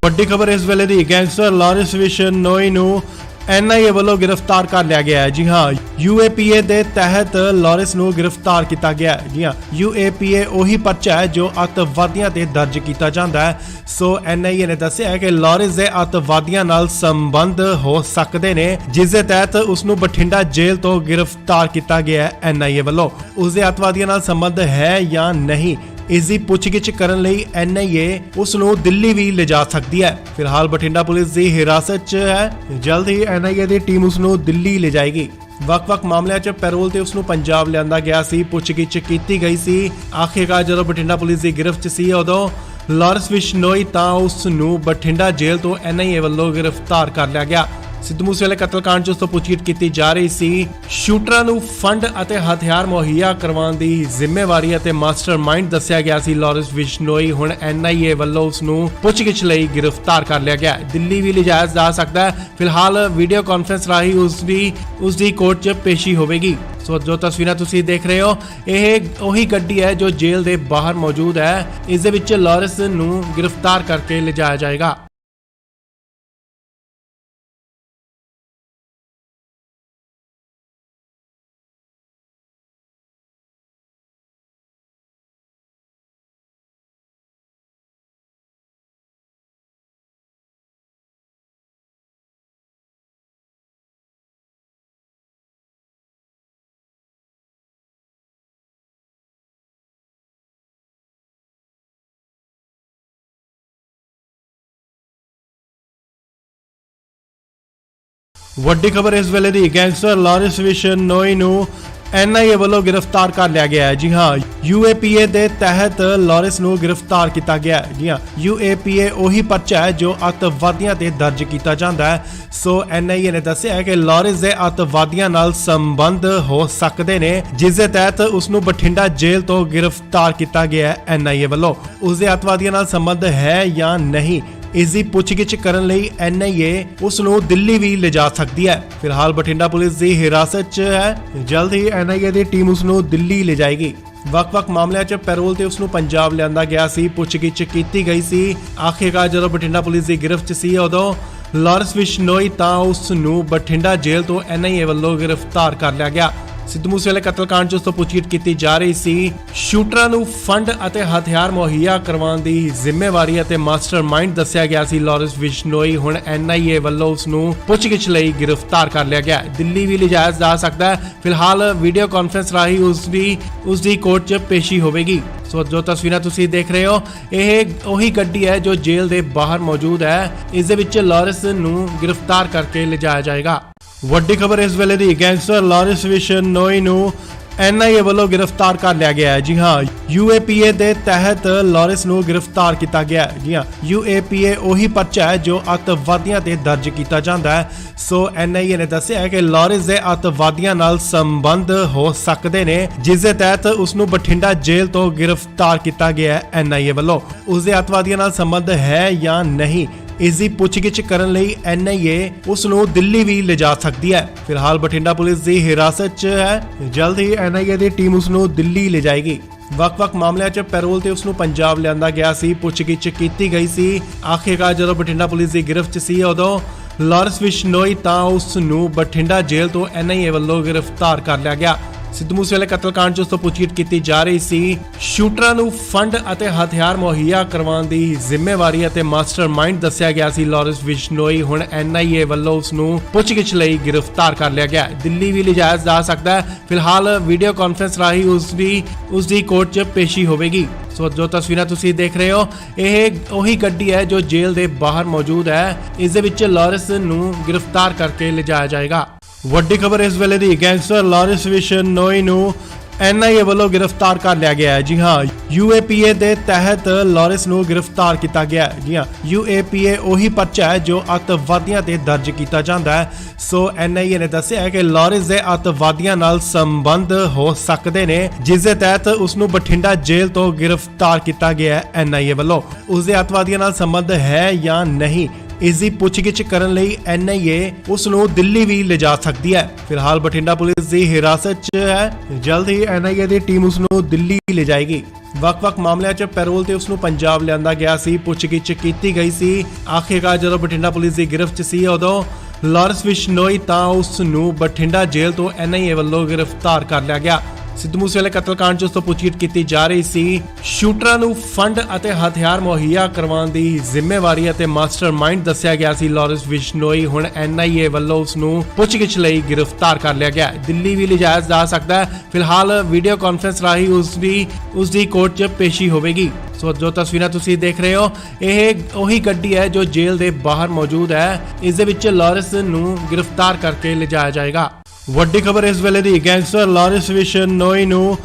ਵੱਡੀ ਖਬਰ ਇਸ ਵੇਲੇ ਦੀ ਗੈਂਗਸਟਰ ਲਾਰੈਂਸ ਬਿਸ਼ਨੋਈ ਨੂੰ NIA ਵੱਲੋਂ गिरफ्तार कर लिया गया है। जी हाँ, UAPA ਦੇ ਤਹਿਤ ਲਾਰੈਂਸ ਨੂੰ गिरफ्तार ਕੀਤਾ ਗਿਆ ਹੈ। जी हाँ, UAPA ਉਹੀ ਪਰਚਾ ਹੈ ਜੋ ਅੱਤਵਾਦੀਆਂ ਤੇ ਦਰਜ ਕੀਤਾ ਜਾਂਦਾ ਹੈ। ਸੋ NIA ਨੇ ਦੱਸਿਆ ਹੈ ਕਿ ਲਾਰੈਂਸ ਦੇ ਅੱਤਵਾਦੀਆਂ ਨਾਲ ਸੰਬੰਧ ਹੋ ਸਕਦੇ ਨੇ, ਜਿਸ ਦੇ ਤਹਿਤ ਉਸ ਨੂੰ ਬਠਿੰਡਾ ਜੇਲ੍ਹ ਤੋਂ गिरफ्तार ਕੀਤਾ ਗਿਆ ਹੈ NIA ਵੱਲੋਂ। ਉਸ ਦੇ ਅੱਤਵਾਦੀਆਂ ਨਾਲ ਸੰਬੰਧ ਹੈ ਜਾਂ ਨਹੀਂ, ਇਸ ਦੀ ਪੁੱਛਗਿੱਛ ਕਰਨ ਲਈ NIA ਉਸ ਨੂੰ ਦਿੱਲੀ ਵੀ ਲਿਜਾ ਸਕਦੀ ਹੈ। ਫਿਲਹਾਲ ਬਠਿੰਡਾ ਪੁਲਿਸ ਦੀ ਹਿਰਾਸਤ 'ਚ ਹੈ। ਜਲਦ ਹੀ NIA ਦੀ ਟੀਮ ਉਸ ਨੂੰ ਦਿੱਲੀ ਲਿਜਾਏਗੀ। ਵੱਖ-ਵੱਖ ਮਾਮਲਿਆਂ 'ਚ ਪੈਰੋਲ ਤੇ ਉਸ ਨੂੰ ਪੰਜਾਬ ਲਿਆਂਦਾ ਗਿਆ ਸੀ, ਪੁੱਛਗਿੱਛ ਕੀਤੀ ਗਈ ਸੀ। ਆਖਿਰਕਾਰ ਜਦੋਂ ਬਠਿੰਡਾ ਪੁਲਿਸ ਦੀ ਗਿਰਫਤ 'ਚ ਸੀ, ਉਦੋਂ ਲਾਰੈਂਸ ਬਿਸ਼ਨੋਈ ਤਾਂ ਉਸ ਨੂੰ ਬਠਿੰਡਾ ਜੇਲ੍ਹ ਤੋਂ NIA ਵੱਲੋਂ गिरफ्तार ਕਰ ਲਿਆ ਗਿਆ। ਸਿੱਧੂ ਮੂਸੇਵਾਲੇ ਕਤਲकांड 'ਚ ਉਸ ਤੋਂ ਪੁੱਛਗਿੱਛ ਕੀਤੀ ਜਾ ਰਹੀ ਸੀ। ਸ਼ੂਟਰਾਂ ਨੂੰ ਫੰਡ ਅਤੇ ਹਥਿਆਰ ਮੁਹੱਈਆ ਕਰਵਾਉਣ ਦੀ ਜ਼ਿੰਮੇਵਾਰੀ ਅਤੇ ਮਾਸਟਰਮਾਈਂਡ ਦੱਸਿਆ ਗਿਆ ਸੀ ਲਾਰੈਂਸ ਬਿਸ਼ਨੋਈ। ਹੁਣ NIA ਵੱਲੋਂ ਉਸ ਨੂੰ ਪੁੱਛਗਿੱਛ ਲਈ गिरफ्तार ਕਰ ਲਿਆ ਗਿਆ। ਦਿੱਲੀ ਵੀ ਲਿਜਾਇਆ ਜਾ ਸਕਦਾ ਹੈ। ਫਿਲਹਾਲ ਵੀਡੀਓ ਕਾਨਫਰੰਸ ਰਾਹੀਂ ਉਸ ਦੀ ਕੋਰਟ 'ਚ ਪੇਸ਼ੀ ਹੋਵੇਗੀ। ਸੋ ਜੋ ਤਸਵੀਰਾਂ ਤੁਸੀਂ ਦੇਖ ਰਹੇ ਹੋ, ਇਹ ਉਹੀ ਗੱਡੀ ਹੈ ਜੋ ਜੇਲ੍ਹ ਦੇ ਬਾਹਰ ਮੌਜੂਦ ਹੈ। ਇਸ ਦੇ ਵਿੱਚ ਲਾਰੈਂਸ ਨੂੰ गिरफ्तार ਕਰਕੇ ਲਿਜਾਇਆ ਜਾਏਗਾ। ਵੱਡੀ ਖਬਰ ਇਸ ਵੇਲੇ ਦੀ ਗੈਂਗਸਟਰ ਲਾਰੈਂਸ ਬਿਸ਼ਨੋਈ ਨੂੰ NIA ਵੱਲੋਂ गिरफ्तार ਕਰ ਲਿਆ ਗਿਆ ਹੈ। ਜੀ ਹਾਂ, UAPA ਦੇ ਤਹਿਤ ਲਾਰੈਂਸ ਨੂੰ गिरफ्तार ਕੀਤਾ ਗਿਆ ਹੈ। ਜੀ ਹਾਂ, UAPA ਉਹੀ ਪਰਚਾ ਹੈ ਜੋ ਅੱਤਵਾਦੀਆਂ ਤੇ ਦਰਜ ਕੀਤਾ ਜਾਂਦਾ ਹੈ। ਸੋ NIA ਨੇ ਦੱਸਿਆ ਹੈ ਕਿ ਲਾਰੈਂਸ ਦੇ ਅੱਤਵਾਦੀਆਂ ਨਾਲ ਸੰਬੰਧ ਹੋ ਸਕਦੇ ਨੇ, ਜਿਸ ਦੇ ਤਹਿਤ ਉਸ ਨੂੰ ਬਠਿੰਡਾ ਜੇਲ੍ਹ ਤੋਂ गिरफ्तार ਕੀਤਾ ਗਿਆ ਹੈ NIA ਵੱਲੋਂ। ਉਸ ਦੇ ਅੱਤਵਾਦੀਆਂ ਨਾਲ ਸੰਬੰਧ ਹੈ ਜਾਂ ਨਹੀਂ, ਇਸ ਦੀ ਪੁੱਛਗਿੱਛ ਕਰਨ ਲਈ NIA ਉਸ ਨੂੰ ਦਿੱਲੀ ਵੀ ਲਿਜਾ ਸਕਦੀ ਹੈ। ਫਿਲਹਾਲ ਬਠਿੰਡਾ ਪੁਲਿਸ ਦੀ ਹਿਰਾਸਤ 'ਚ ਹੈ। ਜਲਦ ਹੀ NIA ਦੀ ਟੀਮ ਉਸ ਨੂੰ ਦਿੱਲੀ ਲਿਜਾਏਗੀ। ਵੱਖ-ਵੱਖ ਮਾਮਲਿਆਂ 'ਚ ਪੈਰੋਲ ਤੇ ਉਸ ਨੂੰ ਪੰਜਾਬ ਲਿਆਂਦਾ ਗਿਆ ਸੀ, ਪੁੱਛਗਿੱਛ ਕੀਤੀ ਗਈ ਸੀ। ਆਖਿਰਕਾਰ ਜਦੋਂ ਬਠਿੰਡਾ ਪੁਲਿਸ ਦੀ ਗਿਰਫਤ 'ਚ ਸੀ, ਉਦੋਂ ਲਾਰੈਂਸ ਬਿਸ਼ਨੋਈ ਤਾਂ ਉਸ ਨੂੰ ਬਠਿੰਡਾ ਜੇਲ੍ਹ ਤੋਂ NIA ਵੱਲੋਂ गिरफ्तार ਕਰ ਲਿਆ ਗਿਆ। ਸਿੱਧੂ ਮੂਸੇਵਾਲੇ ਕਤਲकांड 'ਚ ਉਸ ਤੋਂ ਪੁੱਛਗਿੱਛ ਕੀਤੀ ਜਾ ਰਹੀ ਸੀ। ਸ਼ੂਟਰਾਂ ਨੂੰ ਫੰਡ ਅਤੇ ਹਥਿਆਰ ਮੁਹੱਈਆ ਕਰਵਾਉਣ ਦੀ ਜ਼ਿੰਮੇਵਾਰੀ ਅਤੇ ਮਾਸਟਰਮਾਈਂਡ ਦੱਸਿਆ ਗਿਆ ਸੀ ਲਾਰੈਂਸ ਬਿਸ਼ਨੋਈ। ਹੁਣ NIA ਵੱਲੋਂ ਉਸ ਨੂੰ ਪੁੱਛਗਿੱਛ ਲਈ गिरफ्तार ਕਰ ਲਿਆ ਗਿਆ। ਦਿੱਲੀ ਵੀ ਲਿਜਾਇਆ ਜਾ ਸਕਦਾ ਹੈ। ਫਿਲਹਾਲ ਵੀਡੀਓ ਕਾਨਫਰੰਸ ਰਾਹੀਂ ਉਸ ਦੀ ਕੋਰਟ 'ਚ ਪੇਸ਼ੀ ਹੋਵੇਗੀ। ਸੋ ਜੋ ਤਸਵੀਰਾਂ ਤੁਸੀਂ ਦੇਖ ਰਹੇ ਹੋ, ਇਹ ਉਹੀ ਗੱਡੀ ਹੈ ਜੋ ਜੇਲ੍ਹ ਦੇ ਬਾਹਰ ਮੌਜੂਦ ਹੈ। ਇਸ ਦੇ ਵਿੱਚ ਲਾਰੈਂਸ ਨੂੰ गिरफ्तार ਕਰਕੇ ਲਿਜਾਇਆ ਜਾਏਗਾ। ਵੱਡੀ ਖਬਰ ਇਸ ਵੇਲੇ ਦੀ ਗੈਂਗਸਟਰ ਲਾਰੈਂਸ ਬਿਸ਼ਨੋਈ ਨੂੰ NIA ਵੱਲੋਂ गिरफ्तार ਕਰ ਲਿਆ ਗਿਆ ਹੈ। ਜੀ ਹਾਂ, UAPA ਦੇ ਤਹਿਤ ਲਾਰੈਂਸ ਨੂੰ गिरफ्तार ਕੀਤਾ ਗਿਆ ਹੈ। ਜੀ ਹਾਂ, UAPA ਉਹੀ ਪਰਚਾ ਹੈ ਜੋ ਅੱਤਵਾਦੀਆਂ ਤੇ ਦਰਜ ਕੀਤਾ ਜਾਂਦਾ ਹੈ। ਸੋ NIA ਨੇ ਦੱਸਿਆ ਹੈ ਕਿ ਲਾਰੈਂਸ ਦੇ ਅੱਤਵਾਦੀਆਂ ਨਾਲ ਸੰਬੰਧ ਹੋ ਸਕਦੇ ਨੇ, ਜਿਸ ਦੇ ਤਹਿਤ ਉਸ ਨੂੰ ਬਠਿੰਡਾ ਜੇਲ੍ਹ ਤੋਂ गिरफ्तार ਕੀਤਾ ਗਿਆ ਹੈ NIA ਵੱਲੋਂ। ਉਸ ਦੇ ਅੱਤਵਾਦੀਆਂ ਨਾਲ ਸੰਬੰਧ ਹੈ ਜਾਂ ਨਹੀਂ, ਇਸ ਦੀ ਪੁੱਛਗਿੱਛ ਕਰਨ ਲਈ NIA ਉਸ ਨੂੰ ਦਿੱਲੀ ਵੀ ਲਿਜਾ ਸਕਦੀ ਹੈ। ਫਿਲਹਾਲ ਬਠਿੰਡਾ ਪੁਲਿਸ ਦੀ ਹਿਰਾਸਤ 'ਚ ਹੈ। ਜਲਦ ਹੀ NIA ਦੀ ਟੀਮ ਉਸ ਨੂੰ ਦਿੱਲੀ ਲਿਜਾਏਗੀ। ਵੱਖ-ਵੱਖ ਮਾਮਲਿਆਂ 'ਚ ਪੈਰੋਲ ਤੇ ਉਸ ਨੂੰ ਪੰਜਾਬ ਲਿਆਂਦਾ ਗਿਆ ਸੀ, ਪੁੱਛਗਿੱਛ ਕੀਤੀ ਗਈ ਸੀ। ਆਖਿਰਕਾਰ ਜਦੋਂ ਬਠਿੰਡਾ ਪੁਲਿਸ ਦੀ ਗਿਰਫਤ 'ਚ ਸੀ, ਉਦੋਂ ਲਾਰੈਂਸ ਬਿਸ਼ਨੋਈ ਤਾਂ ਉਸ ਨੂੰ ਬਠਿੰਡਾ ਜੇਲ੍ਹ ਤੋਂ NIA ਵੱਲੋਂ गिरफ्तार ਕਰ ਲਿਆ ਗਿਆ। ਸਿੱਧੂ ਮੂਸੇਵਾਲੇ ਕਤਲकांड 'ਚ ਉਸ ਤੋਂ ਪੁੱਛਗਿੱਛ ਕੀਤੀ ਜਾ ਰਹੀ ਸੀ। ਸ਼ੂਟਰਾਂ ਨੂੰ ਫੰਡ ਅਤੇ ਹਥਿਆਰ ਮੁਹੱਈਆ ਕਰਵਾਉਣ ਦੀ ਜ਼ਿੰਮੇਵਾਰੀ ਅਤੇ ਮਾਸਟਰਮਾਈਂਡ ਦੱਸਿਆ ਗਿਆ ਸੀ ਲਾਰੈਂਸ ਬਿਸ਼ਨੋਈ। ਹੁਣ NIA ਵੱਲੋਂ ਉਸ ਨੂੰ ਪੁੱਛਗਿੱਛ ਲਈ गिरफ्तार ਕਰ ਲਿਆ ਗਿਆ। ਦਿੱਲੀ ਵੀ ਲਿਜਾਇਆ ਜਾ ਸਕਦਾ ਹੈ। ਫਿਲਹਾਲ ਵੀਡੀਓ ਕਾਨਫਰੰਸ ਰਾਹੀਂ ਉਸ ਦੀ ਕੋਰਟ 'ਚ ਪੇਸ਼ੀ ਹੋਵੇਗੀ। ਸੋ ਜੋ ਤਸਵੀਰਾਂ ਤੁਸੀਂ ਦੇਖ ਰਹੇ ਹੋ, ਇਹ ਉਹੀ ਗੱਡੀ ਹੈ ਜੋ ਜੇਲ੍ਹ ਦੇ ਬਾਹਰ ਮੌਜੂਦ ਹੈ। ਇਸ ਦੇ ਵਿੱਚ ਲਾਰੈਂਸ ਨੂੰ गिरफ्तार ਕਰਕੇ ਲਿਜਾਇਆ ਜਾਏਗਾ। ਵੱਡੀ ਖਬਰ ਇਸ ਵੇਲੇ ਦੀ ਗੈਂਗਸਟਰ ਲਾਰੈਂਸ ਬਿਸ਼ਨੋਈ ਨੂੰ NIA ਵੱਲੋਂ गिरफ्तार ਕਰ ਲਿਆ ਗਿਆ ਹੈ। ਜੀ ਹਾਂ, UAPA ਦੇ ਤਹਿਤ ਲਾਰੈਂਸ ਨੂੰ गिरफ्तार ਕੀਤਾ ਗਿਆ ਹੈ। ਜੀ ਹਾਂ, UAPA ਉਹੀ ਪਰਚਾ ਹੈ ਜੋ ਅੱਤਵਾਦੀਆਂ ਤੇ ਦਰਜ ਕੀਤਾ ਜਾਂਦਾ ਹੈ। ਸੋ NIA ਨੇ ਦੱਸਿਆ ਹੈ ਕਿ ਲਾਰੈਂਸ ਦੇ ਅੱਤਵਾਦੀਆਂ ਨਾਲ ਸੰਬੰਧ ਹੋ ਸਕਦੇ ਨੇ, ਜਿਸ ਦੇ ਤਹਿਤ ਉਸ ਨੂੰ ਬਠਿੰਡਾ ਜੇਲ੍ਹ ਤੋਂ गिरफ्तार ਕੀਤਾ ਗਿਆ ਹੈ NIA ਵੱਲੋਂ। ਉਸ ਦੇ ਅੱਤਵਾਦੀਆਂ ਨਾਲ ਸੰਬੰਧ ਹੈ ਜਾਂ ਨਹੀਂ, ਇਸ ਦੀ ਪੁੱਛਗਿੱਛ ਕਰਨ ਲਈ NIA ਉਸ ਨੂੰ ਦਿੱਲੀ ਵੀ ਲਿਜਾ ਸਕਦੀ ਹੈ। ਫਿਲਹਾਲ ਬਠਿੰਡਾ ਪੁਲਿਸ ਦੀ ਹਿਰਾਸਤ 'ਚ ਹੈ। ਜਲਦ ਹੀ NIA ਦੀ ਟੀਮ ਉਸ ਨੂੰ ਦਿੱਲੀ ਲਿਜਾਏਗੀ। ਵੱਖ-ਵੱਖ ਮਾਮਲਿਆਂ 'ਚ ਪੈਰੋਲ ਤੇ ਉਸ ਨੂੰ ਪੰਜਾਬ ਲਿਆਂਦਾ ਗਿਆ ਸੀ। ਪੁੱਛਗਿੱਛ ਕੀਤੀ ਗਈ ਸੀ। ਆਖਿਰਕਾਰ ਜਦੋਂ ਬਠਿੰਡਾ ਪੁਲਿਸ ਦੀ ਗਿਰਫਤ 'ਚ ਸੀ ਉਦੋਂ ਲਾਰੈਂਸ ਬਿਸ਼ਨੋਈ ਤਾਂ ਉਸ ਨੂੰ ਬਠਿੰਡਾ ਜੇਲ੍ਹ ਤੋਂ NIA ਵੱਲੋਂ ਗ੍ਰਿਫਤਾਰ ਕਰ ਲਿਆ ਗਿਆ। ਸਿੱਧੂ ਮੂਸੇਵਾਲੇ ਕਤਲकांड 'ਚ ਉਸ ਤੋਂ ਪੁੱਛਗਿੱਛ ਕੀਤੀ ਜਾ ਰਹੀ ਸੀ। ਸ਼ੂਟਰਾਂ ਨੂੰ ਫੰਡ ਅਤੇ ਹਥਿਆਰ ਮੁਹੱਈਆ ਕਰਵਾਉਣ ਦੀ ਜ਼ਿੰਮੇਵਾਰੀ ਅਤੇ ਮਾਸਟਰਮਾਈਂਡ ਦੱਸਿਆ ਗਿਆ ਸੀ ਲਾਰੈਂਸ ਬਿਸ਼ਨੋਈ। ਹੁਣ NIA ਵੱਲੋਂ ਉਸ ਨੂੰ ਪੁੱਛਗਿੱਛ ਲਈ ਗ੍ਰਿਫਤਾਰ ਕਰ ਲਿਆ ਗਿਆ। ਦਿੱਲੀ ਵੀ ਲਿਜਾਇਆ ਜਾ ਸਕਦਾ ਹੈ। ਫਿਲਹਾਲ ਵੀਡੀਓ ਕਾਨਫਰੰਸ ਰਾਹੀਂ ਉਸ ਦੀ ਕੋਰਟ 'ਚ ਪੇਸ਼ੀ ਹੋਵੇਗੀ। ਸੋ ਜੋ ਤਸਵੀਰਾਂ ਤੁਸੀਂ ਦੇਖ ਰਹੇ ਹੋ ਇਹ ਉਹੀ ਗੱਡੀ ਹੈ ਜੋ ਜੇਲ੍ਹ ਦੇ ਬਾਹਰ ਮੌਜੂਦ ਹੈ। ਇਸ ਦੇ ਵਿੱਚ ਲਾਰੈਂਸ ਨੂੰ ਗ੍ਰਿਫਤਾਰ ਕਰਕੇ ਲਿਜਾਇਆ ਜਾਏਗਾ। ਵੱਡੀ ਖਬਰ ਇਸ ਵੇਲੇ ਦੀ ਗੈਂਗਸਟਰ ਲਾਰੈਂਸ ਬਿਸ਼ਨੋਈ ਨੂੰ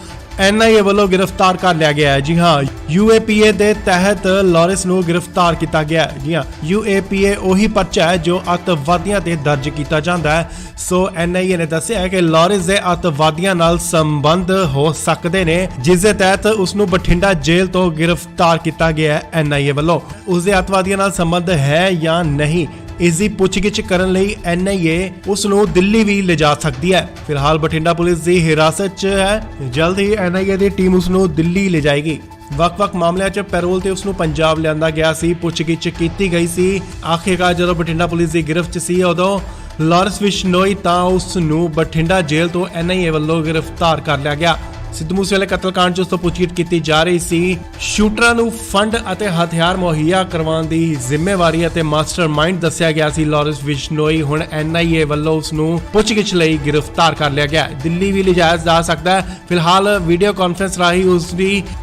NIA ਵੱਲੋਂ ਗ੍ਰਿਫਤਾਰ ਕਰ ਲਿਆ ਗਿਆ ਹੈ। ਜੀ ਹਾਂ, UAPA ਦੇ ਤਹਿਤ ਲਾਰੈਂਸ ਨੂੰ ਗ੍ਰਿਫਤਾਰ ਕੀਤਾ ਗਿਆ ਹੈ। ਜੀ ਹਾਂ, UAPA ਉਹੀ ਪਰਚਾ ਹੈ ਜੋ ਅੱਤਵਾਦੀਆਂ ਤੇ ਦਰਜ ਕੀਤਾ ਜਾਂਦਾ ਹੈ। ਸੋ NIA ਨੇ ਦੱਸਿਆ ਹੈ ਕਿ ਲਾਰੈਂਸ ਦੇ ਅੱਤਵਾਦੀਆਂ ਨਾਲ ਸੰਬੰਧ ਹੋ ਸਕਦੇ ਨੇ, ਜਿਸ ਦੇ ਤਹਿਤ ਉਸ ਨੂੰ ਬਠਿੰਡਾ ਜੇਲ੍ਹ ਤੋਂ ਗ੍ਰਿਫਤਾਰ ਕੀਤਾ ਗਿਆ ਹੈ NIA ਵੱਲੋਂ। ਉਸ ਦੇ ਅੱਤਵਾਦੀਆਂ ਨਾਲ ਸੰਬੰਧ ਹੈ ਜਾਂ ਨਹੀਂ, ਇਸ ਦੀ ਪੁੱਛਗਿੱਛ ਕਰਨ ਲਈ NIA ਉਸ ਨੂੰ ਦਿੱਲੀ ਵੀ ਲਿਜਾ ਸਕਦੀ ਹੈ। ਫਿਲਹਾਲ ਬਠਿੰਡਾ ਪੁਲਿਸ ਦੀ ਹਿਰਾਸਤ 'ਚ ਹੈ। ਜਲਦ ਹੀ NIA ਦੀ ਟੀਮ ਉਸ ਨੂੰ ਦਿੱਲੀ ਲਿਜਾਏਗੀ। ਵੱਖ-ਵੱਖ ਮਾਮਲਿਆਂ 'ਚ ਪੈਰੋਲ ਤੇ ਉਸ ਨੂੰ ਪੰਜਾਬ ਲਿਆਂਦਾ ਗਿਆ ਸੀ। ਪੁੱਛਗਿੱਛ ਕੀਤੀ ਗਈ ਸੀ। ਆਖਿਰਕਾਰ ਜਦੋਂ ਬਠਿੰਡਾ ਪੁਲਿਸ ਦੀ ਗਿਰਫਤ 'ਚ ਸੀ ਉਦੋਂ ਲਾਰੈਂਸ ਬਿਸ਼ਨੋਈ ਤਾਂ ਉਸ ਨੂੰ ਬਠਿੰਡਾ ਜੇਲ੍ਹ ਤੋਂ NIA ਵੱਲੋਂ ਗ੍ਰਿਫਤਾਰ ਕਰ ਲਿਆ ਗਿਆ। ਸਿੱਧੂ ਮੂਸੇਵਾਲੇ ਕਤਲकांड 'ਚ ਉਸ ਤੋਂ ਪੁੱਛਗਿੱਛ ਕੀਤੀ ਜਾ ਰਹੀ ਸੀ। ਸ਼ੂਟਰਾਂ ਨੂੰ ਫੰਡ ਅਤੇ ਹਥਿਆਰ ਮੁਹੱਈਆ ਕਰਵਾਉਣ ਦੀ ਜ਼ਿੰਮੇਵਾਰੀ ਅਤੇ ਮਾਸਟਰਮਾਈਂਡ ਦੱਸਿਆ ਗਿਆ ਸੀ ਲਾਰੈਂਸ ਬਿਸ਼ਨੋਈ। ਹੁਣ NIA ਵੱਲੋਂ ਉਸ ਨੂੰ ਪੁੱਛਗਿੱਛ ਲਈ ਗ੍ਰਿਫਤਾਰ ਕਰ ਲਿਆ ਗਿਆ। ਦਿੱਲੀ ਵੀ ਲਿਜਾਇਆ ਜਾ ਸਕਦਾ ਹੈ। ਫਿਲਹਾਲ ਵੀਡੀਓ ਕਾਨਫਰੰਸ ਰਾਹੀਂ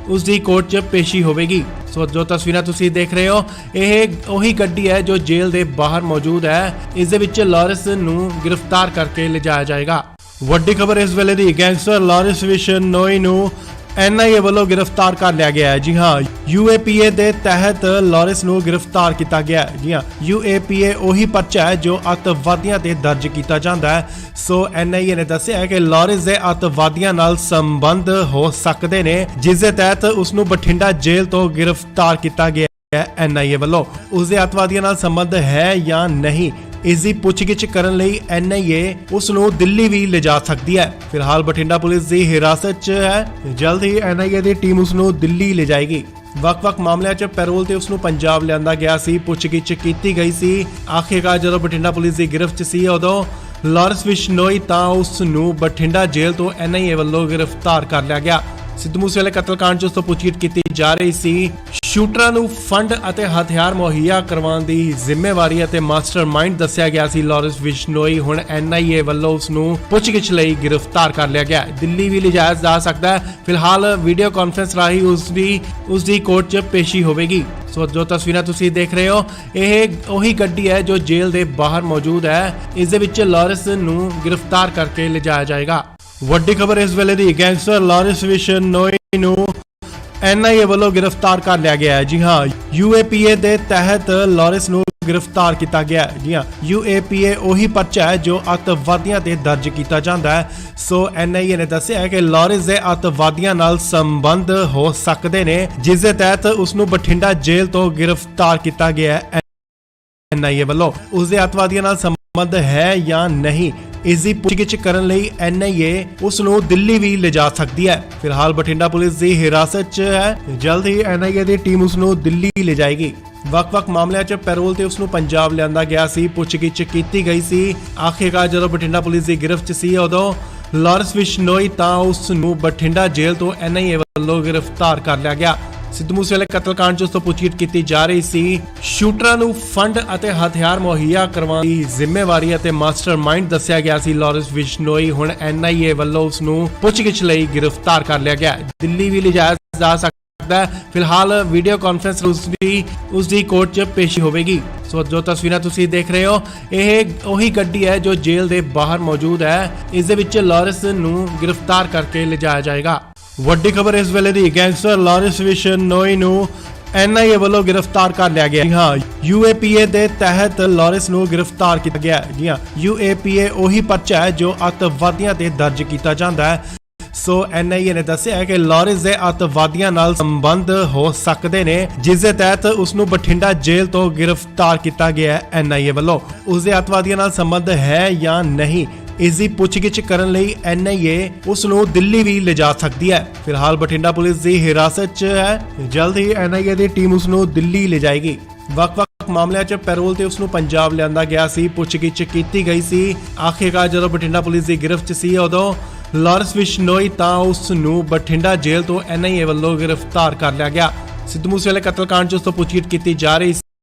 ਉਸ ਦੀ ਕੋਰਟ 'ਚ ਪੇਸ਼ੀ ਹੋਵੇਗੀ। ਸੋ ਜੋ ਤਸਵੀਰਾਂ ਤੁਸੀਂ ਦੇਖ ਰਹੇ ਹੋ ਇਹ ਉਹੀ ਗੱਡੀ ਹੈ ਜੋ ਜੇਲ੍ਹ ਦੇ ਬਾਹਰ ਮੌਜੂਦ ਹੈ। ਇਸ ਦੇ ਵਿੱਚ ਲਾਰੈਂਸ ਨੂੰ ਗ੍ਰਿਫਤਾਰ ਕਰਕੇ ਲਿਜਾਇਆ ਜਾਏਗਾ। ਵੱਡੀ ਖਬਰ ਇਸ ਵੇਲੇ ਦੀ ਗੈਂਗਸਟਰ ਲਾਰੈਂਸ ਬਿਸ਼ਨੋਈ ਨੂੰ NIA ਵੱਲੋਂ ਗ੍ਰਿਫਤਾਰ ਕਰ ਲਿਆ ਗਿਆ ਹੈ। ਜੀ ਹਾਂ, UAPA ਦੇ ਤਹਿਤ ਲਾਰੈਂਸ ਨੂੰ ਗ੍ਰਿਫਤਾਰ ਕੀਤਾ ਗਿਆ ਹੈ। ਜੀ ਹਾਂ, UAPA ਉਹੀ ਪਰਚਾ ਹੈ ਜੋ ਅੱਤਵਾਦੀਆਂ ਤੇ ਦਰਜ ਕੀਤਾ ਜਾਂਦਾ ਹੈ। ਸੋ NIA ਨੇ ਦੱਸਿਆ ਹੈ ਕਿ ਲਾਰੈਂਸ ਦੇ ਅੱਤਵਾਦੀਆਂ ਨਾਲ ਸੰਬੰਧ ਹੋ ਸਕਦੇ ਨੇ, ਜਿਸ ਦੇ ਤਹਿਤ ਉਸ ਨੂੰ ਬਠਿੰਡਾ ਜੇਲ੍ਹ ਤੋਂ ਗ੍ਰਿਫਤਾਰ ਕੀਤਾ ਗਿਆ ਹੈ NIA ਵੱਲੋਂ। ਉਸ ਦੇ ਅੱਤਵਾਦੀਆਂ ਨਾਲ ਸੰਬੰਧ ਹੈ ਜਾਂ ਨਹੀਂ, ਇਸ ਦੀ ਪੁੱਛਗਿੱਛ ਕਰਨ ਲਈ NIA ਉਸ ਨੂੰ ਦਿੱਲੀ ਵੀ ਲਿਜਾ ਸਕਦੀ ਹੈ। ਫਿਲਹਾਲ ਬਠਿੰਡਾ ਪੁਲਿਸ ਦੀ ਹਿਰਾਸਤ 'ਚ ਹੈ। ਜਲਦ ਹੀ NIA ਦੀ ਟੀਮ ਉਸ ਨੂੰ ਦਿੱਲੀ ਲਿਜਾਏਗੀ। ਵੱਖ-ਵੱਖ ਮਾਮਲਿਆਂ 'ਚ ਪੈਰੋਲ ਤੇ ਉਸ ਨੂੰ ਪੰਜਾਬ ਲਿਆਂਦਾ ਗਿਆ ਸੀ। ਪੁੱਛਗਿੱਛ ਕੀਤੀ ਗਈ ਸੀ। ਆਖਿਰਕਾਰ ਜਦੋਂ ਬਠਿੰਡਾ ਪੁਲਿਸ ਦੀ ਗਿਰਫਤ 'ਚ ਸੀ ਉਦੋਂ ਲਾਰੈਂਸ ਬਿਸ਼ਨੋਈ ਤਾਂ ਉਸ ਨੂੰ ਬਠਿੰਡਾ ਜੇਲ੍ਹ ਤੋਂ NIA ਵੱਲੋਂ ਗ੍ਰਿਫਤਾਰ ਕਰ ਲਿਆ ਗਿਆ। ਸਿੱਧੂ ਮੂਸੇਵਾਲੇ ਕਤਲकांड 'ਚ ਉਸ ਤੋਂ ਪੁੱਛਗਿੱਛ ਕੀਤੀ ਜਾ ਰਹੀ ਸੀ। ਸ਼ੂਟਰਾਂ ਨੂੰ ਫੰਡ ਅਤੇ ਹਥਿਆਰ ਮੁਹੱਈਆ ਕਰਵਾਉਣ ਦੀ ਜ਼ਿੰਮੇਵਾਰੀ ਅਤੇ ਮਾਸਟਰਮਾਈਂਡ ਦੱਸਿਆ ਗਿਆ ਸੀ ਲਾਰੈਂਸ ਬਿਸ਼ਨੋਈ। ਹੁਣ NIA ਵੱਲੋਂ ਉਸ ਨੂੰ ਪੁੱਛਗਿੱਛ ਲਈ ਗ੍ਰਿਫਤਾਰ ਕਰ ਲਿਆ ਗਿਆ। ਦਿੱਲੀ ਵੀ ਲਿਜਾਇਆ ਜਾ ਸਕਦਾ ਹੈ। ਫਿਲਹਾਲ ਵੀਡੀਓ ਕਾਨਫਰੰਸ ਰਾਹੀਂ ਉਸ ਦੀ ਕੋਰਟ 'ਚ ਪੇਸ਼ੀ ਹੋਵੇਗੀ। ਸੋ ਜੋ ਤਸਵੀਰਾਂ ਤੁਸੀਂ ਦੇਖ ਰਹੇ ਹੋ ਇਹ ਉਹੀ ਗੱਡੀ ਹੈ ਜੋ ਜੇਲ੍ਹ ਦੇ ਬਾਹਰ ਮੌਜੂਦ ਹੈ। ਇਸ ਦੇ ਵਿੱਚ ਲਾਰੈਂਸ ਨੂੰ ਗ੍ਰਿਫਤਾਰ ਕਰਕੇ ਲਿਜਾਇਆ ਜਾਏਗਾ। ਵੱਡੀ ਖਬਰ ਇਸ ਵੇਲੇ ਦੀ ਗੈਂਗਸਟਰ ਲਾਰੈਂਸ ਬਿਸ਼ਨੋਈ ਨੂੰ NIA ਵੱਲੋਂ ਗ੍ਰਿਫਤਾਰ ਕਰ ਲਿਆ ਗਿਆ ਹੈ। ਜੀ ਹਾਂ, UAPA ਦੇ ਤਹਿਤ ਲਾਰੈਂਸ ਨੂੰ ਗ੍ਰਿਫਤਾਰ ਕੀਤਾ ਗਿਆ ਹੈ। ਜੀ ਹਾਂ, UAPA ਉਹੀ ਪਰਚਾ ਹੈ ਜੋ ਅੱਤਵਾਦੀਆਂ ਤੇ ਦਰਜ ਕੀਤਾ ਜਾਂਦਾ ਹੈ। ਸੋ NIA ਨੇ ਦੱਸਿਆ ਹੈ ਕਿ ਲਾਰੈਂਸ ਦੇ ਅੱਤਵਾਦੀਆਂ ਨਾਲ ਸੰਬੰਧ ਹੋ ਸਕਦੇ ਨੇ, ਜਿਸ ਦੇ ਤਹਿਤ ਉਸ ਨੂੰ ਬਠਿੰਡਾ ਜੇਲ੍ਹ ਤੋਂ ਗ੍ਰਿਫਤਾਰ ਕੀਤਾ ਗਿਆ ਹੈ NIA ਵੱਲੋਂ। ਉਸ ਦੇ ਅੱਤਵਾਦੀਆਂ ਨਾਲ ਸੰਬੰਧ ਹੈ ਜਾਂ ਨਹੀਂ, ਇਸ ਦੀ ਪੁੱਛਗਿੱਛ ਕਰਨ ਲਈ NIA ਉਸ ਨੂੰ ਦਿੱਲੀ ਵੀ ਲਿਜਾ ਸਕਦੀ ਹੈ। ਫਿਲਹਾਲ ਬਠਿੰਡਾ ਪੁਲਿਸ ਦੀ ਹਿਰਾਸਤ 'ਚ ਹੈ। ਜਲਦ ਹੀ NIA ਦੀ ਟੀਮ ਉਸ ਨੂੰ ਦਿੱਲੀ ਲਿਜਾਏਗੀ। ਵੱਖ-ਵੱਖ ਮਾਮਲਿਆਂ 'ਚ ਪੈਰੋਲ ਤੇ ਉਸ ਨੂੰ ਪੰਜਾਬ ਲਿਆਂਦਾ ਗਿਆ ਸੀ। ਪੁੱਛਗਿੱਛ ਕੀਤੀ ਗਈ ਸੀ। ਆਖਿਰਕਾਰ ਜਦੋਂ ਬਠਿੰਡਾ ਪੁਲਿਸ ਦੀ ਗਿਰਫਤ 'ਚ ਸੀ ਉਦੋਂ ਲਾਰੈਂਸ ਬਿਸ਼ਨੋਈ ਤਾਂ ਉਸ ਨੂੰ ਬਠਿੰਡਾ ਜੇਲ੍ਹ ਤੋਂ NIA ਵੱਲੋਂ ਗ੍ਰਿਫਤਾਰ ਕਰ ਲਿਆ ਗਿਆ। ਸਿੱਧੂ ਮੂਸੇਵਾਲੇ ਕਤਲकांड 'ਚ ਉਸ ਤੋਂ ਪੁੱਛਗਿੱਛ ਕੀਤੀ ਜਾ ਰਹੀ ਸੀ। ਸ਼ੂਟਰਾਂ ਨੂੰ ਫੰਡ ਅਤੇ ਹਥਿਆਰ ਮੁਹੱਈਆ ਕਰਵਾਉਣ ਦੀ ਜ਼ਿੰਮੇਵਾਰੀ ਅਤੇ ਮਾਸਟਰਮਾਈਂਡ ਦੱਸਿਆ ਗਿਆ ਸੀ ਲਾਰੈਂਸ ਬਿਸ਼ਨੋਈ। ਹੁਣ NIA ਵੱਲੋਂ ਉਸ ਨੂੰ ਪੁੱਛਗਿੱਛ ਲਈ ਗ੍ਰਿਫਤਾਰ ਕਰ ਲਿਆ ਗਿਆ। ਦਿੱਲੀ ਵੀ ਲਿਜਾਇਆ ਜਾ ਸਕਦਾ ਹੈ। ਫਿਲਹਾਲ ਵੀਡੀਓ ਕਾਨਫਰੰਸ ਉਸ ਦੀ ਕੋਰਟ 'ਚ ਪੇਸ਼ੀ ਹੋਵੇਗੀ। ਸੋ ਜੋ ਤਸਵੀਰਾਂ ਤੁਸੀਂ ਦੇਖ ਰਹੇ ਹੋ ਇਹ ਉਹੀ ਗੱਡੀ ਹੈ ਜੋ ਜੇਲ੍ਹ ਦੇ ਬਾਹਰ ਮੌਜੂਦ ਹੈ। ਇਸ ਦੇ ਵਿੱਚ ਲਾਰੈਂਸ ਨੂੰ ਗ੍ਰਿਫਤਾਰ ਕਰਕੇ ਲਿਜਾਇਆ ਜਾਏਗਾ। ਵੱਡੀ ਖਬਰ ਇਸ ਵੇਲੇ ਦੀ ਗੈਂਗਸਟਰ ਲਾਰੈਂਸ ਬਿਸ਼ਨੋਈ ਨੂੰ NIA ਵੱਲੋਂ ਗ੍ਰਿਫਤਾਰ ਕਰ ਲਿਆ ਗਿਆ। ਜੀ ਹਾਂ, UAPA ਦੇ ਤਹਿਤ ਲਾਰੈਂਸ ਨੂੰ ਗ੍ਰਿਫਤਾਰ ਕੀਤਾ ਗਿਆ। ਜੀ ਹਾਂ, UAPA ਉਹੀ ਪਰਚਾ ਹੈ ਜੋ ਅੱਤਵਾਦੀਆਂ ਤੇ ਦਰਜ ਕੀਤਾ ਜਾਂਦਾ ਹੈ। ਸੋ NIA ਨੇ ਦੱਸਿਆ ਹੈ ਕਿ ਲਾਰੈਂਸ ਦੇ ਅੱਤਵਾਦੀਆਂ ਨਾਲ ਸੰਬੰਧ ਹੋ ਸਕਦੇ ਨੇ, ਜਿਸ ਦੇ ਤਹਿਤ ਉਸ ਨੂੰ ਬਠਿੰਡਾ ਜੇਲ੍ਹ ਤੋਂ ਗ੍ਰਿਫਤਾਰ ਕੀਤਾ ਗਿਆ ਹੈ NIA ਵੱਲੋਂ। ਉਸ ਦੇ ਅੱਤਵਾਦੀਆਂ ਨਾਲ ਸੰਬੰਧ ਹੈ ਜਾਂ ਨਹੀਂ, ਇਸ ਦੀ ਪੁੱਛਗਿੱਛ ਕਰਨ ਲਈ NIA ਉਸ ਨੂੰ ਦਿੱਲੀ ਵੀ ਲਿਜਾ ਸਕਦੀ ਹੈ। ਫਿਲਹਾਲ ਬਠਿੰਡਾ ਪੁਲਿਸ ਦੀ ਹਿਰਾਸਤ 'ਚ ਹੈ। ਜਲਦ ਹੀ NIA ਦੀ ਟੀਮ ਉਸ ਨੂੰ ਦਿੱਲੀ ਲਿਜਾਏਗੀ। ਵੱਖ-ਵੱਖ ਮਾਮਲਿਆਂ 'ਚ ਪੈਰੋਲ ਤੇ ਉਸ ਨੂੰ ਪੰਜਾਬ ਲਿਆਂਦਾ ਗਿਆ ਸੀ, ਪੁੱਛਗਿੱਛ ਕੀਤੀ ਗਈ ਸੀ। ਆਖਿਰਕਾਰ ਜਦੋਂ ਬਠਿੰਡਾ ਪੁਲਿਸ ਦੀ ਗਿਰਫਤ 'ਚ ਸੀ ਉਦੋਂ ਲਾਰੈਂਸ ਬਿਸ਼ਨੋਈ ਤਾਂ ਉਸ ਨੂੰ ਬਠਿੰਡਾ ਜੇਲ੍ਹ ਤੋਂ NIA ਵੱਲੋਂ ਗ੍ਰਿਫਤਾਰ ਕਰ ਲਿਆ ਗਿਆ। ਸਿੱਧੂ ਮੂਸੇਵਾਲੇ ਕਤਲकांड 'ਚ ਉਸ ਤੋਂ ਪੁੱਛਗਿੱਛ ਕੀਤੀ ਜਾ ਰਹੀ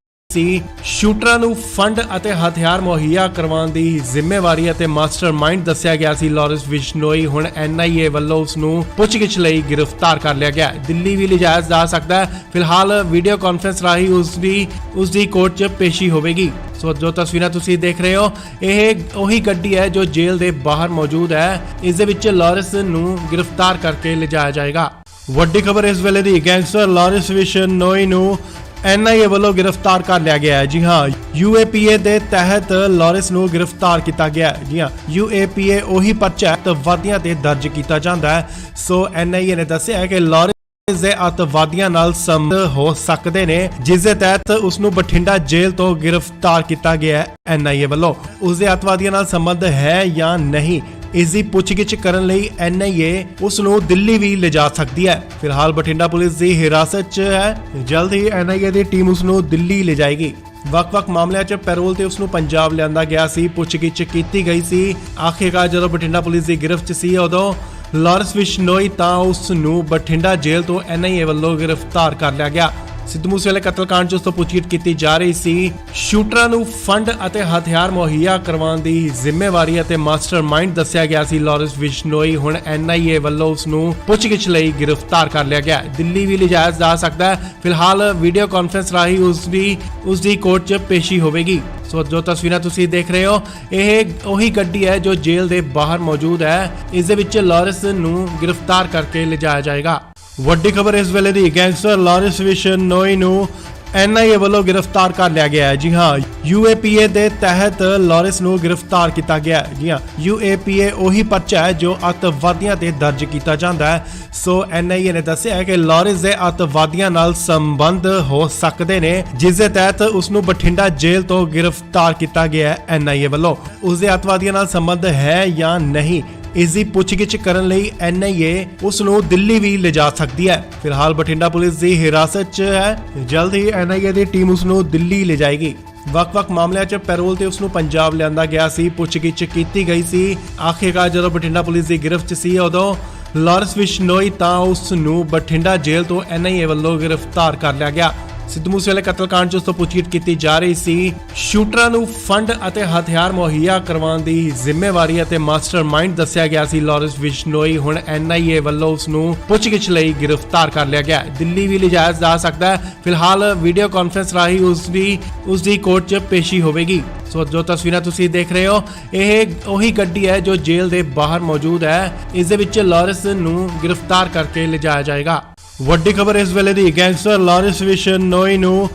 ਸੀ। ਸ਼ੂਟਰਾਂ ਨੂੰ ਫੰਡ ਅਤੇ ਹਥਿਆਰ ਮੁਹੱਈਆ ਕਰਵਾਉਣ ਦੀ ਜ਼ਿੰਮੇਵਾਰੀ ਅਤੇ ਮਾਸਟਰਮਾਈਂਡ ਦੱਸਿਆ ਗਿਆ ਸੀ ਲਾਰੈਂਸ ਬਿਸ਼ਨੋਈ। ਹੁਣ NIA ਵੱਲੋਂ ਉਸ ਨੂੰ ਪੁੱਛਗਿੱਛ ਲਈ ਗ੍ਰਿਫਤਾਰ ਕਰ ਲਿਆ ਗਿਆ। ਦਿੱਲੀ ਵੀ ਲਿਜਾਇਆ ਜਾ ਸਕਦਾ ਹੈ। ਫਿਲਹਾਲ ਵੀਡੀਓ ਕਾਨਫਰੰਸ ਰਾਹੀਂ ਉਸ ਦੀ ਕੋਰਟ 'ਚ ਪੇਸ਼ੀ ਹੋਵੇਗੀ। ਸੋ ਜੋ ਤਸਵੀਰਾਂ ਤੁਸੀਂ ਦੇਖ ਰਹੇ ਹੋ, ਇਹ ਉਹੀ ਗੱਡੀ ਹੈ ਜੋ ਜੇਲ੍ਹ ਦੇ ਬਾਹਰ ਮੌਜੂਦ ਹੈ। ਇਸ ਦੇ ਵਿੱਚ ਲਾਰੈਂਸ ਨੂੰ ਗ੍ਰਿਫਤਾਰ ਕਰਕੇ ਲਿਜਾਇਆ ਜਾਏਗਾ। ਵੱਡੀ ਖਬਰ ਇਸ ਵੇਲੇ ਦੀ, ਗੈਂਗਸਟਰ ਲਾਰੈਂਸ ਬਿਸ਼ਨੋਈ ਨੂੰ NIA ਵੱਲੋਂ ਗ੍ਰਿਫਤਾਰ ਕਰ ਲਿਆ ਗਿਆ ਹੈ। ਜੀ ਹਾਂ, UAPA ਦੇ ਤਹਿਤ ਲਾਰੈਂਸ ਨੂੰ ਗ੍ਰਿਫਤਾਰ ਕੀਤਾ ਗਿਆ ਹੈ। ਜੀ ਹਾਂ, UAPA ਉਹੀ ਪਰਚਾ ਅੱਤਵਾਦੀਆਂ ਤੇ ਦਰਜ ਕੀਤਾ ਜਾਂਦਾ ਹੈ। ਸੋ NIA ਨੇ ਦੱਸਿਆ ਹੈ ਕਿ ਲਾਰੈਂਸ ਦੇ ਅੱਤਵਾਦੀਆਂ ਨਾਲ ਸੰਬੰਧ ਹੋ ਸਕਦੇ ਨੇ, ਜਿਸ ਦੇ ਤਹਿਤ ਉਸ ਨੂੰ ਬਠਿੰਡਾ ਜੇਲ੍ਹ ਤੋਂ ਗ੍ਰਿਫਤਾਰ ਕੀਤਾ ਗਿਆ ਹੈ। NIA ਵੱਲੋਂ ਉਸ ਦੇ ਅੱਤਵਾਦੀਆਂ ਨਾਲ ਸੰਬੰਧ ਹੈ ਜਾਂ ਨਹੀਂ, ਇਸ ਦੀ ਪੁੱਛਗਿੱਛ ਕਰਨ ਲਈ NIA ਉਸ ਨੂੰ ਦਿੱਲੀ ਵੀ ਲਿਜਾ ਸਕਦੀ ਹੈ। ਫਿਲਹਾਲ ਬਠਿੰਡਾ ਪੁਲਿਸ ਦੀ ਹਿਰਾਸਤ 'ਚ ਹੈ। ਜਲਦ ਹੀ NIA ਦੀ ਟੀਮ ਉਸ ਨੂੰ ਦਿੱਲੀ ਲਿਜਾਏਗੀ। ਵੱਖ-ਵੱਖ ਮਾਮਲਿਆਂ 'ਚ ਪੈਰੋਲ ਤੇ ਉਸ ਨੂੰ ਪੰਜਾਬ ਲਿਆਂਦਾ ਗਿਆ ਸੀ, ਪੁੱਛਗਿੱਛ ਕੀਤੀ ਗਈ ਸੀ। ਆਖਿਰਕਾਰ ਜਦੋਂ ਬਠਿੰਡਾ ਪੁਲਿਸ ਦੀ ਗਿਰਫਤ 'ਚ ਸੀ ਉਦੋਂ ਲਾਰੈਂਸ ਬਿਸ਼ਨੋਈ ਤਾਂ ਉਸ ਨੂੰ ਬਠਿੰਡਾ ਜੇਲ੍ਹ ਤੋਂ NIA ਵੱਲੋਂ ਗ੍ਰਿਫਤਾਰ ਕਰ ਲਿਆ ਗਿਆ। ਸਿੱਧੂ ਮੂਸੇਵਾਲੇ ਕਤਲकांड 'ਚ ਉਸ ਤੋਂ ਪੁੱਛਗਿੱਛ ਕੀਤੀ ਜਾ ਰਹੀ ਸੀ। ਸ਼ੂਟਰਾਂ ਨੂੰ ਫੰਡ ਅਤੇ ਹਥਿਆਰ ਮੁਹੱਈਆ ਕਰਵਾਉਣ ਦੀ ਜ਼ਿੰਮੇਵਾਰੀ ਅਤੇ ਮਾਸਟਰਮਾਈਂਡ ਦੱਸਿਆ ਗਿਆ ਸੀ ਲਾਰੈਂਸ ਬਿਸ਼ਨੋਈ। ਹੁਣ NIA ਵੱਲੋਂ ਉਸ ਨੂੰ ਪੁੱਛਗਿੱਛ ਲਈ ਗ੍ਰਿਫਤਾਰ ਕਰ ਲਿਆ ਗਿਆ। ਦਿੱਲੀ ਵੀ ਲਿਜਾਇਆ ਜਾ ਸਕਦਾ ਹੈ। ਫਿਲਹਾਲ ਵੀਡੀਓ ਕਾਨਫਰੰਸ ਰਾਹੀਂ ਉਸ ਦੀ ਕੋਰਟ 'ਚ ਪੇਸ਼ੀ ਹੋਵੇਗੀ। ਸੋ ਜੋ ਤਸਵੀਰਾਂ ਤੁਸੀਂ ਦੇਖ ਰਹੇ ਹੋ, ਇਹ ਉਹੀ ਗੱਡੀ ਹੈ ਜੋ ਜੇਲ੍ਹ ਦੇ ਬਾਹਰ ਮੌਜੂਦ ਹੈ। ਇਸ ਦੇ ਵਿੱਚ ਲਾਰੈਂਸ ਨੂੰ ਗ੍ਰਿਫਤਾਰ ਕਰਕੇ ਲਿਜਾਇਆ ਜਾਏਗਾ। ਵੱਡੀ ਖਬਰ ਇਸ ਵੇਲੇ ਦੀ, ਗੈਂਗਸਟਰ ਲਾਰੈਂਸ ਬਿਸ਼ਨੋਈ ਨੂੰ NIA ਵੱਲੋਂ ਗ੍ਰਿਫਤਾਰ ਕਰ ਲਿਆ ਗਿਆ ਹੈ। ਜੀ ਹਾਂ, UAPA ਦੇ ਤਹਿਤ ਲਾਰੈਂਸ ਨੂੰ ਗ੍ਰਿਫਤਾਰ ਕੀਤਾ ਗਿਆ ਹੈ। ਜੀ ਹਾਂ, UAPA ਉਹੀ ਪਰਚਾ ਹੈ ਜੋ ਅੱਤਵਾਦੀਆਂ ਤੇ ਦਰਜ ਕੀਤਾ ਜਾਂਦਾ ਹੈ। ਸੋ NIA ਨੇ ਦੱਸਿਆ ਹੈ ਕਿ ਲਾਰੈਂਸ ਦੇ ਅੱਤਵਾਦੀਆਂ ਨਾਲ ਸੰਬੰਧ ਹੋ ਸਕਦੇ ਨੇ, ਜਿਸ ਦੇ ਤਹਿਤ ਉਸ ਨੂੰ ਬਠਿੰਡਾ ਜੇਲ੍ਹ ਤੋਂ ਗ੍ਰਿਫਤਾਰ ਕੀਤਾ ਗਿਆ ਹੈ। NIA ਵੱਲੋਂ ਉਸ ਦੇ ਅੱਤਵਾਦੀਆਂ ਨਾਲ ਸੰਬੰਧ ਹੈ ਜਾਂ ਨਹੀਂ, ਇਸ ਦੀ ਪੁੱਛਗਿੱਛ ਕਰਨ ਲਈ NIA ਉਸ ਨੂੰ ਦਿੱਲੀ ਵੀ ਲਿਜਾ ਸਕਦੀ ਹੈ। ਫਿਲਹਾਲ ਬਠਿੰਡਾ ਪੁਲਿਸ ਦੀ ਹਿਰਾਸਤ 'ਚ ਹੈ। ਜਲਦ ਹੀ NIA ਦੀ ਟੀਮ ਉਸ ਨੂੰ ਦਿੱਲੀ ਲਿਜਾਏਗੀ। ਵੱਖ-ਵੱਖ ਮਾਮਲਿਆਂ 'ਚ ਪੈਰੋਲ ਤੇ ਉਸ ਨੂੰ ਪੰਜਾਬ ਲਿਆਂਦਾ ਗਿਆ ਸੀ, ਪੁੱਛਗਿੱਛ ਕੀਤੀ ਗਈ ਸੀ। ਆਖਿਰਕਾਰ ਜਦੋਂ ਬਠਿੰਡਾ ਪੁਲਿਸ ਦੀ ਗਿਰਫਤ 'ਚ ਸੀ ਉਦੋਂ ਲਾਰੈਂਸ ਬਿਸ਼ਨੋਈ ਤਾਂ ਉਸ ਨੂੰ ਬਠਿੰਡਾ ਜੇਲ੍ਹ ਤੋਂ NIA ਵੱਲੋਂ ਗ੍ਰਿਫਤਾਰ ਕਰ ਲਿਆ ਗਿਆ। ਸਿੱਧੂ ਮੂਸੇਵਾਲੇ ਕਤਲकांड 'ਚ ਉਸ ਤੋਂ ਪੁੱਛਗਿੱਛ ਕੀਤੀ ਜਾ ਰਹੀ ਸੀ। ਸ਼ੂਟਰਾਂ ਨੂੰ ਫੰਡ ਅਤੇ ਹਥਿਆਰ ਮੁਹੱਈਆ ਕਰਵਾਉਣ ਦੀ ਜ਼ਿੰਮੇਵਾਰੀ ਅਤੇ ਮਾਸਟਰਮਾਈਂਡ ਦੱਸਿਆ ਗਿਆ ਸੀ ਲਾਰੈਂਸ ਬਿਸ਼ਨੋਈ। ਹੁਣ NIA ਵੱਲੋਂ ਉਸ ਨੂੰ ਪੁੱਛਗਿੱਛ ਲਈ ਗ੍ਰਿਫਤਾਰ ਕਰ ਲਿਆ ਗਿਆ। ਦਿੱਲੀ ਵੀ ਲਿਜਾਇਆ ਜਾ ਸਕਦਾ ਹੈ। ਫਿਲਹਾਲ ਵੀਡੀਓ ਕਾਨਫਰੰਸ ਰਾਹੀਂ ਉਸ ਦੀ ਕੋਰਟ 'ਚ ਪੇਸ਼ੀ ਹੋਵੇਗੀ। ਸੋ ਜੋ ਤਸਵੀਰਾਂ ਤੁਸੀਂ ਦੇਖ ਰਹੇ ਹੋ, ਇਹ ਉਹੀ ਗੱਡੀ ਹੈ ਜੋ ਜੇਲ੍ਹ ਦੇ ਬਾਹਰ ਮੌਜੂਦ ਹੈ। ਇਸ ਦੇ ਵਿੱਚ ਲਾਰੈਂਸ ਨੂੰ ਗ੍ਰਿਫਤਾਰ ਕਰਕੇ ਲਿਜਾਇਆ ਜਾਏਗਾ। ਵੱਡੀ ਖਬਰ ਇਸ ਵੇਲੇ ਦੀ, ਗੈਂਗਸਟਰ ਲਾਰੈਂਸ ਬਿਸ਼ਨੋਈ ਨੂੰ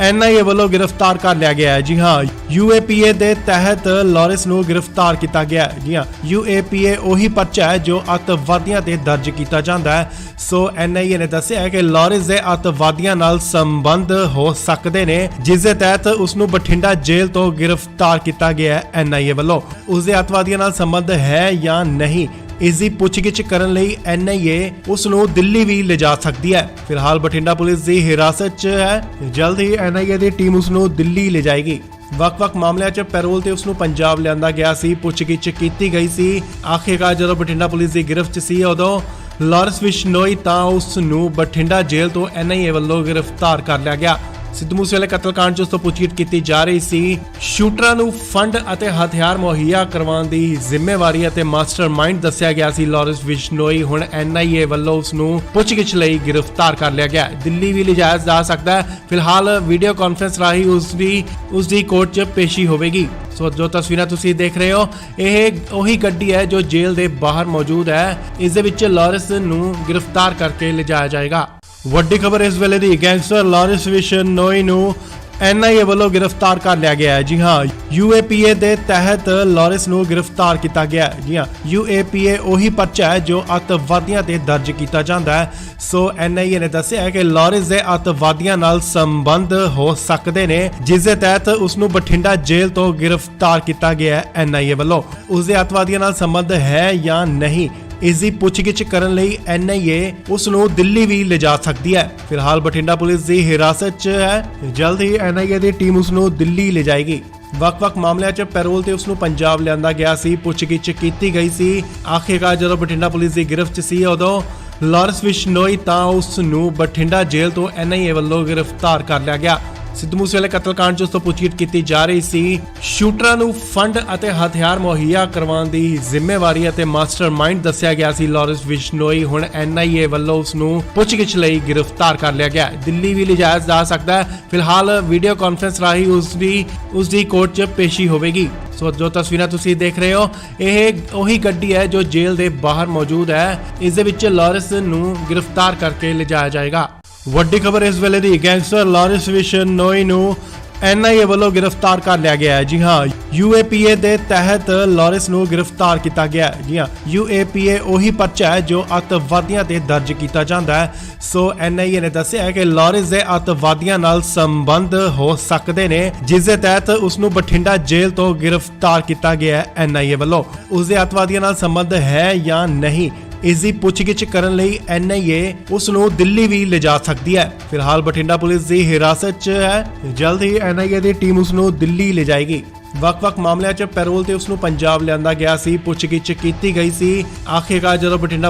NIA ਵੱਲੋਂ ਗ੍ਰਿਫਤਾਰ ਕਰ ਲਿਆ ਗਿਆ ਹੈ। ਜੀ ਹਾਂ, UAPA ਦੇ ਤਹਿਤ ਲਾਰੈਂਸ ਨੂੰ ਗ੍ਰਿਫਤਾਰ ਕੀਤਾ ਗਿਆ ਹੈ। ਜੀ ਹਾਂ, UAPA ਉਹੀ ਪਰਚਾ ਹੈ ਜੋ ਅੱਤਵਾਦੀਆਂ ਤੇ ਦਰਜ ਕੀਤਾ ਜਾਂਦਾ ਹੈ। ਸੋ NIA ਨੇ ਦੱਸਿਆ ਹੈ ਕਿ ਲਾਰੈਂਸ ਦੇ ਅੱਤਵਾਦੀਆਂ ਨਾਲ ਸੰਬੰਧ ਹੋ ਸਕਦੇ ਨੇ, ਜਿਸ ਦੇ ਤਹਿਤ ਉਸ ਨੂੰ ਬਠਿੰਡਾ ਜੇਲ੍ਹ ਤੋਂ ਗ੍ਰਿਫਤਾਰ ਕੀਤਾ ਗਿਆ ਹੈ। NIA ਵੱਲੋਂ ਉਸ ਦੇ ਅੱਤਵਾਦੀਆਂ ਨਾਲ ਸੰਬੰਧ ਹੈ ਜਾਂ ਨਹੀਂ, ਇਸ ਦੀ ਪੁੱਛਗਿੱਛ ਕਰਨ ਲਈ NIA ਉਸ ਨੂੰ ਦਿੱਲੀ ਵੀ ਲਿਜਾ ਸਕਦੀ ਹੈ। ਫਿਲਹਾਲ ਬਠਿੰਡਾ ਪੁਲਿਸ ਦੀ ਹਿਰਾਸਤ 'ਚ ਹੈ। ਜਲਦ ਹੀ NIA ਦੀ ਟੀਮ ਉਸ ਨੂੰ ਦਿੱਲੀ ਲਿਜਾਏਗੀ। ਵੱਖ-ਵੱਖ ਮਾਮਲਿਆਂ 'ਚ ਪੈਰੋਲ ਤੇ ਉਸ ਨੂੰ ਪੰਜਾਬ ਲਿਆਂਦਾ ਗਿਆ ਸੀ, ਪੁੱਛਗਿੱਛ ਕੀਤੀ ਗਈ ਸੀ। ਆਖਿਰਕਾਰ ਜਦੋਂ ਬਠਿੰਡਾ ਪੁਲਿਸ ਦੀ ਗਿਰਫਤ 'ਚ ਸੀ ਉਦੋਂ ਲਾਰੈਂਸ ਬਿਸ਼ਨੋਈ ਤਾਂ ਉਸ ਨੂੰ ਬਠਿੰਡਾ ਜੇਲ੍ਹ ਤੋਂ NIA ਵੱਲੋਂ ਗ੍ਰਿਫਤਾਰ ਕਰ ਲਿਆ ਗਿਆ। ਸਿੱਧੂ ਮੂਸੇਵਾਲੇ ਕਤਲकांड 'ਚ ਉਸ ਤੋਂ ਪੁੱਛਗਿੱਛ ਕੀਤੀ ਜਾ ਰਹੀ ਸੀ। ਸ਼ੂਟਰਾਂ ਨੂੰ ਫੰਡ ਅਤੇ ਹਥਿਆਰ ਮੁਹੱਈਆ ਕਰਵਾਉਣ ਦੀ ਜ਼ਿੰਮੇਵਾਰੀ ਅਤੇ ਮਾਸਟਰਮਾਈਂਡ ਦੱਸਿਆ ਗਿਆ ਸੀ ਲਾਰੈਂਸ ਬਿਸ਼ਨੋਈ। ਹੁਣ NIA ਵੱਲੋਂ ਉਸ ਨੂੰ ਪੁੱਛਗਿੱਛ ਲਈ ਗ੍ਰਿਫਤਾਰ ਕਰ ਲਿਆ ਗਿਆ। ਦਿੱਲੀ ਵੀ ਲਿਜਾਇਆ ਜਾ ਸਕਦਾ ਹੈ। ਫਿਲਹਾਲ ਵੀਡੀਓ ਕਾਨਫਰੰਸ ਰਾਹੀਂ ਉਸ ਦੀ ਕੋਰਟ 'ਚ ਪੇਸ਼ੀ ਹੋਵੇਗੀ। ਸੋ ਜੋ ਤਸਵੀਰਾਂ ਤੁਸੀਂ ਦੇਖ ਰਹੇ ਹੋ, ਇਹ ਉਹੀ ਗੱਡੀ ਹੈ ਜੋ ਜੇਲ੍ਹ ਦੇ ਬਾਹਰ ਮੌਜੂਦ ਹੈ। ਇਸ ਦੇ ਵਿੱਚ ਲਾਰੈਂਸ ਨੂੰ ਗ੍ਰਿਫਤਾਰ ਕਰਕੇ ਲਿਜਾਇਆ ਜਾਏਗਾ। ਵੱਡੀ ਖਬਰ ਇਸ ਵੇਲੇ ਦੀ, ਗੈਂਗਸਟਰ ਲਾਰੈਂਸ ਬਿਸ਼ਨੋਈ ਨੂੰ ਐਨਆਈਏ ਵੱਲੋਂ ਗ੍ਰਿਫਤਾਰ ਕਰ ਲਿਆ ਗਿਆ ਹੈ। ਜੀ ਹਾਂ, ਯੂਏਪੀਏ ਦੇ ਤਹਿਤ ਲਾਰੈਂਸ ਨੂੰ ਗ੍ਰਿਫਤਾਰ ਕੀਤਾ ਗਿਆ ਹੈ। ਜੀ ਹਾਂ, ਯੂਏਪੀਏ ਉਹੀ ਪਰਚਾ ਹੈ ਜੋ ਅੱਤਵਾਦੀਆਂ ਤੇ ਦਰਜ ਕੀਤਾ ਜਾਂਦਾ ਹੈ। ਸੋ ਐਨਆਈਏ ਨੇ ਦੱਸਿਆ ਹੈ ਕਿ ਲਾਰੈਂਸ ਦੇ ਅੱਤਵਾਦੀਆਂ ਨਾਲ ਸੰਬੰਧ ਹੋ ਸਕਦੇ ਨੇ, ਜਿਸ ਦੇ ਤਹਿਤ ਉਸ ਨੂੰ ਬਠਿੰਡਾ ਜੇਲ੍ਹ ਤੋਂ ਗ੍ਰਿਫਤਾਰ ਕੀਤਾ ਗਿਆ ਹੈ। ਐਨਆਈਏ ਵੱਲੋਂ ਉਸ ਦੇ ਅੱਤਵਾਦੀਆਂ ਨਾਲ ਸੰਬੰਧ ਹੈ ਜਾਂ ਨਹੀਂ, ਇਸ ਦੀ ਪੁੱਛਗਿੱਛ ਕਰਨ ਲਈ ਐਨਆਈਏ ਉਸ ਨੂੰ ਦਿੱਲੀ ਵੀ ਲਿਜਾ ਸਕਦੀ ਹੈ। ਫਿਲਹਾਲ ਬਠਿੰਡਾ ਪੁਲਿਸ ਦੀ ਹਿਰਾਸਤ 'ਚ ਹੈ। ਜਲਦ ਹੀ ਐਨਆਈਏ ਦੀ ਟੀਮ ਉਸ ਨੂੰ ਦਿੱਲੀ ਲਿਜਾਏਗੀ। ਵੱਖ-ਵੱਖ ਮਾਮਲਿਆਂ 'ਚ ਪੈਰੋਲ ਤੇ ਉਸ ਨੂੰ ਪੰਜਾਬ ਲਿਆਂਦਾ ਗਿਆ ਸੀ, ਪੁੱਛਗਿੱਛ ਕੀਤੀ ਗਈ ਸੀ। ਆਖਿਰਕਾਰ ਜਦੋਂ ਬਠਿੰਡਾ ਪੁਲਿਸ ਦੀ ਗ੍ਰਿਫਤ 'ਚ ਸੀ, ਉਦੋਂ ਲਾਰੈਂਸ ਬਿਸ਼ਨੋਈ ਤਾਂ ਉਸ ਨੂੰ ਬਠਿੰਡਾ ਜੇਲ੍ਹ ਤੋਂ ਐਨਆਈਏ ਵੱਲੋਂ ਗ੍ਰਿਫਤਾਰ ਕਰ ਲਿਆ ਗਿਆ। ਸਿੱਧੂ ਮੂਸੇਵਾਲੇ ਕਤਲकांड 'ਚ ਉਸ ਤੋਂ ਪੁੱਛਗਿੱਛ ਕੀਤੀ ਜਾ ਰਹੀ ਸੀ। ਸ਼ੂਟਰਾਂ ਨੂੰ ਫੰਡ ਅਤੇ ਹਥਿਆਰ ਮੁਹੱਈਆ ਕਰਵਾਉਣ ਦੀ ਜ਼ਿੰਮੇਵਾਰੀ ਅਤੇ ਮਾਸਟਰਮਾਈਂਡ ਦੱਸਿਆ ਗਿਆ ਸੀ ਲਾਰੈਂਸ ਬਿਸ਼ਨੋਈ। ਹੁਣ ਐਨਆਈਏ ਵੱਲੋਂ ਉਸ ਨੂੰ ਪੁੱਛਗਿੱਛ ਲਈ ਗ੍ਰਿਫਤਾਰ ਕਰ ਲਿਆ ਗਿਆ। ਦਿੱਲੀ ਵੀ ਲਿਜਾਇਆ ਜਾ ਸਕਦਾ ਹੈ। ਫਿਲਹਾਲ ਵੀਡੀਓ ਕਾਨਫਰੰਸ ਰਾਹੀਂ ਉਸ ਦੀ ਕੋਰਟ 'ਚ ਪੇਸ਼ੀ ਹੋਵੇਗੀ। ਸੋ ਜੋ ਤਸਵੀਰਾਂ ਤੁਸੀਂ ਦੇਖ ਰਹੇ ਹੋ, ਇਹ ਉਹੀ ਗੱਡੀ ਹੈ ਜੋ ਜੇਲ੍ਹ ਦੇ ਬਾਹਰ ਮੌਜੂਦ ਹੈ। ਇਸ ਦੇ ਵਿੱਚ ਲਾਰੈਂਸ ਨੂੰ ਗ੍ਰਿਫਤਾਰ ਕਰਕੇ ਲਿਜਾਇਆ ਜਾਏਗਾ। ਵੱਡੀ ਖਬਰ ਇਸ ਵੇਲੇ ਦੀ, ਗੈਂਗਸਟਰ ਲਾਰੈਂਸ ਬਿਸ਼ਨੋਈ ਨੂੰ ਐਨਆਈਏ ਵੱਲੋਂ ਗ੍ਰਿਫਤਾਰ ਕਰ ਲਿਆ ਗਿਆ ਹੈ। ਜੀ ਹਾਂ, ਯੂਏਪੀਏ ਦੇ ਤਹਿਤ ਲਾਰੈਂਸ ਨੂੰ ਗ੍ਰਿਫਤਾਰ ਕੀਤਾ ਗਿਆ ਹੈ। ਜੀ ਹਾਂ, ਯੂਏਪੀਏ ਉਹੀ ਪਰਚਾ ਹੈ ਜੋ ਅੱਤਵਾਦੀਆਂ ਤੇ ਦਰਜ ਕੀਤਾ ਜਾਂਦਾ ਹੈ। ਸੋ ਐਨਆਈਏ ਨੇ ਦੱਸਿਆ ਹੈ ਕਿ ਲਾਰੈਂਸ ਦੇ ਅੱਤਵਾਦੀਆਂ ਨਾਲ ਸੰਬੰਧ ਹੋ ਸਕਦੇ ਨੇ, ਜਿਸ ਦੇ ਤਹਿਤ ਉਸ ਨੂੰ ਬਠਿੰਡਾ ਜੇਲ੍ਹ ਤੋਂ ਗ੍ਰਿਫਤਾਰ ਕੀਤਾ ਗਿਆ ਹੈ। ਐਨਆਈਏ ਵੱਲੋਂ ਉਸ ਦੇ ਅੱਤਵਾਦੀਆਂ ਨਾਲ ਸੰਬੰਧ ਹੈ ਜਾਂ ਨਹੀਂ, ਇਸ ਦੀ ਪੁੱਛਗਿੱਛ ਕਰਨ ਲਈ ਐਨਆਈਏ ਉਸ ਨੂੰ ਦਿੱਲੀ ਵੀ ਲਿਜਾ ਸਕਦੀ ਹੈ। ਫਿਲਹਾਲ ਬਠਿੰਡਾ ਪੁਲਿਸ ਦੀ ਹਿਰਾਸਤ 'ਚ ਹੈ। ਜਲਦ ਹੀ ਐਨਆਈਏ ਦੀ ਟੀਮ ਉਸ ਨੂੰ ਦਿੱਲੀ ਲਿਜਾਏਗੀ। ਵੱਖ-ਵੱਖ ਮਾਮਲਿਆਂ 'ਚ ਪੈਰੋਲ ਤੇ ਉਸ ਨੂੰ ਪੰਜਾਬ ਲਿਆਂਦਾ ਗਿਆ ਸੀ, ਪੁੱਛਗਿੱਛ ਕੀਤੀ ਗਈ ਸੀ। ਆਖਿਰਕਾਰ ਜਦੋਂ ਬਠਿੰਡਾ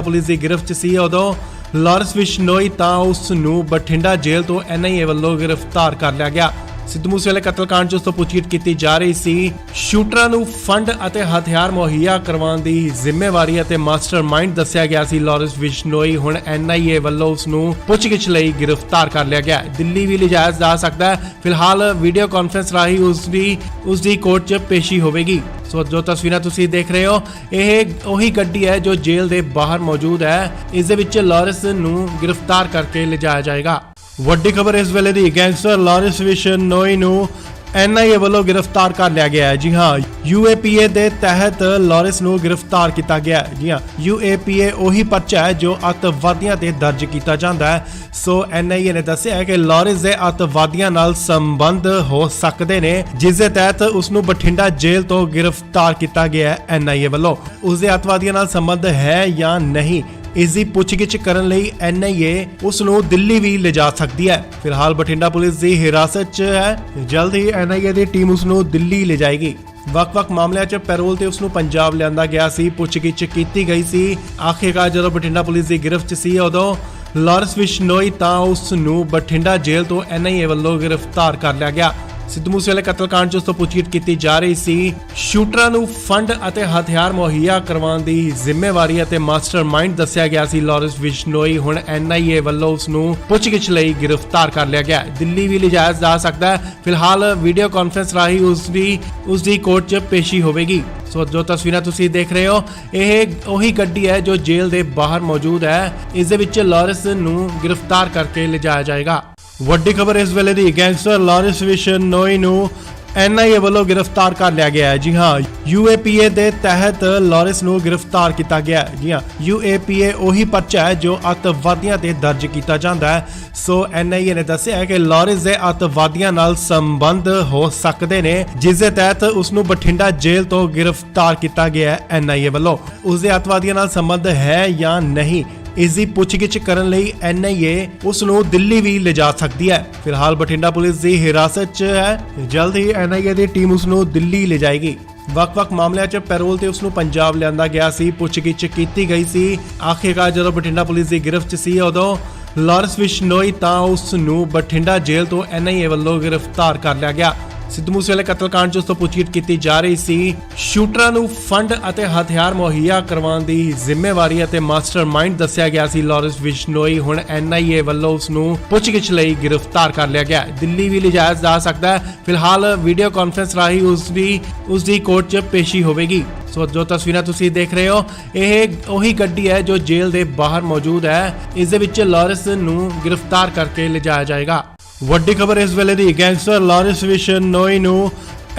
ਪੁਲਿਸ ਦੀ ਗ੍ਰਿਫਤ 'ਚ ਸੀ, ਉਦੋਂ ਲਾਰੈਂਸ ਬਿਸ਼ਨੋਈ ਤਾਂ ਉਸ ਨੂੰ ਬਠਿੰਡਾ ਜੇਲ੍ਹ ਤੋਂ ਐਨਆਈਏ ਵੱਲੋਂ ਗ੍ਰਿਫਤਾਰ ਕਰ ਲਿਆ ਗਿਆ। ਸਿੱਧੂ ਮੂਸੇਵਾਲੇ ਕਤਲकांड 'ਚ ਉਸ ਤੋਂ ਪੁੱਛਗਿੱਛ ਕੀਤੀ ਜਾ ਰਹੀ ਸੀ। ਸ਼ੂਟਰਾਂ ਨੂੰ ਫੰਡ ਅਤੇ ਹਥਿਆਰ ਮੁਹੱਈਆ ਕਰਵਾਉਣ ਦੀ ਜ਼ਿੰਮੇਵਾਰੀ ਅਤੇ ਮਾਸਟਰਮਾਈਂਡ ਦੱਸਿਆ ਗਿਆ ਸੀ ਲਾਰੈਂਸ ਬਿਸ਼ਨੋਈ। ਹੁਣ ਐਨਆਈਏ ਵੱਲੋਂ ਉਸ ਨੂੰ ਪੁੱਛਗਿੱਛ ਲਈ ਗ੍ਰਿਫਤਾਰ ਕਰ ਲਿਆ ਗਿਆ। ਦਿੱਲੀ ਵੀ ਲਿਜਾਇਆ ਜਾ ਸਕਦਾ ਹੈ। ਫਿਲਹਾਲ ਵੀਡੀਓ ਕਾਨਫਰੰਸ ਰਾਹੀਂ ਉਸ ਦੀ ਕੋਰਟ 'ਚ ਪੇਸ਼ੀ ਹੋਵੇਗੀ। ਸੋ ਜੋ ਤਸਵੀਰਾਂ ਤੁਸੀਂ ਦੇਖ ਰਹੇ ਹੋ, ਇਹ ਉਹੀ ਗੱਡੀ ਹੈ ਜੋ ਜੇਲ੍ਹ ਦੇ ਬਾਹਰ ਮੌਜੂਦ ਹੈ। ਇਸ ਦੇ ਵਿੱਚ ਲਾਰੈਂਸ ਨੂੰ ਗ੍ਰਿਫਤਾਰ ਕਰਕੇ ਲਿਜਾਇਆ ਜਾਏਗਾ। ਵੱਡੀ ਖਬਰ ਇਸ ਵੇਲੇ ਦੀ, ਗੈਂਗਸਟਰ ਲਾਰੈਂਸ ਬਿਸ਼ਨੋਈ ਨੂੰ ਐਨਆਈਏ ਵੱਲੋਂ ਗ੍ਰਿਫਤਾਰ ਕਰ ਲਿਆ ਗਿਆ ਹੈ। ਜੀ ਹਾਂ, ਯੂਏਪੀਏ ਦੇ ਤਹਿਤ ਲਾਰੈਂਸ ਨੂੰ ਗ੍ਰਿਫਤਾਰ ਕੀਤਾ ਗਿਆ ਹੈ। ਜੀ ਹਾਂ, ਯੂਏਪੀਏ ਉਹੀ ਪਰਚਾ ਹੈ ਜੋ ਅੱਤਵਾਦੀਆਂ ਤੇ ਦਰਜ ਕੀਤਾ ਜਾਂਦਾ ਹੈ। ਸੋ ਐਨਆਈਏ ਨੇ ਦੱਸਿਆ ਹੈ ਕਿ ਲਾਰੈਂਸ ਦੇ ਅੱਤਵਾਦੀਆਂ ਨਾਲ ਸੰਬੰਧ ਹੋ ਸਕਦੇ ਨੇ, ਜਿਸ ਦੇ ਤਹਿਤ ਉਸ ਨੂੰ ਬਠਿੰਡਾ ਜੇਲ੍ਹ ਤੋਂ ਗ੍ਰਿਫਤਾਰ ਕੀਤਾ ਗਿਆ ਹੈ। ਐਨਆਈਏ ਵੱਲੋਂ ਉਸ ਦੇ ਅੱਤਵਾਦੀਆਂ ਨਾਲ ਸੰਬੰਧ ਹੈ ਜਾਂ ਨਹੀਂ, ਇਸ ਦੀ ਪੁੱਛਗਿੱਛ ਕਰਨ ਲਈ ਐਨਆਈਏ ਉਸ ਨੂੰ ਦਿੱਲੀ ਵੀ ਲਿਜਾ ਸਕਦੀ ਹੈ। ਫਿਲਹਾਲ ਬਠਿੰਡਾ ਪੁਲਿਸ ਦੀ ਹਿਰਾਸਤ 'ਚ ਹੈ। ਜਲਦ ਹੀ ਐਨਆਈਏ ਦੀ ਟੀਮ ਉਸ ਨੂੰ ਦਿੱਲੀ ਲਿਜਾਏਗੀ। ਵੱਖ-ਵੱਖ ਮਾਮਲਿਆਂ 'ਚ ਪੈਰੋਲ ਤੇ ਉਸ ਨੂੰ ਪੰਜਾਬ ਲਿਆਂਦਾ ਗਿਆ ਸੀ, ਪੁੱਛਗਿੱਛ ਕੀਤੀ ਗਈ ਸੀ। ਆਖਿਰਕਾਰ ਜਦੋਂ ਬਠਿੰਡਾ ਪੁਲਿਸ ਦੀ ਗ੍ਰਿਫਤ 'ਚ ਸੀ, ਉਦੋਂ ਲਾਰੈਂਸ ਬਿਸ਼ਨੋਈ ਤਾਂ ਉਸ ਨੂੰ ਬਠਿੰਡਾ ਜੇਲ੍ਹ ਤੋਂ ਐਨਆਈਏ ਵੱਲੋਂ ਗ੍ਰਿਫਤਾਰ ਕਰ ਲਿਆ ਗਿਆ। ਸਿੱਧੂ ਮੂਸੇਵਾਲੇ ਕਤਲकांड 'ਚ ਉਸ ਤੋਂ ਪੁੱਛਗਿੱਛ ਕੀਤੀ ਜਾ ਰਹੀ ਸੀ। ਸ਼ੂਟਰਾਂ ਨੂੰ ਫੰਡ ਅਤੇ ਹਥਿਆਰ ਮੁਹੱਈਆ ਕਰਵਾਉਣ ਦੀ ਜ਼ਿੰਮੇਵਾਰੀ ਅਤੇ ਮਾਸਟਰਮਾਈਂਡ ਦੱਸਿਆ ਗਿਆ ਸੀ ਲਾਰੈਂਸ ਬਿਸ਼ਨੋਈ। ਹੁਣ ਐਨਆਈਏ ਵੱਲੋਂ ਉਸ ਨੂੰ ਪੁੱਛਗਿੱਛ ਲਈ ਗ੍ਰਿਫਤਾਰ ਕਰ ਲਿਆ ਗਿਆ। ਦਿੱਲੀ ਵੀ ਲਿਜਾਇਆ ਜਾ ਸਕਦਾ ਹੈ। ਫਿਲਹਾਲ ਵੀਡੀਓ ਕਾਨਫਰੰਸ ਰਾਹੀਂ ਉਸ ਦੀ ਕੋਰਟ 'ਚ ਪੇਸ਼ੀ ਹੋਵੇਗੀ। ਸੋ ਜੋ ਤਸਵੀਰਾਂ ਤੁਸੀਂ ਦੇਖ ਰਹੇ ਹੋ, ਇਹ ਉਹੀ ਗੱਡੀ ਹੈ ਜੋ ਜੇਲ੍ਹ ਦੇ ਬਾਹਰ ਮੌਜੂਦ ਹੈ। ਇਸ ਦੇ ਵਿੱਚ ਲਾਰੈਂਸ ਨੂੰ ਗ੍ਰਿਫਤਾਰ ਕਰਕੇ ਲਿਜਾਇਆ ਜਾਏਗਾ। ਵੱਡੀ ਖਬਰ ਇਸ ਵੇਲੇ ਦੀ, ਗੈਂਗਸਟਰ ਲਾਰੈਂਸ ਬਿਸ਼ਨੋਈ ਨੂੰ ਐਨਆਈਏ ਵੱਲੋਂ ਗ੍ਰਿਫਤਾਰ ਕਰ ਲਿਆ ਗਿਆ ਹੈ। ਜੀ ਹਾਂ, ਯੂਏਪੀਏ ਦੇ ਤਹਿਤ ਲਾਰੈਂਸ ਨੂੰ ਗ੍ਰਿਫਤਾਰ ਕੀਤਾ ਗਿਆ ਹੈ। ਜੀ ਹਾਂ, ਯੂਏਪੀਏ ਉਹੀ ਪਰਚਾ ਹੈ ਜੋ ਅੱਤਵਾਦੀਆਂ ਤੇ ਦਰਜ ਕੀਤਾ ਜਾਂਦਾ ਹੈ। ਸੋ ਐਨਆਈਏ ਨੇ ਦੱਸਿਆ ਹੈ ਕਿ ਲਾਰੈਂਸ ਦੇ ਅੱਤਵਾਦੀਆਂ ਨਾਲ ਸੰਬੰਧ ਹੋ ਸਕਦੇ ਨੇ, ਜਿਸ ਦੇ ਤਹਿਤ ਉਸ ਨੂੰ ਬਠਿੰਡਾ ਜੇਲ੍ਹ ਤੋਂ ਗ੍ਰਿਫਤਾਰ ਕੀਤਾ ਗਿਆ ਹੈ। ਐਨਆਈਏ ਵੱਲੋਂ ਉਸ ਦੇ ਅੱਤਵਾਦੀਆਂ ਨਾਲ ਸੰਬੰਧ ਹੈ ਜਾਂ ਨਹੀਂ, ਇਸ ਦੀ ਪੁੱਛਗਿੱਛ ਕਰਨ ਲਈ ਐਨਆਈਏ ਉਸ ਨੂੰ ਦਿੱਲੀ ਵੀ ਲਿਜਾ ਸਕਦੀ ਹੈ। ਫਿਲਹਾਲ ਬਠਿੰਡਾ ਪੁਲਿਸ ਦੀ ਹਿਰਾਸਤ 'ਚ ਹੈ। ਜਲਦ ਹੀ ਐਨਆਈਏ ਦੀ ਟੀਮ ਉਸ ਨੂੰ ਦਿੱਲੀ ਲਿਜਾਏਗੀ। ਵੱਖ-ਵੱਖ ਮਾਮਲਿਆਂ 'ਚ ਪੈਰੋਲ ਤੇ ਉਸ ਨੂੰ ਪੰਜਾਬ ਲਿਆਂਦਾ ਗਿਆ ਸੀ, ਪੁੱਛਗਿੱਛ ਕੀਤੀ ਗਈ ਸੀ। ਆਖਿਰਕਾਰ ਜਦੋਂ ਬਠਿੰਡਾ ਪੁਲਿਸ ਦੀ ਗ੍ਰਿਫਤ 'ਚ ਸੀ, ਉਦੋਂ ਲਾਰੈਂਸ ਬਿਸ਼ਨੋਈ ਤਾਂ ਉਸ ਨੂੰ ਬਠਿੰਡਾ ਜੇਲ੍ਹ ਤੋਂ ਐਨਆਈਏ ਵੱਲੋਂ ਗ੍ਰਿਫਤਾਰ ਕਰ ਲਿਆ ਗਿਆ। ਸਿੱਧੂ ਮੂਸੇਵਾਲੇ ਕਤਲकांड 'ਚ ਉਸ ਤੋਂ ਪੁੱਛਗਿੱਛ ਕੀਤੀ ਜਾ ਰਹੀ ਸੀ। ਸ਼ੂਟਰਾਂ ਨੂੰ ਫੰਡ ਅਤੇ ਹਥਿਆਰ ਮੁਹੱਈਆ ਕਰਵਾਉਣ ਦੀ ਜ਼ਿੰਮੇਵਾਰੀ ਅਤੇ ਮਾਸਟਰਮਾਈਂਡ ਦੱਸਿਆ ਗਿਆ ਸੀ ਲਾਰੈਂਸ ਬਿਸ਼ਨੋਈ। ਹੁਣ ਐਨਆਈਏ ਵੱਲੋਂ ਉਸ ਨੂੰ ਪੁੱਛਗਿੱਛ ਲਈ ਗ੍ਰਿਫਤਾਰ ਕਰ ਲਿਆ ਗਿਆ। ਦਿੱਲੀ ਵੀ ਲਿਜਾਇਆ ਜਾ ਸਕਦਾ ਹੈ। ਫਿਲਹਾਲ ਵੀਡੀਓ ਕਾਨਫਰੰਸ ਰਾਹੀਂ ਉਸ ਦੀ ਕੋਰਟ 'ਚ ਪੇਸ਼ੀ ਹੋਵੇਗੀ। ਸੋ ਜੋ ਤਸਵੀਰਾਂ ਤੁਸੀਂ ਦੇਖ ਰਹੇ ਹੋ, ਇਹ ਉਹੀ ਗੱਡੀ ਹੈ ਜੋ ਜੇਲ੍ਹ ਦੇ ਬਾਹਰ ਮੌਜੂਦ ਹੈ। ਇਸ ਦੇ ਵਿੱਚ ਲਾਰੈਂਸ ਨੂੰ ਗ੍ਰਿਫਤਾਰ ਕਰਕੇ ਲਿਜਾਇਆ ਜਾਏਗਾ। ਵੱਡੀ ਖਬਰ ਇਸ ਵੇਲੇ ਦੀ ਗੈਂਗਸਟਰ ਲਾਰੈਂਸ ਵਿਸ਼ਨ ਨੋਈ ਨੂੰ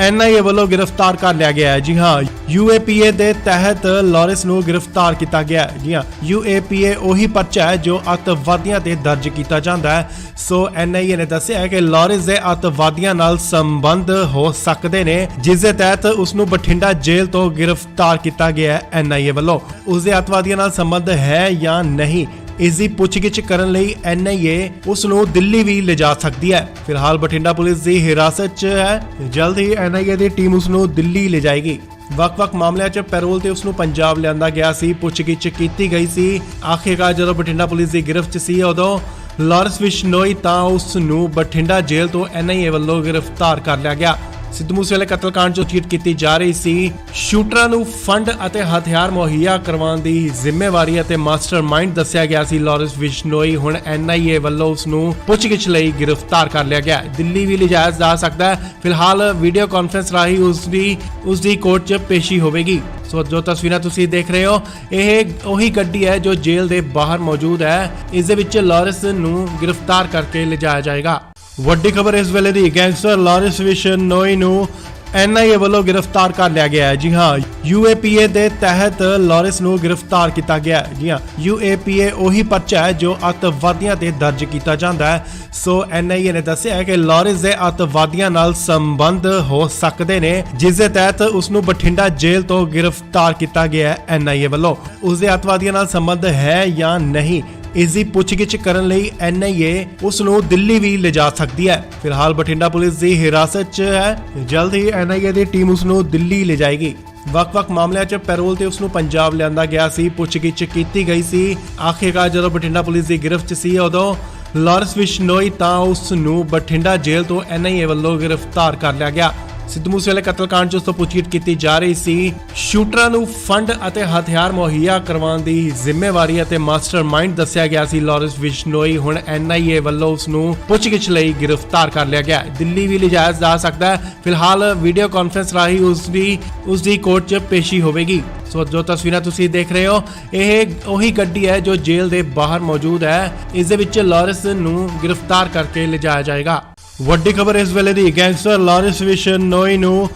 NIA ਵੱਲੋਂ ਗ੍ਰਿਫਤਾਰ ਕਰ ਲਿਆ ਗਿਆ ਹੈ। ਜੀ ਹਾਂ, UAPA ਦੇ ਤਹਿਤ ਲਾਰੈਂਸ ਨੂੰ ਗ੍ਰਿਫਤਾਰ ਕੀਤਾ ਗਿਆ ਹੈ। ਜੀ ਹਾਂ, UAPA ਉਹੀ ਪਰਚਾ ਹੈ ਜੋ ਅੱਤਵਾਦੀਆਂ ਤੇ ਦਰਜ ਕੀਤਾ ਜਾਂਦਾ ਹੈ। ਸੋ NIA ਨੇ ਦੱਸਿਆ ਹੈ ਕਿ ਲਾਰੈਂਸ ਦੇ ਅੱਤਵਾਦੀਆਂ ਨਾਲ ਸੰਬੰਧ ਹੋ ਸਕਦੇ ਨੇ, ਜਿਸ ਦੇ ਤਹਿਤ ਉਸ ਨੂੰ ਬਠਿੰਡਾ ਜੇਲ੍ਹ ਤੋਂ ਗ੍ਰਿਫਤਾਰ ਕੀਤਾ ਗਿਆ ਹੈ NIA ਵੱਲੋਂ। ਉਸ ਦੇ ਅੱਤਵਾਦੀਆਂ ਨਾਲ ਸੰਬੰਧ ਹੈ ਜਾਂ ਨਹੀਂ, ਇਸ ਦੀ ਪੁੱਛਗਿੱਛ ਕਰਨ ਲਈ NIA ਉਸ ਨੂੰ ਦਿੱਲੀ ਵੀ ਲਿਜਾ ਸਕਦੀ ਹੈ। ਫਿਲਹਾਲ ਬਠਿੰਡਾ ਪੁਲਿਸ ਦੀ ਹਿਰਾਸਤ 'ਚ ਹੈ। ਜਲਦ ਹੀ NIA ਦੀ ਟੀਮ ਉਸ ਨੂੰ ਦਿੱਲੀ ਲਿਜਾਏਗੀ। ਵੱਖ-ਵੱਖ ਮਾਮਲਿਆਂ 'ਚ ਪੈਰੋਲ ਤੇ ਉਸ ਨੂੰ ਪੰਜਾਬ ਲਿਆਂਦਾ ਗਿਆ ਸੀ, ਪੁੱਛਗਿੱਛ ਕੀਤੀ ਗਈ ਸੀ। ਆਖਿਰਕਾਰ ਜਦੋਂ ਬਠਿੰਡਾ ਪੁਲਿਸ ਦੀ ਗ੍ਰਿਫਤ 'ਚ ਸੀ, ਉਦੋਂ ਲਾਰੈਂਸ ਬਿਸ਼ਨੋਈ ਤਾਂ ਉਸ ਨੂੰ ਬਠਿੰਡਾ ਜੇਲ੍ਹ ਤੋਂ NIA ਵੱਲੋਂ ਗ੍ਰਿਫਤਾਰ ਕਰ ਲਿਆ ਗਿਆ। ਸਿੱਧੂ ਮੂਸੇਵਾਲੇ ਕਤਲकांड 'ਚ ਚੀਟ ਕੀਤੀ ਜਾ ਰਹੀ ਸੀ। ਸ਼ੂਟਰਾਂ ਨੂੰ ਫੰਡ ਅਤੇ ਹਥਿਆਰ ਮੁਹੱਈਆ ਕਰਵਾਉਣ ਦੀ ਜ਼ਿੰਮੇਵਾਰੀ ਅਤੇ ਮਾਸਟਰਮਾਈਂਡ ਦੱਸਿਆ ਗਿਆ ਸੀ ਲਾਰੈਂਸ ਬਿਸ਼ਨੋਈ। ਹੁਣ NIA ਵੱਲੋਂ ਉਸ ਨੂੰ ਪੁੱਛਗਿੱਛ ਲਈ ਗ੍ਰਿਫਤਾਰ ਕਰ ਲਿਆ ਗਿਆ। ਦਿੱਲੀ ਵੀ ਲਿਜਾਇਆ ਜਾ ਸਕਦਾ ਹੈ। ਫਿਲਹਾਲ ਵੀਡੀਓ ਕਾਨਫਰੰਸ ਰਾਹੀਂ ਉਸ ਦੀ ਕੋਰਟ 'ਚ ਪੇਸ਼ੀ ਹੋਵੇਗੀ। ਸੋ ਜੋ ਤਸਵੀਰਾਂ ਤੁਸੀਂ ਦੇਖ ਰਹੇ ਹੋ, ਇਹ ਉਹੀ ਗੱਡੀ ਹੈ ਜੋ ਜੇਲ੍ਹ ਦੇ ਬਾਹਰ ਮੌਜੂਦ ਹੈ। ਇਸ ਦੇ ਵਿੱਚ ਲਾਰੈਂਸ ਨੂੰ ਗ੍ਰਿਫਤਾਰ ਕਰਕੇ ਲਿਜਾਇਆ ਜਾਏਗਾ। ਵੱਡੀ ਖਬਰ ਇਸ ਵੇਲੇ ਦੀ ਗੈਂਗਸਟਰ ਲਾਰੈਂਸ ਵਿਸ਼ਨ ਨੋਈ ਨੂੰ NIA ਵੱਲੋਂ ਗ੍ਰਿਫਤਾਰ ਕਰ ਲਿਆ ਗਿਆ ਹੈ। ਜੀ ਹਾਂ, UAPA ਦੇ ਤਹਿਤ ਲਾਰੈਂਸ ਨੂੰ ਗ੍ਰਿਫਤਾਰ ਕੀਤਾ ਗਿਆ ਹੈ। ਜੀ ਹਾਂ, UAPA ਉਹੀ ਪਰਚਾ ਹੈ ਜੋ ਅੱਤਵਾਦੀਆਂ ਤੇ ਦਰਜ ਕੀਤਾ ਜਾਂਦਾ ਹੈ। ਸੋ NIA ਨੇ ਦੱਸਿਆ ਹੈ ਕਿ ਲਾਰੈਂਸ ਦੇ ਅੱਤਵਾਦੀਆਂ ਨਾਲ ਸੰਬੰਧ ਹੋ ਸਕਦੇ ਨੇ, ਜਿਸ ਦੇ ਤਹਿਤ ਉਸ ਨੂੰ ਬਠਿੰਡਾ ਜੇਲ੍ਹ ਤੋਂ ਗ੍ਰਿਫਤਾਰ ਕੀਤਾ ਗਿਆ ਹੈ NIA ਵੱਲੋਂ। ਉਸ ਦੇ ਅੱਤਵਾਦੀਆਂ ਨਾਲ ਸੰਬੰਧ ਹੈ ਜਾਂ ਨਹੀਂ, ਇਸ ਦੀ ਪੁੱਛਗਿੱਛ ਕਰਨ ਲਈ NIA ਉਸ ਨੂੰ ਦਿੱਲੀ ਵੀ ਲਿਜਾ ਸਕਦੀ ਹੈ। ਫਿਲਹਾਲ ਬਠਿੰਡਾ ਪੁਲਿਸ ਦੀ ਹਿਰਾਸਤ 'ਚ ਹੈ। ਜਲਦ ਹੀ NIA ਦੀ ਟੀਮ ਉਸ ਨੂੰ ਦਿੱਲੀ ਲਿਜਾਏਗੀ। ਵੱਖ-ਵੱਖ ਮਾਮਲਿਆਂ 'ਚ ਪੈਰੋਲ ਤੇ ਉਸ ਨੂੰ ਪੰਜਾਬ ਲਿਆਂਦਾ ਗਿਆ ਸੀ, ਪੁੱਛਗਿੱਛ ਕੀਤੀ ਗਈ ਸੀ। ਆਖਿਰਕਾਰ ਜਦੋਂ ਬਠਿੰਡਾ ਪੁਲਿਸ ਦੀ ਗ੍ਰਿਫਤ 'ਚ ਸੀ, ਉਦੋਂ ਲਾਰੈਂਸ ਬਿਸ਼ਨੋਈ ਤਾਂ ਉਸ ਨੂੰ ਬਠਿੰਡਾ ਜੇਲ੍ਹ ਤੋਂ NIA ਵੱਲੋਂ ਗ੍ਰਿਫਤਾਰ ਕਰ ਲਿਆ ਗਿਆ। ਸਿੱਧੂ ਮੂਸੇਵਾਲੇ ਕਤਲकांड 'ਚ ਉਸ ਤੋਂ ਪੁੱਛਗਿੱਛ ਕੀਤੀ ਜਾ ਰਹੀ ਸੀ। ਸ਼ੂਟਰਾਂ ਨੂੰ ਫੰਡ ਅਤੇ ਹਥਿਆਰ ਮੁਹੱਈਆ ਕਰਵਾਉਣ ਦੀ ਜ਼ਿੰਮੇਵਾਰੀ ਅਤੇ ਮਾਸਟਰਮਾਈਂਡ ਦੱਸਿਆ ਗਿਆ ਸੀ ਲਾਰੈਂਸ ਬਿਸ਼ਨੋਈ। ਹੁਣ NIA ਵੱਲੋਂ ਉਸ ਨੂੰ ਪੁੱਛਗਿੱਛ ਲਈ ਗ੍ਰਿਫਤਾਰ ਕਰ ਲਿਆ ਗਿਆ। ਦਿੱਲੀ ਵੀ ਲਿਜਾਇਆ ਜਾ ਸਕਦਾ ਹੈ। ਫਿਲਹਾਲ ਵੀਡੀਓ ਕਾਨਫਰੰਸ ਰਾਹੀਂ ਉਸ ਦੀ ਕੋਰਟ 'ਚ ਪੇਸ਼ੀ ਹੋਵੇਗੀ। ਸੋ ਜੋ ਤਸਵੀਰਾਂ ਤੁਸੀਂ ਦੇਖ ਰਹੇ ਹੋ, ਇਹ ਉਹੀ ਗੱਡੀ ਹੈ ਜੋ ਜੇਲ੍ਹ ਦੇ ਬਾਹਰ ਮੌਜੂਦ ਹੈ। ਇਸ ਦੇ ਵਿੱਚ ਲਾਰੈਂਸ ਨੂੰ ਗ੍ਰਿਫਤਾਰ ਕਰਕੇ ਲਿਜਾਇਆ ਜਾਏਗਾ। ਵੱਡੀ ਖਬਰ ਇਸ ਵੇਲੇ ਦੀ ਗੈਂਗਸਟਰ ਲਾਰੈਂਸ ਵਿਸ਼ਨ ਨੋਈ ਨੂੰ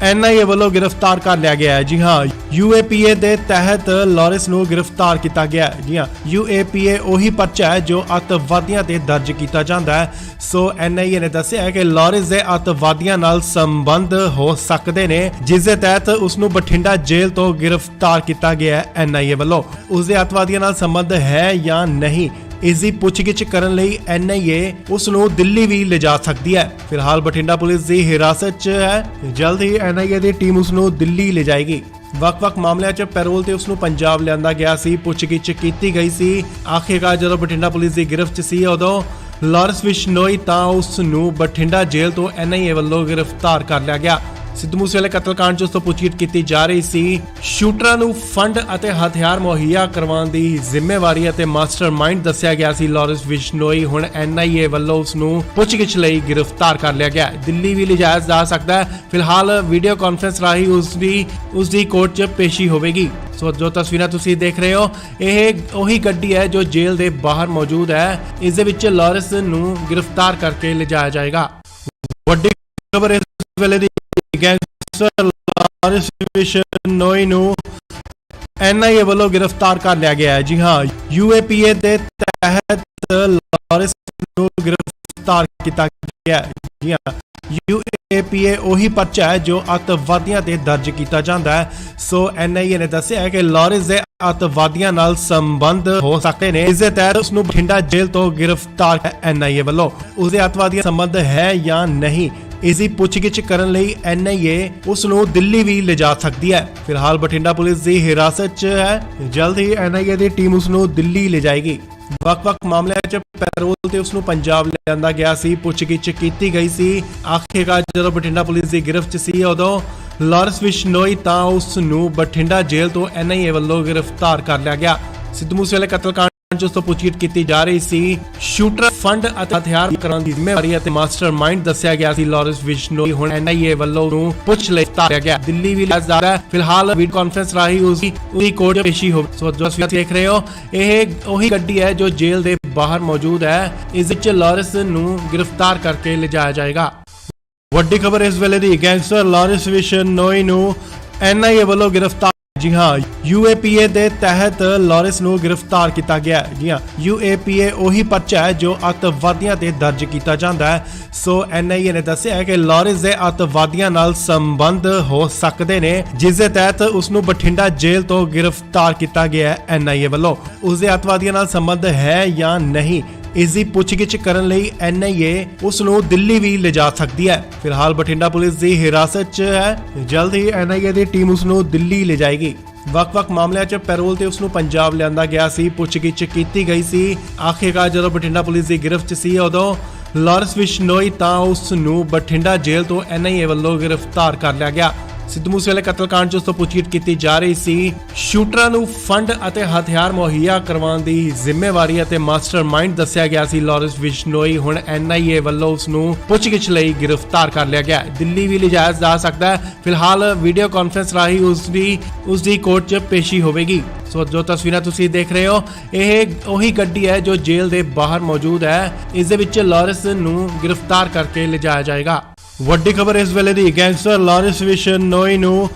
NIA ਵੱਲੋਂ ਗ੍ਰਿਫਤਾਰ ਕਰ ਲਿਆ ਗਿਆ ਹੈ। ਜੀ ਹਾਂ, UAPA ਦੇ ਤਹਿਤ ਲਾਰੈਂਸ ਨੂੰ ਗ੍ਰਿਫਤਾਰ ਕੀਤਾ ਗਿਆ ਹੈ। ਜੀ ਹਾਂ, UAPA ਉਹੀ ਪਰਚਾ ਹੈ ਜੋ ਅੱਤਵਾਦੀਆਂ ਤੇ ਦਰਜ ਕੀਤਾ ਜਾਂਦਾ ਹੈ। ਸੋ NIA ਨੇ ਦੱਸਿਆ ਹੈ ਕਿ ਲਾਰੈਂਸ ਦੇ ਅੱਤਵਾਦੀਆਂ ਨਾਲ ਸੰਬੰਧ ਹੋ ਸਕਦੇ ਨੇ, ਜਿਸ ਦੇ ਤਹਿਤ ਉਸ ਨੂੰ ਬਠਿੰਡਾ ਜੇਲ੍ਹ ਤੋਂ ਗ੍ਰਿਫਤਾਰ ਕੀਤਾ ਗਿਆ ਹੈ NIA ਵੱਲੋਂ। ਉਸ ਦੇ ਅੱਤਵਾਦੀਆਂ ਨਾਲ ਸੰਬੰਧ ਹੈ ਜਾਂ ਨਹੀਂ, ਇਸ ਦੀ ਪੁੱਛਗਿੱਛ ਕਰਨ ਲਈ NIA ਉਸ ਨੂੰ ਦਿੱਲੀ ਵੀ ਲਿਜਾ ਸਕਦੀ ਹੈ। ਫਿਲਹਾਲ ਬਠਿੰਡਾ ਪੁਲਿਸ ਦੀ ਹਿਰਾਸਤ 'ਚ ਹੈ। ਜਲਦ ਹੀ NIA ਦੀ ਟੀਮ ਉਸ ਨੂੰ ਦਿੱਲੀ ਲਿਜਾਏਗੀ। ਵੱਖ-ਵੱਖ ਮਾਮਲਿਆਂ 'ਚ ਪੈਰੋਲ ਤੇ ਉਸ ਨੂੰ ਪੰਜਾਬ ਲਿਆਂਦਾ ਗਿਆ ਸੀ, ਪੁੱਛਗਿੱਛ ਕੀਤੀ ਗਈ ਸੀ। ਆਖਿਰਕਾਰ ਜਦੋਂ ਬਠਿੰਡਾ ਪੁਲਿਸ ਦੀ ਗ੍ਰਿਫਤ 'ਚ ਸੀ, ਉਦੋਂ ਲਾਰੈਂਸ ਬਿਸ਼ਨੋਈ ਤਾਂ ਉਸ ਨੂੰ ਬਠਿੰਡਾ ਜੇਲ੍ਹ ਤੋਂ NIA ਵੱਲੋਂ ਗ੍ਰਿਫਤਾਰ ਕਰ ਲਿਆ ਗਿਆ। ਸਿੱਧੂ ਮੂਸੇਵਾਲੇ ਕਤਲकांड 'ਚ ਉਸ ਤੋਂ ਪੁੱਛਗਿੱਛ ਕੀਤੀ ਜਾ ਰਹੀ ਸੀ। ਸ਼ੂਟਰਾਂ ਨੂੰ ਫੰਡ ਅਤੇ ਹਥਿਆਰ ਮੁਹੱਈਆ ਕਰਵਾਉਣ ਦੀ ਜ਼ਿੰਮੇਵਾਰੀ ਅਤੇ ਮਾਸਟਰਮਾਈਂਡ ਦੱਸਿਆ ਗਿਆ ਸੀ ਲਾਰੈਂਸ ਬਿਸ਼ਨੋਈ। ਹੁਣ NIA ਵੱਲੋਂ ਉਸ ਨੂੰ ਪੁੱਛਗਿੱਛ ਲਈ ਗ੍ਰਿਫਤਾਰ ਕਰ ਲਿਆ ਗਿਆ। ਦਿੱਲੀ ਵੀ ਲਿਜਾਇਆ ਜਾ ਸਕਦਾ ਹੈ। ਫਿਲਹਾਲ ਵੀਡੀਓ ਕਾਨਫਰੰਸ ਰਾਹੀਂ ਉਸ ਦੀ ਕੋਰਟ 'ਚ ਪੇਸ਼ੀ ਹੋਵੇਗੀ। ਸੋ ਜੋ ਤਸਵੀਰਾਂ ਤੁਸੀਂ ਦੇਖ ਰਹੇ ਹੋ, ਇਹ ਉਹੀ ਗੱਡੀ ਹੈ ਜੋ ਜੇਲ੍ਹ ਦੇ ਬਾਹਰ ਮੌਜੂਦ ਹੈ। ਇਸ ਦੇ ਵਿੱਚ ਲਾਰੈਂਸ ਨੂੰ ਗ੍ਰਿਫਤਾਰ ਕਰਕੇ ਲਿਜਾਇਆ ਜਾਏਗਾ। ਵੱਡੀ ਖਬਰ ਇਸ ਵੇਲੇ ਦੀ ਗੈਂਗਸਟਰ ਲਾਰੈਂਸ ਬਿਸ਼ਨ ਨੋਈ ਨੂੰ NIA ਵੱਲੋਂ ਗ੍ਰਿਫਤਾਰ ਕਰ ਲਿਆ ਗਿਆ ਹੈ। ਜੀ ਹਾਂ, UAPA ਦੇ ਤਹਿਤ ਲਾਰੈਂਸ ਨੂੰ ਗ੍ਰਿਫਤਾਰ ਕੀਤਾ ਗਿਆ ਹੈ। ਜੀ ਹਾਂ, UAPA ਉਹੀ ਪਰਚਾ ਹੈ ਜੋ ਅੱਤਵਾਦੀਆਂ ਤੇ ਦਰਜ ਕੀਤਾ ਜਾਂਦਾ ਹੈ। ਸੋ NIA ਨੇ ਦੱਸਿਆ ਹੈ ਕਿ ਲਾਰੈਂਸ ਦੇ ਅੱਤਵਾਦੀਆਂ ਨਾਲ ਸੰਬੰਧ ਹੋ ਸਕਦੇ ਨੇ, ਇਸ ਦੇ ਤਹਿਤ ਉਸ ਨੂੰ ਬਠਿੰਡਾ ਜੇਲ੍ਹ ਤੋਂ ਗ੍ਰਿਫਤਾਰ NIA ਵੱਲੋਂ। ਉਸ ਦੇ ਅੱਤਵਾਦੀਆਂ ਸੰਬੰਧ ਹੈ ਜਾਂ ਨਹੀਂ, ਇਸ ਦੀ ਪੁੱਛਗਿੱਛ ਕਰਨ ਲਈ NIA ਉਸ ਨੂੰ ਦਿੱਲੀ ਵੀ ਲਿਜਾ ਸਕਦੀ ਹੈ। ਫਿਲਹਾਲ ਬਠਿੰਡਾ ਪੁਲਿਸ ਦੀ ਹਿਰਾਸਤ 'ਚ ਹੈ। ਜਲਦ ਹੀ NIA ਦੀ ਟੀਮ ਉਸ ਨੂੰ ਦਿੱਲੀ ਲਿਜਾਏਗੀ। ਵੱਖ-ਵੱਖ ਮਾਮਲਿਆਂ 'ਚ ਪੈਰੋਲ ਤੇ ਉਸ ਨੂੰ ਪੰਜਾਬ ਲਿਆਂਦਾ ਗਿਆ ਸੀ, ਪੁੱਛਗਿੱਛ ਕੀਤੀ ਗਈ ਸੀ। ਆਖਿਰਕਾਰ ਜਦੋਂ ਬਠਿੰਡਾ ਪੁਲਿਸ ਦੀ ਗ੍ਰਿਫਤ 'ਚ ਸੀ, ਉਦੋਂ ਲਾਰੈਂਸ ਬਿਸ਼ਨੋਈ ਤਾਂ ਉਸ ਨੂੰ ਬਠਿੰਡਾ ਜੇਲ੍ਹ ਤੋਂ NIA ਵੱਲੋਂ ਗ੍ਰਿਫਤਾਰ ਕਰ ਲਿਆ ਗਿਆ। ਸਿੱਧੂ ਮੂਸੇਵਾਲੇ ਕਤਲकांड 'ਚ ਉਸ ਤੋਂ ਪੁੱਛਗਿੱਛ ਕੀਤੀ ਜਾ ਰਹੀ ਸੀ। ਸ਼ੂਟਰ ਫੰਡ ਅਤੇ ਹਥਿਆਰ ਕਰਾਉਣ ਦੀ ਜ਼ਿੰਮੇਵਾਰੀ ਅਤੇ ਮਾਸਟਰਮਾਈਂਡ ਦੱਸਿਆ ਗਿਆ ਸੀ ਲਾਰੈਂਸ ਬਿਸ਼ਨੋਈ। ਹੁਣ NIA ਵੱਲੋਂ ਨੂੰ ਪੁੱਛ ਲਈ ਤਾਰਿਆ ਗਿਆ। ਦਿੱਲੀ ਵੀ ਲਿਜਾ ਰਿਹਾ। ਫਿਲਹਾਲ ਵੀਡੀਓ ਕਾਨਫਰੰਸ ਰਾਹੀਂ ਉਸ ਦੀ ਕੋਰਟ 'ਚ ਪੇਸ਼ੀ ਹੋਵੇ। ਸੋ ਜੋ ਤੁਸੀਂ ਦੇਖ ਰਹੇ ਹੋ, ਇਹ ਉਹੀ ਗੱਡੀ ਹੈ ਜੋ ਜੇਲ੍ਹ ਦੇ ਬਾਹਰ ਮੌਜੂਦ ਹੈ। ਇਸ ਵਿੱਚ ਲਾਰੈਂਸ ਨੂੰ ਗ੍ਰਿਫਤਾਰ ਕਰਕੇ ਲਿਜਾਇਆ ਜਾਏਗਾ। ਵੱਡੀ ਖਬਰ ਇਸ ਵੇਲੇ ਦੀ, ਗੈਂਗਸਟਰ ਲਾਰੈਂਸ ਬਿਸ਼ਨੋਈ ਨੂੰ NIA ਵੱਲੋਂ ਗ੍ਰਿਫਤਾਰ। जी हाँ, UAPA ਦੇ ਤਹਿਤ ਲਾਰੈਂਸ ਨੂੰ ਗ੍ਰਿਫਤਾਰ ਕੀਤਾ ਗਿਆ ਹੈ। जी हाँ, UAPA ਉਹੀ ਪਰਚਾ ਹੈ ਜੋ ਅੱਤਵਾਦੀਆਂ ਤੇ ਦਰਜ ਕੀਤਾ ਜਾਂਦਾ ਹੈ। ਸੋ NIA ਨੇ ਦੱਸਿਆ ਹੈ ਕਿ ਲਾਰੈਂਸ ਦੇ ਅੱਤਵਾਦੀਆਂ ਨਾਲ ਸੰਬੰਧ ਹੋ ਸਕਦੇ ਨੇ, ਜਿਸ ਦੇ ਤਹਿਤ ਉਸ ਨੂੰ ਬਠਿੰਡਾ ਜੇਲ੍ਹ ਤੋਂ ਗ੍ਰਿਫਤਾਰ ਕੀਤਾ ਗਿਆ ਹੈ NIA ਵੱਲੋਂ। ਉਸ ਦੇ ਅੱਤਵਾਦੀਆਂ ਨਾਲ ਸੰਬੰਧ ਹੈ ਜਾਂ ਨਹੀਂ, ਇਸ ਦੀ ਪੁੱਛਗਿੱਛ ਕਰਨ ਲਈ NIA ਉਸ ਨੂੰ ਦਿੱਲੀ ਵੀ ਲਿਜਾ ਸਕਦੀ ਹੈ। ਫਿਲਹਾਲ ਬਠਿੰਡਾ ਪੁਲਿਸ ਦੀ ਹਿਰਾਸਤ 'ਚ ਹੈ। ਜਲਦ ਹੀ NIA ਦੀ ਟੀਮ ਉਸ ਨੂੰ ਦਿੱਲੀ ਲਿਜਾਏਗੀ। ਵੱਖ-ਵੱਖ ਮਾਮਲਿਆਂ 'ਚ ਪੈਰੋਲ ਤੇ ਉਸ ਨੂੰ ਪੰਜਾਬ ਲਿਆਂਦਾ ਗਿਆ ਸੀ, ਪੁੱਛਗਿੱਛ ਕੀਤੀ ਗਈ ਸੀ। ਆਖਿਰਕਾਰ ਜਦੋਂ ਬਠਿੰਡਾ ਪੁਲਿਸ ਦੀ ਗ੍ਰਿਫਤ 'ਚ ਸੀ, ਉਦੋਂ ਲਾਰੈਂਸ ਬਿਸ਼ਨੋਈ ਤਾਂ ਉਸ ਨੂੰ ਬਠਿੰਡਾ ਜੇਲ੍ਹ ਤੋਂ NIA ਵੱਲੋਂ ਗ੍ਰਿਫਤਾਰ ਕਰ ਲਿਆ ਗਿਆ। ਸਿੱਧੂ ਮੂਸੇਵਾਲੇ ਕਤਲकांड 'ਚ ਉਸ ਤੋਂ ਪੁੱਛਗਿੱਛ ਕੀਤੀ ਜਾ ਰਹੀ ਸੀ। ਸ਼ੂਟਰਾਂ ਨੂੰ ਫੰਡ ਅਤੇ ਹਥਿਆਰ ਮੁਹੱਈਆ ਕਰਵਾਉਣ ਦੀ ਜ਼ਿੰਮੇਵਾਰੀ ਅਤੇ ਮਾਸਟਰਮਾਈਂਡ ਦੱਸਿਆ ਗਿਆ ਸੀ ਲਾਰੈਂਸ ਬਿਸ਼ਨੋਈ। ਹੁਣ NIA ਵੱਲੋਂ ਉਸ ਨੂੰ ਪੁੱਛਗਿੱਛ ਲਈ ਗ੍ਰਿਫਤਾਰ ਕਰ ਲਿਆ ਗਿਆ। ਦਿੱਲੀ ਵੀ ਲਿਜਾਇਆ ਜਾ ਸਕਦਾ ਹੈ। ਫਿਲਹਾਲ ਵੀਡੀਓ ਕਾਨਫਰੰਸ ਰਾਹੀਂ ਉਸ ਦੀ ਕੋਰਟ 'ਚ ਪੇਸ਼ੀ ਹੋਵੇਗੀ। ਸੋ ਜੋ ਤਸਵੀਰਾਂ ਤੁਸੀਂ ਦੇਖ ਰਹੇ ਹੋ, ਇਹ ਉਹੀ ਗੱਡੀ ਹੈ ਜੋ ਜੇਲ੍ਹ ਦੇ ਬਾਹਰ ਮੌਜੂਦ ਹੈ। ਇਸ ਦੇ ਵਿੱਚ ਲਾਰੈਂਸ ਨੂੰ ਗ੍ਰਿਫਤਾਰ ਕਰਕੇ ਲਿਜਾਇਆ ਜਾਏਗਾ। ਵੱਡੀ ਖਬਰ ਇਸ ਵੇਲੇ ਦੀ, ਗੈਂਗਸਟਰ ਲਾਰੈਂਸ ਬਿਸ਼ਨੋਈ ਨੂੰ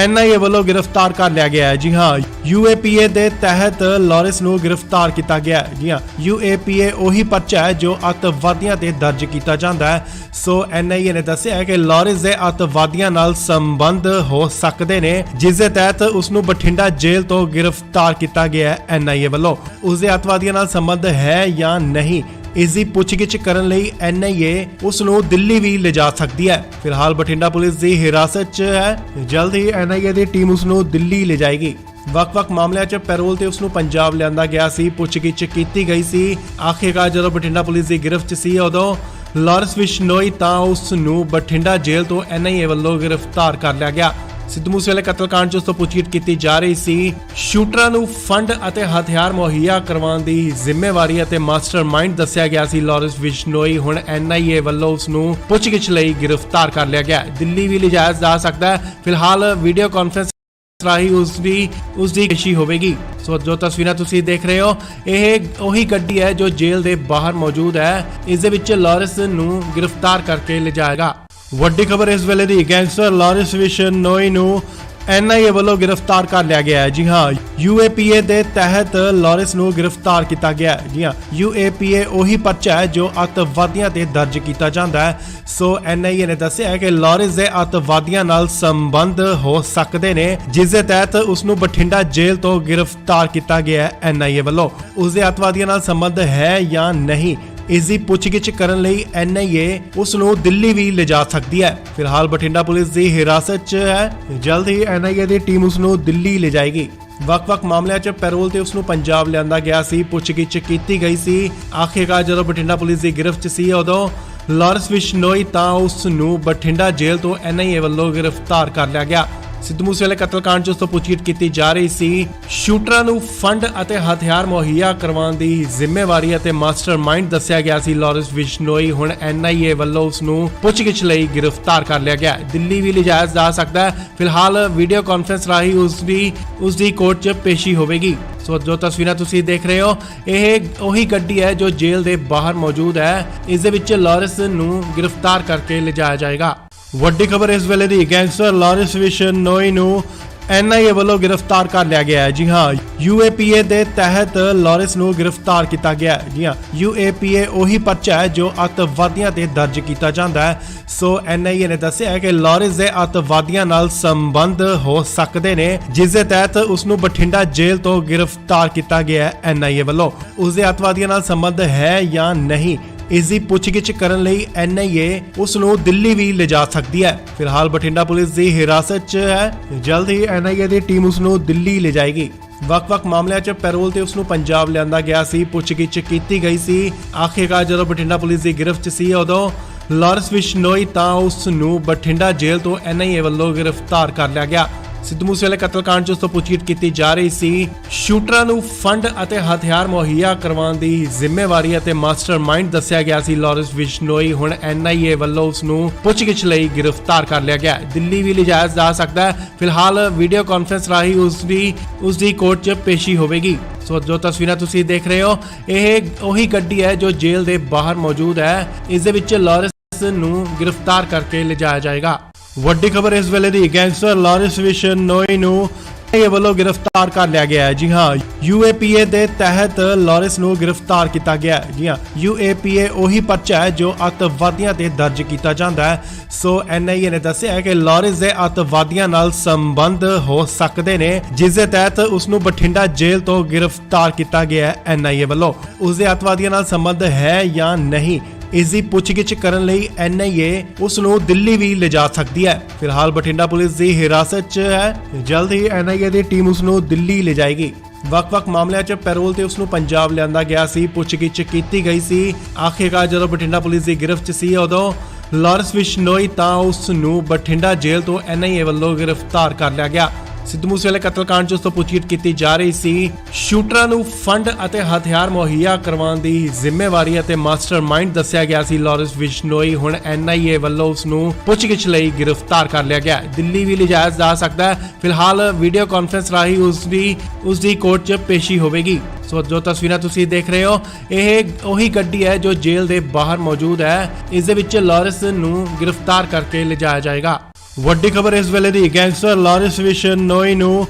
NIA ਵੱਲੋਂ ਗ੍ਰਿਫਤਾਰ ਕਰ ਲਿਆ ਗਿਆ ਹੈ। जी हाँ, UAPA ਦੇ ਤਹਿਤ ਲਾਰੈਂਸ ਨੂੰ ਗ੍ਰਿਫਤਾਰ ਕੀਤਾ ਗਿਆ ਹੈ। जी हाँ, UAPA ਉਹੀ ਪਰਚਾ ਹੈ ਜੋ ਅੱਤਵਾਦੀਆਂ ਤੇ ਦਰਜ ਕੀਤਾ ਜਾਂਦਾ ਹੈ। ਸੋ NIA ਨੇ ਦੱਸਿਆ ਹੈ ਕਿ ਲਾਰੈਂਸ ਦੇ ਅੱਤਵਾਦੀਆਂ ਨਾਲ ਸੰਬੰਧ ਹੋ ਸਕਦੇ ਨੇ, ਜਿਸ ਦੇ ਤਹਿਤ ਉਸ ਨੂੰ ਬਠਿੰਡਾ ਜੇਲ੍ਹ ਤੋਂ ਗ੍ਰਿਫਤਾਰ ਕੀਤਾ ਗਿਆ ਹੈ NIA ਵੱਲੋਂ। ਉਸ ਦੇ ਅੱਤਵਾਦੀਆਂ ਨਾਲ ਸੰਬੰਧ ਹੈ ਜਾਂ ਨਹੀਂ, ਇਸ ਦੀ ਪੁੱਛਗਿੱਛ ਕਰਨ ਲਈ NIA ਉਸ ਨੂੰ ਦਿੱਲੀ ਵੀ ਲਿਜਾ ਸਕਦੀ ਹੈ। ਫਿਲਹਾਲ ਬਠਿੰਡਾ ਪੁਲਿਸ ਦੀ ਹਿਰਾਸਤ 'ਚ ਹੈ। ਜਲਦ ਹੀ NIA ਦੀ ਟੀਮ ਉਸ ਨੂੰ ਦਿੱਲੀ ਲਿਜਾਏਗੀ। ਵੱਖ-ਵੱਖ ਮਾਮਲਿਆਂ 'ਚ ਪੈਰੋਲ ਤੇ ਉਸ ਨੂੰ ਪੰਜਾਬ ਲਿਆਂਦਾ ਗਿਆ ਸੀ, ਪੁੱਛਗਿੱਛ ਕੀਤੀ ਗਈ ਸੀ। ਆਖਿਰਕਾਰ ਜਦੋਂ ਬਠਿੰਡਾ ਪੁਲਿਸ ਦੀ ਗ੍ਰਿਫਤ 'ਚ ਸੀ, ਉਦੋਂ ਲਾਰੈਂਸ ਬਿਸ਼ਨੋਈ ਤਾਂ ਉਸ ਨੂੰ ਬਠਿੰਡਾ ਜੇਲ੍ਹ ਤੋਂ NIA ਵੱਲੋਂ ਗ੍ਰਿਫਤਾਰ ਕਰ ਲਿਆ ਗਿਆ। ਸਿੱਧੂ ਮੂਸੇਵਾਲੇ ਕਤਲकांड 'ਚ ਉਸ ਤੋਂ ਪੁੱਛਗਿੱਛ ਕੀਤੀ ਜਾ ਰਹੀ ਸੀ। ਸ਼ੂਟਰਾਂ ਨੂੰ ਫੰਡ ਅਤੇ ਹਥਿਆਰ ਮੁਹੱਈਆ ਕਰਵਾਉਣ ਦੀ ਜ਼ਿੰਮੇਵਾਰੀ ਅਤੇ ਮਾਸਟਰਮਾਈਂਡ ਦੱਸਿਆ ਗਿਆ ਸੀ ਲਾਰੈਂਸ ਬਿਸ਼ਨੋਈ। ਹੁਣ NIA ਵੱਲੋਂ ਉਸ ਨੂੰ ਪੁੱਛਗਿੱਛ ਲਈ ਗ੍ਰਿਫਤਾਰ ਕਰ ਲਿਆ ਗਿਆ। ਦਿੱਲੀ ਵੀ ਲਿਜਾਇਆ ਜਾ ਸਕਦਾ ਹੈ। ਫਿਲਹਾਲ ਵੀਡੀਓ ਕਾਨਫਰੰਸ ਰਾਹੀਂ ਉਸ ਦੀ ਪੇਸ਼ੀ ਹੋਵੇਗੀ। ਸੋ ਜੋ ਤਸਵੀਰਾਂ ਤੁਸੀਂ ਦੇਖ ਰਹੇ ਹੋ, ਇਹ ਉਹੀ ਗੱਡੀ ਹੈ ਜੋ ਜੇਲ੍ਹ ਦੇ ਬਾਹਰ ਮੌਜੂਦ ਹੈ। ਇਸ ਦੇ ਵਿੱਚ ਲਾਰੈਂਸ ਨੂੰ ਗ੍ਰਿਫਤਾਰ ਕਰਕੇ ਲਿਜਾਏਗਾ। ਵੱਡੀ ਖਬਰ ਇਸ ਵੇਲੇ ਦੀ, ਗੈਂਗਸਟਰ ਲਾਰੈਂਸ ਬਿਸ਼ਨੋਈ ਨੂੰ NIA ਵੱਲੋਂ ਗ੍ਰਿਫਤਾਰ ਕਰ ਲਿਆ ਗਿਆ ਹੈ। जी हाँ, UAPA ਦੇ ਤਹਿਤ ਲਾਰੈਂਸ ਨੂੰ ਗ੍ਰਿਫਤਾਰ ਕੀਤਾ ਗਿਆ ਹੈ। जी हाँ, UAPA ਉਹੀ ਪਰਚਾ ਹੈ ਜੋ ਅੱਤਵਾਦੀਆਂ ਤੇ ਦਰਜ ਕੀਤਾ ਜਾਂਦਾ ਹੈ। ਸੋ NIA ਨੇ ਦੱਸਿਆ ਹੈ ਕਿ ਲਾਰੈਂਸ ਦੇ ਅੱਤਵਾਦੀਆਂ ਨਾਲ ਸੰਬੰਧ ਹੋ ਸਕਦੇ ਨੇ, ਜਿਸ ਦੇ ਤਹਿਤ ਉਸ ਨੂੰ ਬਠਿੰਡਾ ਜੇਲ੍ਹ ਤੋਂ ਗ੍ਰਿਫਤਾਰ ਕੀਤਾ ਗਿਆ ਹੈ NIA ਵੱਲੋਂ। ਉਸ ਦੇ ਅੱਤਵਾਦੀਆਂ ਨਾਲ ਸੰਬੰਧ ਹੈ ਜਾਂ ਨਹੀਂ, ਇਸ ਦੀ ਪੁੱਛਗਿੱਛ ਕਰਨ ਲਈ NIA ਉਸ ਨੂੰ ਦਿੱਲੀ ਵੀ ਲਿਜਾ ਸਕਦੀ ਹੈ। ਫਿਲਹਾਲ ਬਠਿੰਡਾ ਪੁਲਿਸ ਦੀ ਹਿਰਾਸਤ 'ਚ ਹੈ। ਜਲਦ ਹੀ NIA ਦੀ ਟੀਮ ਉਸ ਨੂੰ ਦਿੱਲੀ ਲਿਜਾਏਗੀ। ਵੱਖ-ਵੱਖ ਮਾਮਲਿਆਂ 'ਚ ਪੈਰੋਲ ਤੇ ਉਸ ਨੂੰ ਪੰਜਾਬ ਲਿਆਂਦਾ ਗਿਆ ਸੀ, ਪੁੱਛਗਿੱਛ ਕੀਤੀ ਗਈ ਸੀ। ਆਖਿਰਕਾਰ ਜਦੋਂ ਬਠਿੰਡਾ ਪੁਲਿਸ ਦੀ ਗ੍ਰਿਫਤ 'ਚ ਸੀ, ਉਦੋਂ ਲਾਰੈਂਸ ਬਿਸ਼ਨੋਈ ਤਾਂ ਉਸ ਨੂੰ ਬਠਿੰਡਾ ਜੇਲ੍ਹ ਤੋਂ NIA ਵੱਲੋਂ ਗ੍ਰਿਫਤਾਰ ਕਰ ਲਿਆ ਗਿਆ। ਸਿੱਧੂ ਮੂਸੇਵਾਲੇ ਕਤਲकांड 'ਚ ਉਸ ਤੋਂ ਪੁੱਛਗਿੱਛ ਕੀਤੀ ਜਾ ਰਹੀ ਸੀ। ਸ਼ੂਟਰਾਂ ਨੂੰ ਫੰਡ ਅਤੇ ਹਥਿਆਰ ਮੁਹੱਈਆ ਕਰਵਾਉਣ ਦੀ ਜ਼ਿੰਮੇਵਾਰੀ ਅਤੇ ਮਾਸਟਰਮਾਈਂਡ ਦੱਸਿਆ ਗਿਆ ਸੀ ਲਾਰੈਂਸ ਬਿਸ਼ਨੋਈ। ਹੁਣ NIA ਵੱਲੋਂ ਉਸ ਨੂੰ ਪੁੱਛਗਿੱਛ ਲਈ ਗ੍ਰਿਫਤਾਰ ਕਰ ਲਿਆ ਗਿਆ। ਦਿੱਲੀ ਵੀ ਲਿਜਾਇਆ ਜਾ ਸਕਦਾ ਹੈ। ਫਿਲਹਾਲ ਵੀਡੀਓ ਕਾਨਫਰੰਸ ਰਾਹੀਂ ਉਸ ਦੀ ਕੋਰਟ 'ਚ ਪੇਸ਼ੀ ਹੋਵੇਗੀ। ਸੋ ਜੋ ਤਸਵੀਰਾਂ ਤੁਸੀਂ ਦੇਖ ਰਹੇ ਹੋ, ਇਹ ਉਹੀ ਗੱਡੀ ਹੈ ਜੋ ਜੇਲ੍ਹ ਦੇ ਬਾਹਰ ਮੌਜੂਦ ਹੈ। ਇਸ ਦੇ ਵਿੱਚ ਲਾਰੈਂਸ ਨੂੰ ਗ੍ਰਿਫਤਾਰ ਕਰਕੇ ਲਿਜਾਇਆ ਜਾਏਗਾ। ਵੱਡੀ ਖਬਰ ਇਸ ਵੇਲੇ ਦੀ, ਗੈਂਗਸਟਰ ਲਾਰੈਂਸ ਬਿਸ਼ਨੋਈ ਨੂੰ NIA ਵੱਲੋਂ ਗ੍ਰਿਫਤਾਰ ਕਰ ਲਿਆ ਗਿਆ ਹੈ। जी हाँ, UAPA ਦੇ ਤਹਿਤ ਲਾਰੈਂਸ ਨੂੰ ਗ੍ਰਿਫਤਾਰ ਕੀਤਾ ਗਿਆ ਹੈ। जी हाँ, UAPA ਉਹੀ ਪਰਚਾ ਹੈ ਜੋ ਅੱਤਵਾਦੀਆਂ ਤੇ ਦਰਜ ਕੀਤਾ ਜਾਂਦਾ ਹੈ। ਸੋ NIA ਨੇ ਦੱਸਿਆ ਹੈ ਕਿ ਲਾਰੈਂਸ ਦੇ ਅੱਤਵਾਦੀਆਂ ਨਾਲ ਸੰਬੰਧ ਹੋ ਸਕਦੇ ਨੇ, ਜਿਸ ਦੇ ਤਹਿਤ ਉਸ ਨੂੰ ਬਠਿੰਡਾ ਜੇਲ੍ਹ ਤੋਂ ਗ੍ਰਿਫਤਾਰ ਕੀਤਾ ਗਿਆ ਹੈ NIA ਵੱਲੋਂ। ਉਸ ਦੇ ਅੱਤਵਾਦੀਆਂ ਨਾਲ ਸੰਬੰਧ ਹੈ ਜਾਂ ਨਹੀਂ, ਇਸ ਦੀ ਪੁੱਛਗਿੱਛ ਕਰਨ ਲਈ NIA ਉਸ ਨੂੰ ਦਿੱਲੀ ਵੀ ਲਿਜਾ ਸਕਦੀ ਹੈ। ਫਿਲਹਾਲ ਬਠਿੰਡਾ ਪੁਲਿਸ ਦੀ ਹਿਰਾਸਤ 'ਚ ਹੈ। ਜਲਦ ਹੀ NIA ਦੀ ਟੀਮ ਉਸ ਨੂੰ ਦਿੱਲੀ ਲਿਜਾਏਗੀ। ਵੱਖ-ਵੱਖ ਮਾਮਲਿਆਂ 'ਚ ਪੈਰੋਲ ਤੇ ਉਸ ਨੂੰ ਪੰਜਾਬ ਲਿਆਂਦਾ ਗਿਆ ਸੀ, ਪੁੱਛਗਿੱਛ ਕੀਤੀ ਗਈ ਸੀ। ਆਖਿਰਕਾਰ ਜਦੋਂ ਬਠਿੰਡਾ ਪੁਲਿਸ ਦੀ ਗ੍ਰਿਫਤ 'ਚ ਸੀ, ਉਦੋਂ ਲਾਰੈਂਸ ਬਿਸ਼ਨੋਈ ਤਾਂ ਉਸ ਨੂੰ ਬਠਿੰਡਾ ਜੇਲ੍ਹ ਤੋਂ NIA ਵੱਲੋਂ ਗ੍ਰਿਫਤਾਰ ਕਰ ਲਿਆ ਗਿਆ। ਸਿੱਧੂ ਮੂਸੇਵਾਲੇ ਕਤਲकांड 'ਚ ਉਸ ਤੋਂ ਪੁੱਛਗਿੱਛ ਕੀਤੀ ਜਾ ਰਹੀ ਸੀ। ਸ਼ੂਟਰਾਂ ਨੂੰ ਫੰਡ ਅਤੇ ਹਥਿਆਰ ਮੁਹੱਈਆ ਕਰਵਾਉਣ ਦੀ ਜ਼ਿੰਮੇਵਾਰੀ ਅਤੇ ਮਾਸਟਰਮਾਈਂਡ ਦੱਸਿਆ ਗਿਆ ਸੀ ਲਾਰੈਂਸ ਬਿਸ਼ਨੋਈ। ਹੁਣ NIA ਵੱਲੋਂ ਉਸ ਨੂੰ ਪੁੱਛਗਿੱਛ ਲਈ ਗ੍ਰਿਫਤਾਰ ਕਰ ਲਿਆ ਗਿਆ। ਦਿੱਲੀ ਵੀ ਲਿਜਾਇਆ ਜਾ ਸਕਦਾ ਹੈ। ਫਿਲਹਾਲ ਵੀਡੀਓ ਕਾਨਫਰੰਸ ਰਾਹੀਂ ਉਸ ਦੀ ਕੋਰਟ 'ਚ ਪੇਸ਼ੀ ਹੋਵੇਗੀ। ਸੋ ਜੋ ਤਸਵੀਰਾਂ ਤੁਸੀਂ ਦੇਖ ਰਹੇ ਹੋ, ਇਹ ਉਹੀ ਗੱਡੀ ਹੈ ਜੋ ਜੇਲ੍ਹ ਦੇ ਬਾਹਰ ਮੌਜੂਦ ਹੈ। ਇਸ ਦੇ ਵਿੱਚ ਲਾਰੈਂਸ ਨੂੰ ਗ੍ਰਿਫਤਾਰ ਕਰਕੇ ਲਿਜਾਇਆ ਜਾਏਗਾ। ਵੱਡੀ ਖਬਰ ਇਸ ਵੇਲੇ ਦੀ, ਗੈਂਗਸਟਰ ਲਾਰੈਂਸ ਬਿਸ਼ਨੋਈ ਨੂੰ ਇਹ ਵੱਲੋਂ ਗ੍ਰਿਫਤਾਰ ਕਰ ਲਿਆ ਗਿਆ ਹੈ। ਜੀ ਹਾਂ, UAPA ਦੇ ਤਹਿਤ ਲਾਰੈਂਸ ਨੂੰ ਗ੍ਰਿਫਤਾਰ ਕੀਤਾ ਗਿਆ ਹੈ। ਜੀ ਹਾਂ, UAPA ਉਹੀ ਪਰਚਾ ਹੈ ਜੋ ਅੱਤਵਾਦੀਆਂ ਤੇ ਦਰਜ ਕੀਤਾ ਜਾਂਦਾ ਹੈ। ਸੋ NIA ਨੇ ਦੱਸਿਆ ਹੈ ਕਿ ਲਾਰੈਂਸ ਦੇ ਅੱਤਵਾਦੀਆਂ ਨਾਲ ਸੰਬੰਧ ਹੋ ਸਕਦੇ ਨੇ, ਜਿਸ ਦੇ ਤਹਿਤ ਉਸ ਨੂੰ ਬਠਿੰਡਾ ਜੇਲ੍ਹ ਤੋਂ ਗ੍ਰਿਫਤਾਰ ਕੀਤਾ ਗਿਆ ਹੈ NIA ਵੱਲੋਂ। ਉਸ ਦੇ ਅੱਤਵਾਦੀਆਂ ਨਾਲ ਸੰਬੰਧ ਹੈ ਜਾਂ ਨਹੀਂ, ਇਸ ਦੀ ਪੁੱਛਗਿੱਛ ਕਰਨ ਲਈ NIA ਉਸ ਨੂੰ ਦਿੱਲੀ ਵੀ ਲਿਜਾ ਸਕਦੀ ਹੈ। ਫਿਲਹਾਲ ਬਠਿੰਡਾ ਪੁਲਿਸ ਦੀ ਹਿਰਾਸਤ 'ਚ ਹੈ। ਜਲਦ ਹੀ NIA ਦੀ ਟੀਮ ਉਸ ਨੂੰ ਦਿੱਲੀ ਲਿਜਾਏਗੀ। ਵੱਖ-ਵੱਖ ਮਾਮਲਿਆਂ 'ਚ ਪੈਰੋਲ ਤੇ ਉਸ ਨੂੰ ਪੰਜਾਬ ਲਿਆਂਦਾ ਗਿਆ ਸੀ, ਪੁੱਛਗਿੱਛ ਕੀਤੀ ਗਈ ਸੀ। ਆਖਿਰਕਾਰ ਜਦੋਂ ਬਠਿੰਡਾ ਪੁਲਿਸ ਦੀ ਗ੍ਰਿਫਤ 'ਚ ਸੀ, ਉਦੋਂ ਲਾਰੈਂਸ ਬਿਸ਼ਨੋਈ ਤਾਂ ਉਸ ਨੂੰ ਬਠਿੰਡਾ ਜੇਲ੍ਹ ਤੋਂ NIA ਵੱਲੋਂ ਗ੍ਰਿਫਤਾਰ ਕਰ ਲਿਆ ਗਿਆ। ਸਿੱਧੂ ਮੂਸੇਵਾਲੇ ਕਤਲकांड 'ਚ ਉਸ ਤੋਂ ਪੁੱਛਗਿੱਛ ਕੀਤੀ ਜਾ ਰਹੀ ਸੀ। ਸ਼ੂਟਰਾਂ ਨੂੰ ਫੰਡ ਅਤੇ ਹਥਿਆਰ ਮੁਹੱਈਆ ਕਰਵਾਉਣ ਦੀ ਜ਼ਿੰਮੇਵਾਰੀ ਅਤੇ ਮਾਸਟਰਮਾਈਂਡ ਦੱਸਿਆ ਗਿਆ ਸੀ ਲਾਰੈਂਸ ਬਿਸ਼ਨੋਈ। ਹੁਣ NIA ਵੱਲੋਂ ਉਸ ਨੂੰ ਪੁੱਛਗਿੱਛ ਲਈ ਗ੍ਰਿਫਤਾਰ ਕਰ ਲਿਆ ਗਿਆ। ਦਿੱਲੀ ਵੀ ਲਿਜਾਇਆ ਜਾ ਸਕਦਾ ਹੈ। ਫਿਲਹਾਲ ਵੀਡੀਓ ਕਾਨਫਰੰਸ ਰਾਹੀਂ ਉਸ ਦੀ ਕੋਰਟ 'ਚ ਪੇਸ਼ੀ ਹੋਵੇਗੀ। ਸੋ ਜੋ ਤਸਵੀਰਾਂ ਤੁਸੀਂ ਦੇਖ ਰਹੇ ਹੋ, ਇਹ ਉਹੀ ਗੱਡੀ ਹੈ ਜੋ ਜੇਲ੍ਹ ਦੇ ਬਾਹਰ ਮੌਜੂਦ ਹੈ। ਇਸ ਦੇ ਵਿੱਚ ਲਾਰੈਂਸ ਨੂੰ ਗ੍ਰਿਫਤਾਰ ਕਰਕੇ ਲਿਜਾਇਆ ਜਾਏਗਾ। ਵੱਡੀ ਖਬਰ ਇਸ ਵੇਲੇ ਦੀ, ਗੈਂਗਸਟਰ ਲਾਰੈਂਸ ਬਿਸ਼ਨੋਈ ਨੂੰ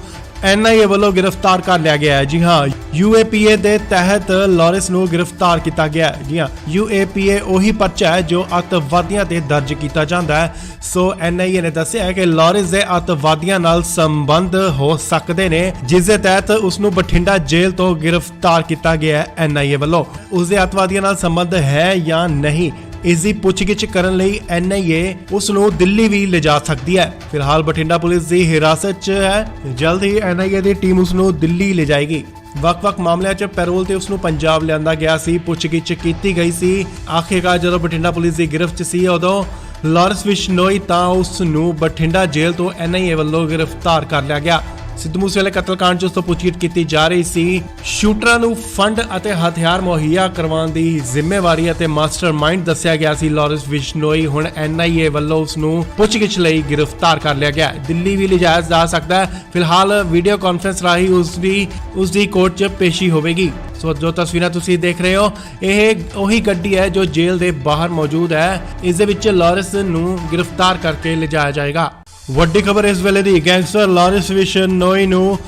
NIA ਵੱਲੋਂ ਗ੍ਰਿਫਤਾਰ ਕਰ ਲਿਆ ਗਿਆ ਹੈ। ਜੀ ਹਾਂ, UAPA ਦੇ ਤਹਿਤ ਲਾਰੈਂਸ ਨੂੰ ਗ੍ਰਿਫਤਾਰ ਕੀਤਾ ਗਿਆ ਹੈ। ਜੀ ਹਾਂ, UAPA ਉਹੀ ਪਰਚਾ ਹੈ ਜੋ ਅੱਤਵਾਦੀਆਂ ਤੇ ਦਰਜ ਕੀਤਾ ਜਾਂਦਾ ਹੈ। ਸੋ NIA ਨੇ ਦੱਸਿਆ ਹੈ ਕਿ ਲਾਰੈਂਸ ਦੇ ਅੱਤਵਾਦੀਆਂ ਨਾਲ ਸੰਬੰਧ ਹੋ ਸਕਦੇ ਨੇ, ਜਿਸ ਦੇ ਤਹਿਤ ਉਸ ਨੂੰ ਬਠਿੰਡਾ ਜੇਲ੍ਹ ਤੋਂ ਗ੍ਰਿਫਤਾਰ ਕੀਤਾ ਗਿਆ ਹੈ NIA ਵੱਲੋਂ। ਉਸ ਦੇ ਅੱਤਵਾਦੀਆਂ ਨਾਲ ਸੰਬੰਧ ਹੈ ਜਾਂ ਨਹੀਂ, ਇਸ ਦੀ ਪੁੱਛਗਿੱਛ ਕਰਨ ਲਈ NIA ਉਸ ਨੂੰ ਦਿੱਲੀ ਵੀ ਲਿਜਾ ਸਕਦੀ ਹੈ। ਫਿਲਹਾਲ ਬਠਿੰਡਾ ਪੁਲਿਸ ਦੀ ਹਿਰਾਸਤ 'ਚ ਹੈ। ਜਲਦ ਹੀ NIA ਦੀ ਟੀਮ ਉਸ ਨੂੰ ਦਿੱਲੀ ਲਿਜਾਏਗੀ। ਵੱਖ-ਵੱਖ ਮਾਮਲਿਆਂ 'ਚ ਪੈਰੋਲ ਤੇ ਉਸ ਨੂੰ ਪੰਜਾਬ ਲਿਆਂਦਾ ਗਿਆ ਸੀ, ਪੁੱਛਗਿੱਛ ਕੀਤੀ ਗਈ ਸੀ। ਆਖਿਰਕਾਰ ਜਦੋਂ ਬਠਿੰਡਾ ਪੁਲਿਸ ਦੀ ਗ੍ਰਿਫਤ 'ਚ ਸੀ, ਉਦੋਂ ਲਾਰੈਂਸ ਬਿਸ਼ਨੋਈ ਤਾਂ ਉਸ ਨੂੰ ਬਠਿੰਡਾ ਜੇਲ੍ਹ ਤੋਂ NIA ਵੱਲੋਂ ਗ੍ਰਿਫਤਾਰ ਕਰ ਲਿਆ ਗਿਆ। ਸਿੱਧੂ ਮੂਸੇਵਾਲੇ ਕਤਲकांड 'ਚ ਉਸ ਤੋਂ ਪੁੱਛਗਿੱਛ ਕੀਤੀ ਜਾ ਰਹੀ ਸੀ। ਸ਼ੂਟਰਾਂ ਨੂੰ ਫੰਡ ਅਤੇ ਹਥਿਆਰ ਮੁਹੱਈਆ ਕਰਵਾਉਣ ਦੀ ਜ਼ਿੰਮੇਵਾਰੀ ਅਤੇ ਮਾਸਟਰਮਾਈਂਡ ਦੱਸਿਆ ਗਿਆ ਸੀ ਲਾਰੈਂਸ ਬਿਸ਼ਨੋਈ। ਹੁਣ NIA ਵੱਲੋਂ ਉਸ ਨੂੰ ਪੁੱਛਗਿੱਛ ਲਈ ਗ੍ਰਿਫਤਾਰ ਕਰ ਲਿਆ ਗਿਆ। ਦਿੱਲੀ ਵੀ ਲਿਜਾਇਆ ਜਾ ਸਕਦਾ ਹੈ। ਫਿਲਹਾਲ ਵੀਡੀਓ ਕਾਨਫਰੰਸ ਰਾਹੀਂ ਉਸ ਦੀ ਕੋਰਟ 'ਚ ਪੇਸ਼ੀ ਹੋਵੇਗੀ। ਸੋ ਜੋ ਤਸਵੀਰਾਂ ਤੁਸੀਂ ਦੇਖ ਰਹੇ ਹੋ, ਇਹ ਉਹੀ ਗੱਡੀ ਹੈ ਜੋ ਜੇਲ੍ਹ ਦੇ ਬਾਹਰ ਮੌਜੂਦ ਹੈ। ਇਸ ਦੇ ਵਿੱਚ ਲਾਰੈਂਸ ਨੂੰ ਗ੍ਰਿਫਤਾਰ ਕਰਕੇ ਲਿਜਾਇਆ ਜਾਏਗਾ। ਵੱਡੀ ਖਬਰ ਇਸ ਵੇਲੇ ਦੀ, ਗੈਂਗਸਟਰ ਲਾਰੈਂਸ ਬਿਸ਼ਨੋਈ ਨੂੰ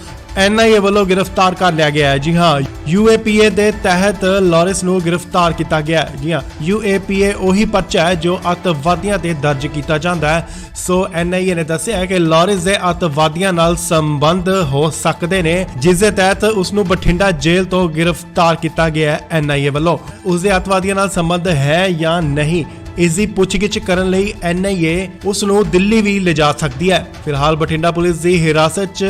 NIA ਵੱਲੋਂ ਗ੍ਰਿਫਤਾਰ ਕਰ ਲਿਆ ਗਿਆ ਹੈ। ਜੀ ਹਾਂ, UAPA ਦੇ ਤਹਿਤ ਲਾਰੈਂਸ ਨੂੰ ਗ੍ਰਿਫਤਾਰ ਕੀਤਾ ਗਿਆ ਹੈ। ਜੀ ਹਾਂ, UAPA ਉਹੀ ਪਰਚਾ ਹੈ ਜੋ ਅੱਤਵਾਦੀਆਂ ਤੇ ਦਰਜ ਕੀਤਾ ਜਾਂਦਾ ਹੈ। ਸੋ NIA ਨੇ ਦੱਸਿਆ ਹੈ ਕਿ ਲਾਰੈਂਸ ਦੇ ਅੱਤਵਾਦੀਆਂ ਨਾਲ ਸੰਬੰਧ ਹੋ ਸਕਦੇ ਨੇ, ਜਿਸ ਦੇ ਤਹਿਤ ਉਸ ਨੂੰ ਬਠਿੰਡਾ ਜੇਲ੍ਹ ਤੋਂ ਗ੍ਰਿਫਤਾਰ ਕੀਤਾ ਗਿਆ ਹੈ NIA ਵੱਲੋਂ। ਉਸ ਦੇ ਅੱਤਵਾਦੀਆਂ ਨਾਲ ਸੰਬੰਧ ਹੈ ਜਾਂ ਨਹੀਂ, ਇਸ ਦੀ ਪੁੱਛਗਿੱਛ ਕਰਨ ਲਈ NIA ਉਸ ਨੂੰ ਦਿੱਲੀ ਵੀ ਲਿਜਾ ਸਕਦੀ ਹੈ। ਫਿਲਹਾਲ ਬਠਿੰਡਾ ਪੁਲਿਸ ਦੀ ਹਿਰਾਸਤ 'ਚ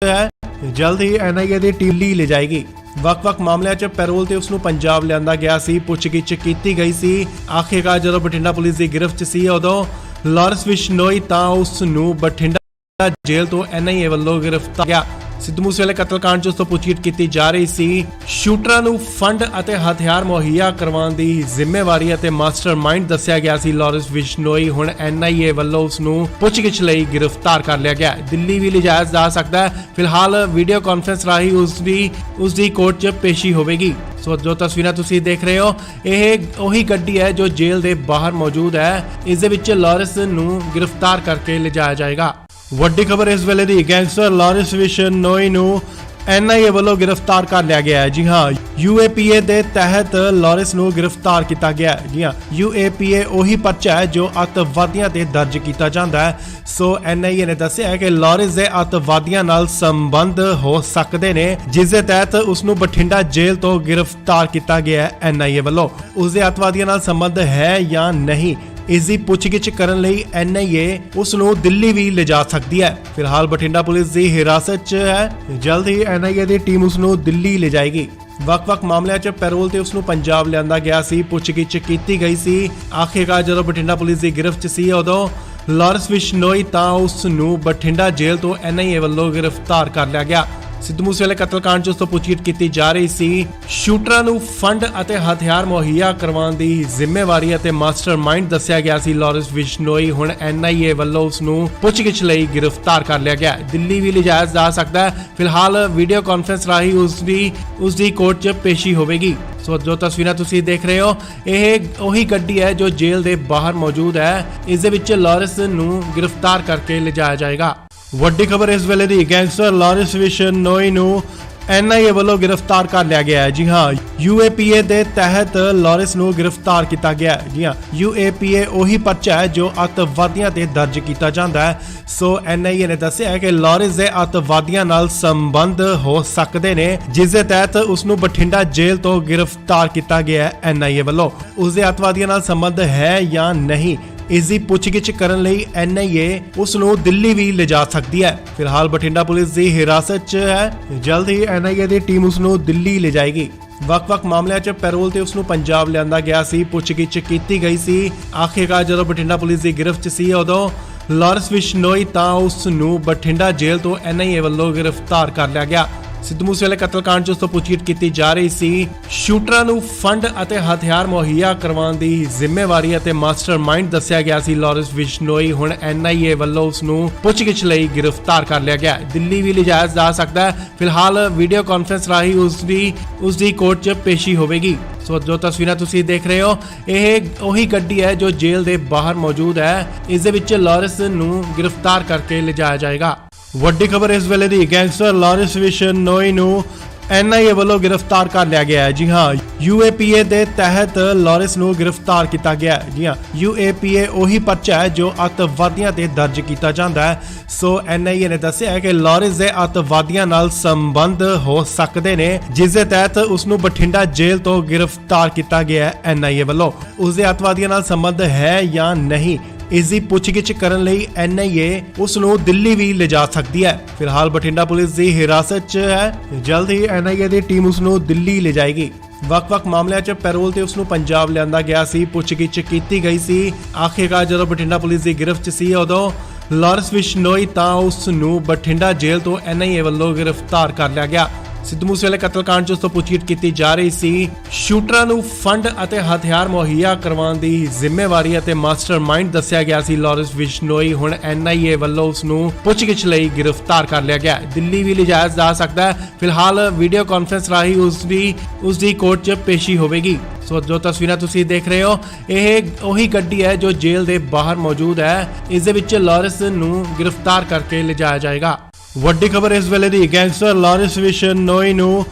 ਹੈ। ਜਲਦ ਹੀ NIA ਦੀ ਟੀਮ ਲਈ ਲਿਜਾਏਗੀ। ਵੱਖ-ਵੱਖ ਮਾਮਲਿਆਂ 'ਚ ਪੈਰੋਲ ਤੇ ਉਸ ਨੂੰ ਪੰਜਾਬ ਲਿਆਂਦਾ ਗਿਆ ਸੀ, ਪੁੱਛਗਿੱਛ ਕੀਤੀ ਗਈ ਸੀ। ਆਖਿਰਕਾਰ ਜਦੋਂ ਬਠਿੰਡਾ ਪੁਲਿਸ ਦੀ ਗ੍ਰਿਫਤ 'ਚ ਸੀ, ਉਦੋਂ ਲਾਰੈਂਸ ਬਿਸ਼ਨੋਈ ਤਾਂ ਉਸ ਨੂੰ ਬਠਿੰਡਾ ਜੇਲ੍ਹ ਤੋਂ NIA ਵੱਲੋਂ ਗ੍ਰਿਫਤਾਰ ਕੀਤਾ ਗਿਆ। ਸਿੱਧੂ ਮੂਸੇਵਾਲੇ ਕਤਲकांड 'ਚ ਉਸ ਤੋਂ ਪੁੱਛਗਿੱਛ ਕੀਤੀ ਜਾ ਰਹੀ ਸੀ। ਸ਼ੂਟਰਾਂ ਨੂੰ ਫੰਡ ਅਤੇ ਹਥਿਆਰ ਮੁਹੱਈਆ ਕਰਵਾਉਣ ਦੀ ਜ਼ਿੰਮੇਵਾਰੀ ਅਤੇ ਮਾਸਟਰਮਾਈਂਡ ਦੱਸਿਆ ਗਿਆ ਸੀ ਲਾਰੈਂਸ ਬਿਸ਼ਨੋਈ। ਹੁਣ NIA ਵੱਲੋਂ ਉਸ ਨੂੰ ਪੁੱਛਗਿੱਛ ਲਈ ਗ੍ਰਿਫਤਾਰ ਕਰ ਲਿਆ ਗਿਆ। ਦਿੱਲੀ ਵੀ ਲਿਜਾਇਆ ਜਾ ਸਕਦਾ ਹੈ। ਫਿਲਹਾਲ ਵੀਡੀਓ ਕਾਨਫਰੰਸ ਰਾਹੀਂ ਉਸ ਦੀ ਕੋਰਟ 'ਚ ਪੇਸ਼ੀ ਹੋਵੇਗੀ। ਸੋ ਜੋ ਤਸਵੀਰਾਂ ਤੁਸੀਂ ਦੇਖ ਰਹੇ ਹੋ, ਇਹ ਉਹੀ ਗੱਡੀ ਹੈ ਜੋ ਜੇਲ੍ਹ ਦੇ ਬਾਹਰ ਮੌਜੂਦ ਹੈ। ਇਸ ਦੇ ਵਿੱਚ ਲਾਰੈਂਸ ਨੂੰ ਗ੍ਰਿਫਤਾਰ ਕਰਕੇ ਲਿਜਾਇਆ ਜਾਏਗਾ। ਵੱਡੀ ਖਬਰ ਇਸ ਵੇਲੇ ਦੀ, ਗੈਂਗਸਟਰ ਲਾਰੈਂਸ ਬਿਸ਼ਨੋਈ ਨੂੰ NIA ਵੱਲੋਂ ਗ੍ਰਿਫਤਾਰ ਕਰ ਲਿਆ ਗਿਆ ਹੈ। ਜੀ ਹਾਂ, UAPA ਦੇ ਤਹਿਤ ਲਾਰੈਂਸ ਨੂੰ ਗ੍ਰਿਫਤਾਰ ਕੀਤਾ ਗਿਆ ਹੈ। ਜੀ ਹਾਂ, UAPA ਉਹੀ ਪਰਚਾ ਹੈ ਜੋ ਅੱਤਵਾਦੀਆਂ ਤੇ ਦਰਜ ਕੀਤਾ ਜਾਂਦਾ ਹੈ। ਸੋ NIA ਨੇ ਦੱਸਿਆ ਹੈ ਕਿ ਲਾਰੈਂਸ ਦੇ ਅੱਤਵਾਦੀਆਂ ਨਾਲ ਸੰਬੰਧ ਹੋ ਸਕਦੇ ਨੇ, ਜਿਸ ਦੇ ਤਹਿਤ ਉਸ ਨੂੰ ਬਠਿੰਡਾ ਜੇਲ੍ਹ ਤੋਂ ਗ੍ਰਿਫਤਾਰ ਕੀਤਾ ਗਿਆ ਹੈ NIA ਵੱਲੋਂ। ਉਸ ਦੇ ਅੱਤਵਾਦੀਆਂ ਨਾਲ ਸੰਬੰਧ ਹੈ ਜਾਂ ਨਹੀਂ, ਇਸ ਦੀ ਪੁੱਛਗਿੱਛ ਕਰਨ ਲਈ NIA ਉਸ ਨੂੰ ਦਿੱਲੀ ਵੀ ਲਿਜਾ ਸਕਦੀ ਹੈ। ਫਿਲਹਾਲ ਬਠਿੰਡਾ ਪੁਲਿਸ ਦੀ ਹਿਰਾਸਤ 'ਚ ਹੈ। ਜਲਦ ਹੀ NIA ਦੀ ਟੀਮ ਉਸ ਨੂੰ ਦਿੱਲੀ ਲਿਜਾਏਗੀ। ਵੱਖ-ਵੱਖ ਮਾਮਲਿਆਂ 'ਚ ਪੈਰੋਲ ਤੇ ਉਸ ਨੂੰ ਪੰਜਾਬ ਲਿਆਂਦਾ ਗਿਆ ਸੀ, ਪੁੱਛਗਿੱਛ ਕੀਤੀ ਗਈ ਸੀ। ਆਖਿਰਕਾਰ ਜਦੋਂ ਬਠਿੰਡਾ ਪੁਲਿਸ ਦੀ ਗ੍ਰਿਫਤ 'ਚ ਸੀ, ਉਦੋਂ ਲਾਰੈਂਸ ਬਿਸ਼ਨੋਈ ਤਾਂ ਉਸ ਨੂੰ ਬਠਿੰਡਾ ਜੇਲ੍ਹ ਤੋਂ NIA ਵੱਲੋਂ ਗ੍ਰਿਫਤਾਰ ਕਰ ਲਿਆ ਗਿਆ। ਸਿੱਧੂ ਮੂਸੇਵਾਲੇ ਕਤਲकांड 'ਚ ਉਸ ਤੋਂ ਪੁੱਛਗਿੱਛ ਕੀਤੀ ਜਾ ਰਹੀ ਸੀ। ਸ਼ੂਟਰਾਂ ਨੂੰ ਫੰਡ ਅਤੇ ਹਥਿਆਰ ਮੁਹੱਈਆ ਕਰਵਾਉਣ ਦੀ ਜ਼ਿੰਮੇਵਾਰੀ ਅਤੇ ਮਾਸਟਰਮਾਈਂਡ ਦੱਸਿਆ ਗਿਆ ਸੀ ਲਾਰੈਂਸ ਬਿਸ਼ਨੋਈ। ਹੁਣ NIA ਵੱਲੋਂ ਉਸ ਨੂੰ ਪੁੱਛਗਿੱਛ ਲਈ ਗ੍ਰਿਫਤਾਰ ਕਰ ਲਿਆ ਗਿਆ। ਦਿੱਲੀ ਵੀ ਲਿਜਾਇਆ ਜਾ ਸਕਦਾ ਹੈ। ਫਿਲਹਾਲ ਵੀਡੀਓ ਕਾਨਫਰੰਸ ਰਾਹੀਂ ਉਸ ਦੀ ਕੋਰਟ 'ਚ ਪੇਸ਼ੀ ਹੋਵੇਗੀ। ਸੋ ਜੋ ਤਸਵੀਰਾਂ ਤੁਸੀਂ ਦੇਖ ਰਹੇ ਹੋ, ਇਹ ਉਹੀ ਗੱਡੀ ਹੈ ਜੋ ਜੇਲ੍ਹ ਦੇ ਬਾਹਰ ਮੌਜੂਦ ਹੈ। ਇਸ ਦੇ ਵਿੱਚ ਲਾਰੈਂਸ ਨੂੰ ਗ੍ਰਿਫਤਾਰ ਕਰਕੇ ਲਿਜਾਇਆ ਜਾਏਗਾ। ਵੱਡੀ ਖਬਰ ਇਸ ਵੇਲੇ ਦੀ, ਗੈਂਗਸਟਰ ਲਾਰੈਂਸ ਬਿਸ਼ਨੋਈ ਨੂੰ NIA ਵੱਲੋਂ ਗ੍ਰਿਫਤਾਰ ਕਰ ਲਿਆ ਗਿਆ ਹੈ। ਜੀ ਹਾਂ, UAPA ਦੇ ਤਹਿਤ ਲਾਰੈਂਸ ਨੂੰ ਗ੍ਰਿਫਤਾਰ ਕੀਤਾ ਗਿਆ ਹੈ। ਜੀ ਹਾਂ, UAPA ਉਹੀ ਪਰਚਾ ਹੈ ਜੋ ਅੱਤਵਾਦੀਆਂ ਤੇ ਦਰਜ ਕੀਤਾ ਜਾਂਦਾ ਹੈ। ਸੋ NIA ਨੇ ਦੱਸਿਆ ਹੈ ਕਿ ਲਾਰੈਂਸ ਦੇ ਅੱਤਵਾਦੀਆਂ ਨਾਲ ਸੰਬੰਧ ਹੋ ਸਕਦੇ ਨੇ, ਜਿਸ ਦੇ ਤਹਿਤ ਉਸ ਨੂੰ ਬਠਿੰਡਾ ਜੇਲ੍ਹ ਤੋਂ ਗ੍ਰਿਫਤਾਰ ਕੀਤਾ ਗਿਆ ਹੈ NIA ਵੱਲੋਂ। ਉਸ ਦੇ ਅੱਤਵਾਦੀਆਂ ਨਾਲ ਸੰਬੰਧ ਹੈ ਜਾਂ ਨਹੀਂ, ਇਸ ਦੀ ਪੁੱਛਗਿੱਛ ਕਰਨ ਲਈ NIA ਉਸ ਨੂੰ ਦਿੱਲੀ ਵੀ ਲਿਜਾ ਸਕਦੀ ਹੈ। ਫਿਲਹਾਲ ਬਠਿੰਡਾ ਪੁਲਿਸ ਦੀ ਹਿਰਾਸਤ 'ਚ ਹੈ। ਜਲਦ ਹੀ NIA ਦੀ ਟੀਮ ਉਸ ਨੂੰ ਦਿੱਲੀ ਲਿਜਾਏਗੀ। ਵੱਖ-ਵੱਖ ਮਾਮਲਿਆਂ 'ਚ ਪੈਰੋਲ ਤੇ ਉਸ ਨੂੰ ਪੰਜਾਬ ਲਿਆਂਦਾ ਗਿਆ ਸੀ, ਪੁੱਛਗਿੱਛ ਕੀਤੀ ਗਈ ਸੀ। ਆਖਿਰਕਾਰ ਜਦੋਂ ਬਠਿੰਡਾ ਪੁਲਿਸ ਦੀ ਗ੍ਰਿਫਤ 'ਚ ਸੀ, ਉਦੋਂ ਲਾਰੈਂਸ ਬਿਸ਼ਨੋਈ ਤਾਂ ਉਸ ਨੂੰ ਬਠਿੰਡਾ ਜੇਲ੍ਹ ਤੋਂ NIA ਵੱਲੋਂ ਗ੍ਰਿਫਤਾਰ ਕਰ ਲਿਆ ਗਿਆ। ਸਿੱਧੂ ਮੂਸੇਵਾਲੇ ਕਤਲकांड 'ਚ ਉਸ ਤੋਂ ਪੁੱਛਗਿੱਛ ਕੀਤੀ ਜਾ ਰਹੀ ਸੀ। ਸ਼ੂਟਰਾਂ ਨੂੰ ਫੰਡ ਅਤੇ ਹਥਿਆਰ ਮੁਹੱਈਆ ਕਰਵਾਉਣ ਦੀ ਜ਼ਿੰਮੇਵਾਰੀ ਅਤੇ ਮਾਸਟਰਮਾਈਂਡ ਦੱਸਿਆ ਗਿਆ ਸੀ ਲਾਰੈਂਸ ਬਿਸ਼ਨੋਈ। ਹੁਣ NIA ਵੱਲੋਂ ਉਸ ਨੂੰ ਪੁੱਛਗਿੱਛ ਲਈ ਗ੍ਰਿਫਤਾਰ ਕਰ ਲਿਆ ਗਿਆ। ਦਿੱਲੀ ਵੀ ਲਿਜਾਇਆ ਜਾ ਸਕਦਾ ਹੈ। ਫਿਲਹਾਲ ਵੀਡੀਓ ਕਾਨਫਰੰਸ ਰਾਹੀਂ ਉਸ ਦੀ ਕੋਰਟ 'ਚ ਪੇਸ਼ੀ ਹੋਵੇਗੀ। ਸੋ ਜੋ ਤਸਵੀਰਾਂ ਤੁਸੀਂ ਦੇਖ ਰਹੇ ਹੋ, ਇਹ ਉਹੀ ਗੱਡੀ ਹੈ ਜੋ ਜੇਲ੍ਹ ਦੇ ਬਾਹਰ ਮੌਜੂਦ ਹੈ। ਇਸ ਦੇ ਵਿੱਚ ਲਾਰੈਂਸ ਨੂੰ ਗ੍ਰਿਫਤਾਰ ਕਰਕੇ ਲਿਜਾਇਆ ਜਾਏਗਾ। ਵੱਡੀ ਖਬਰ ਇਸ ਵੇਲੇ ਦੀ, ਗੈਂਗਸਟਰ ਲਾਰੈਂਸ ਬਿਸ਼ਨੋਈ ਨੂੰ NIA ਵੱਲੋਂ ਗ੍ਰਿਫਤਾਰ ਕਰ ਲਿਆ ਗਿਆ ਹੈ। ਜੀ ਹਾਂ, UAPA ਦੇ ਤਹਿਤ ਲਾਰੈਂਸ ਨੂੰ ਗ੍ਰਿਫਤਾਰ ਕੀਤਾ ਗਿਆ ਹੈ। ਜੀ ਹਾਂ, UAPA ਉਹੀ ਪਰਚਾ ਹੈ ਜੋ ਅੱਤਵਾਦੀਆਂ ਤੇ ਦਰਜ ਕੀਤਾ ਜਾਂਦਾ ਹੈ। ਸੋ NIA ਨੇ ਦੱਸਿਆ ਹੈ ਕਿ ਲਾਰੈਂਸ ਦੇ ਅੱਤਵਾਦੀਆਂ ਨਾਲ ਸੰਬੰਧ ਹੋ ਸਕਦੇ ਨੇ, ਜਿਸ ਦੇ ਤਹਿਤ ਉਸ ਨੂੰ ਬਠਿੰਡਾ ਜੇਲ੍ਹ ਤੋਂ ਗ੍ਰਿਫਤਾਰ ਕੀਤਾ ਗਿਆ ਹੈ NIA ਵੱਲੋਂ। ਉਸ ਦੇ ਅੱਤਵਾਦੀਆਂ ਨਾਲ ਸੰਬੰਧ ਹੈ ਜਾਂ ਨਹੀਂ, ਇਸ ਦੀ ਪੁੱਛਗਿੱਛ ਕਰਨ ਲਈ NIA ਉਸ ਨੂੰ ਦਿੱਲੀ ਵੀ ਲਿਜਾ ਸਕਦੀ ਹੈ। ਫਿਲਹਾਲ ਬਠਿੰਡਾ ਪੁਲਿਸ ਦੀ ਹਿਰਾਸਤ 'ਚ ਹੈ। ਜਲਦ ਹੀ NIA ਦੀ ਟੀਮ ਉਸ ਨੂੰ ਦਿੱਲੀ ਲਿਜਾਏਗੀ। ਵੱਖ-ਵੱਖ ਮਾਮਲਿਆਂ 'ਚ ਪੈਰੋਲ ਤੇ ਉਸ ਨੂੰ ਪੰਜਾਬ ਲਿਆਂਦਾ ਗਿਆ ਸੀ, ਪੁੱਛਗਿੱਛ ਕੀਤੀ ਗਈ ਸੀ। ਆਖਿਰਕਾਰ ਜਦੋਂ ਬਠਿੰਡਾ ਪੁਲਿਸ ਦੀ ਗ੍ਰਿਫਤ 'ਚ ਸੀ, ਉਦੋਂ ਲਾਰੈਂਸ ਬਿਸ਼ਨੋਈ ਤਾਂ ਉਸ ਨੂੰ ਬਠਿੰਡਾ ਜੇਲ੍ਹ ਤੋਂ NIA ਵੱਲੋਂ ਗ੍ਰਿਫਤਾਰ ਕਰ ਲਿਆ ਗਿਆ। ਸਿੱਧੂ ਮੂਸੇਵਾਲੇ ਕਤਲकांड 'ਚ ਉਸ ਤੋਂ ਪੁੱਛਗਿੱਛ ਕੀਤੀ ਜਾ ਰਹੀ ਸੀ। ਸ਼ੂਟਰਾਂ ਨੂੰ ਫੰਡ ਅਤੇ ਹਥਿਆਰ ਮੁਹੱਈਆ ਕਰਵਾਉਣ ਦੀ ਜ਼ਿੰਮੇਵਾਰੀ ਅਤੇ ਮਾਸਟਰਮਾਈਂਡ ਦੱਸਿਆ ਗਿਆ ਸੀ ਲਾਰੈਂਸ ਬਿਸ਼ਨੋਈ। ਹੁਣ NIA ਵੱਲੋਂ ਉਸ ਨੂੰ ਪੁੱਛਗਿੱਛ ਲਈ ਗ੍ਰਿਫਤਾਰ ਕਰ ਲਿਆ ਗਿਆ। ਦਿੱਲੀ ਵੀ ਲਿਜਾਇਆ ਜਾ ਸਕਦਾ ਹੈ। ਫਿਲਹਾਲ ਵੀਡੀਓ ਕਾਨਫਰੰਸ ਰਾਹੀਂ ਉਸ ਦੀ ਕੋਰਟ 'ਚ ਪੇਸ਼ੀ ਹੋਵੇਗੀ। ਸੋ ਜੋ ਤਸਵੀਰਾਂ ਤੁਸੀਂ ਦੇਖ ਰਹੇ ਹੋ, ਇਹ ਉਹੀ ਗੱਡੀ ਹੈ ਜੋ ਜੇਲ੍ਹ ਦੇ ਬਾਹਰ ਮੌਜੂਦ ਹੈ। ਇਸ ਦੇ ਵਿੱਚ ਲਾਰੈਂਸ ਨੂੰ ਗ੍ਰਿਫਤਾਰ ਕਰਕੇ ਲਿਜਾਇਆ ਜਾਏਗਾ। ਵੱਡੀ ਖਬਰ ਇਸ ਵੇਲੇ ਦੀ, ਗੈਂਗਸਟਰ ਲਾਰੈਂਸ ਬਿਸ਼ਨੋਈ ਨੂੰ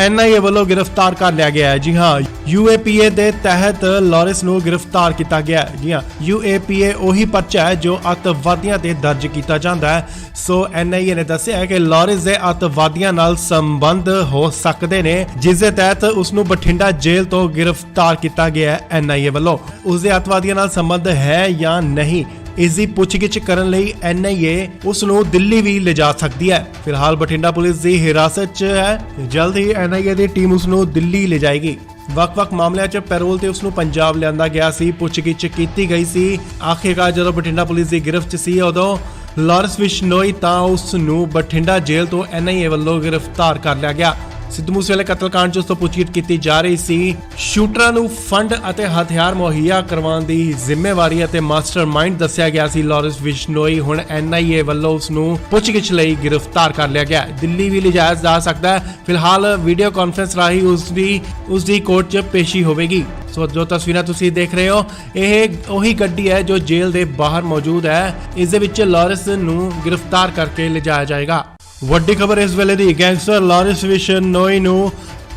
NIA ਵੱਲੋਂ ਗ੍ਰਿਫਤਾਰ ਕਰ ਲਿਆ ਗਿਆ ਹੈ। ਜੀ ਹਾਂ, UAPA ਦੇ ਤਹਿਤ ਲਾਰੈਂਸ ਨੂੰ ਗ੍ਰਿਫਤਾਰ ਕੀਤਾ ਗਿਆ ਹੈ। ਜੀ ਹਾਂ, UAPA ਉਹੀ ਪਰਚਾ ਹੈ ਜੋ ਅੱਤਵਾਦੀਆਂ ਤੇ ਦਰਜ ਕੀਤਾ ਜਾਂਦਾ ਹੈ। ਸੋ NIA ਨੇ ਦੱਸਿਆ ਹੈ ਕਿ ਲਾਰੈਂਸ ਦੇ ਅੱਤਵਾਦੀਆਂ ਨਾਲ ਸੰਬੰਧ ਹੋ ਸਕਦੇ ਨੇ, ਜਿਸ ਦੇ ਤਹਿਤ ਉਸ ਨੂੰ ਬਠਿੰਡਾ ਜੇਲ੍ਹ ਤੋਂ ਗ੍ਰਿਫਤਾਰ ਕੀਤਾ ਗਿਆ ਹੈ NIA ਵੱਲੋਂ। ਉਸ ਦੇ ਅੱਤਵਾਦੀਆਂ ਨਾਲ ਸੰਬੰਧ ਹੈ ਜਾਂ ਨਹੀਂ, ਇਸ ਦੀ ਪੁੱਛਗਿੱਛ ਕਰਨ ਲਈ NIA ਉਸ ਨੂੰ ਦਿੱਲੀ ਵੀ ਲਿਜਾ ਸਕਦੀ ਹੈ। ਫਿਲਹਾਲ ਬਠਿੰਡਾ ਪੁਲਿਸ ਦੀ ਹਿਰਾਸਤ 'ਚ ਹੈ। ਜਲਦ ਹੀ NIA ਦੀ ਟੀਮ ਉਸ ਨੂੰ ਦਿੱਲੀ ਲਿਜਾਏਗੀ। ਵੱਖ-ਵੱਖ ਮਾਮਲਿਆਂ 'ਚ ਪੈਰੋਲ ਤੇ ਉਸ ਨੂੰ ਪੰਜਾਬ ਲਿਆਂਦਾ ਗਿਆ ਸੀ, ਪੁੱਛਗਿੱਛ ਕੀਤੀ ਗਈ ਸੀ। ਆਖਿਰਕਾਰ ਜਦੋਂ ਬਠਿੰਡਾ ਪੁਲਿਸ ਦੀ ਗ੍ਰਿਫਤ 'ਚ ਸੀ, ਉਦੋਂ ਲਾਰੈਂਸ ਬਿਸ਼ਨੋਈ ਤਾਂ ਉਸ ਨੂੰ ਬਠਿੰਡਾ ਜੇਲ੍ਹ ਤੋਂ NIA ਵੱਲੋਂ ਗ੍ਰਿਫਤਾਰ ਕਰ ਲਿਆ ਗਿਆ। ਸਿੱਧੂ ਮੂਸੇਵਾਲੇ ਕਤਲकांड 'ਚ ਉਸ ਤੋਂ ਪੁੱਛਗਿੱਛ ਕੀਤੀ ਜਾ ਰਹੀ ਸੀ। ਸ਼ੂਟਰਾਂ ਨੂੰ ਫੰਡ ਅਤੇ ਹਥਿਆਰ ਮੁਹੱਈਆ ਕਰਵਾਉਣ ਦੀ ਜ਼ਿੰਮੇਵਾਰੀ ਅਤੇ ਮਾਸਟਰਮਾਈਂਡ ਦੱਸਿਆ ਗਿਆ ਸੀ ਲਾਰੈਂਸ ਬਿਸ਼ਨੋਈ। ਹੁਣ NIA ਵੱਲੋਂ ਉਸ ਨੂੰ ਪੁੱਛਗਿੱਛ ਲਈ ਗ੍ਰਿਫਤਾਰ ਕਰ ਲਿਆ ਗਿਆ। ਦਿੱਲੀ ਵੀ ਲਿਜਾਇਆ ਜਾ ਸਕਦਾ ਹੈ। ਫਿਲਹਾਲ ਵੀਡੀਓ ਕਾਨਫਰੰਸ ਰਾਹੀਂ ਉਸ ਦੀ ਕੋਰਟ 'ਚ ਪੇਸ਼ੀ ਹੋਵੇਗੀ। ਸੋ ਜੋ ਤਸਵੀਰਾਂ ਤੁਸੀਂ ਦੇਖ ਰਹੇ ਹੋ, ਇਹ ਉਹੀ ਗੱਡੀ ਹੈ ਜੋ ਜੇਲ੍ਹ ਦੇ ਬਾਹਰ ਮੌਜੂਦ ਹੈ। ਇਸ ਦੇ ਵਿੱਚ ਲਾਰੈਂਸ ਨੂੰ ਗ੍ਰਿਫਤਾਰ ਕਰਕੇ ਲਿਜਾਇਆ ਜਾਏਗਾ। ਵੱਡੀ ਖਬਰ ਇਸ ਵੇਲੇ ਦੀ, ਗੈਂਗਸਟਰ ਲਾਰੈਂਸ ਬਿਸ਼ਨੋਈ ਨੂੰ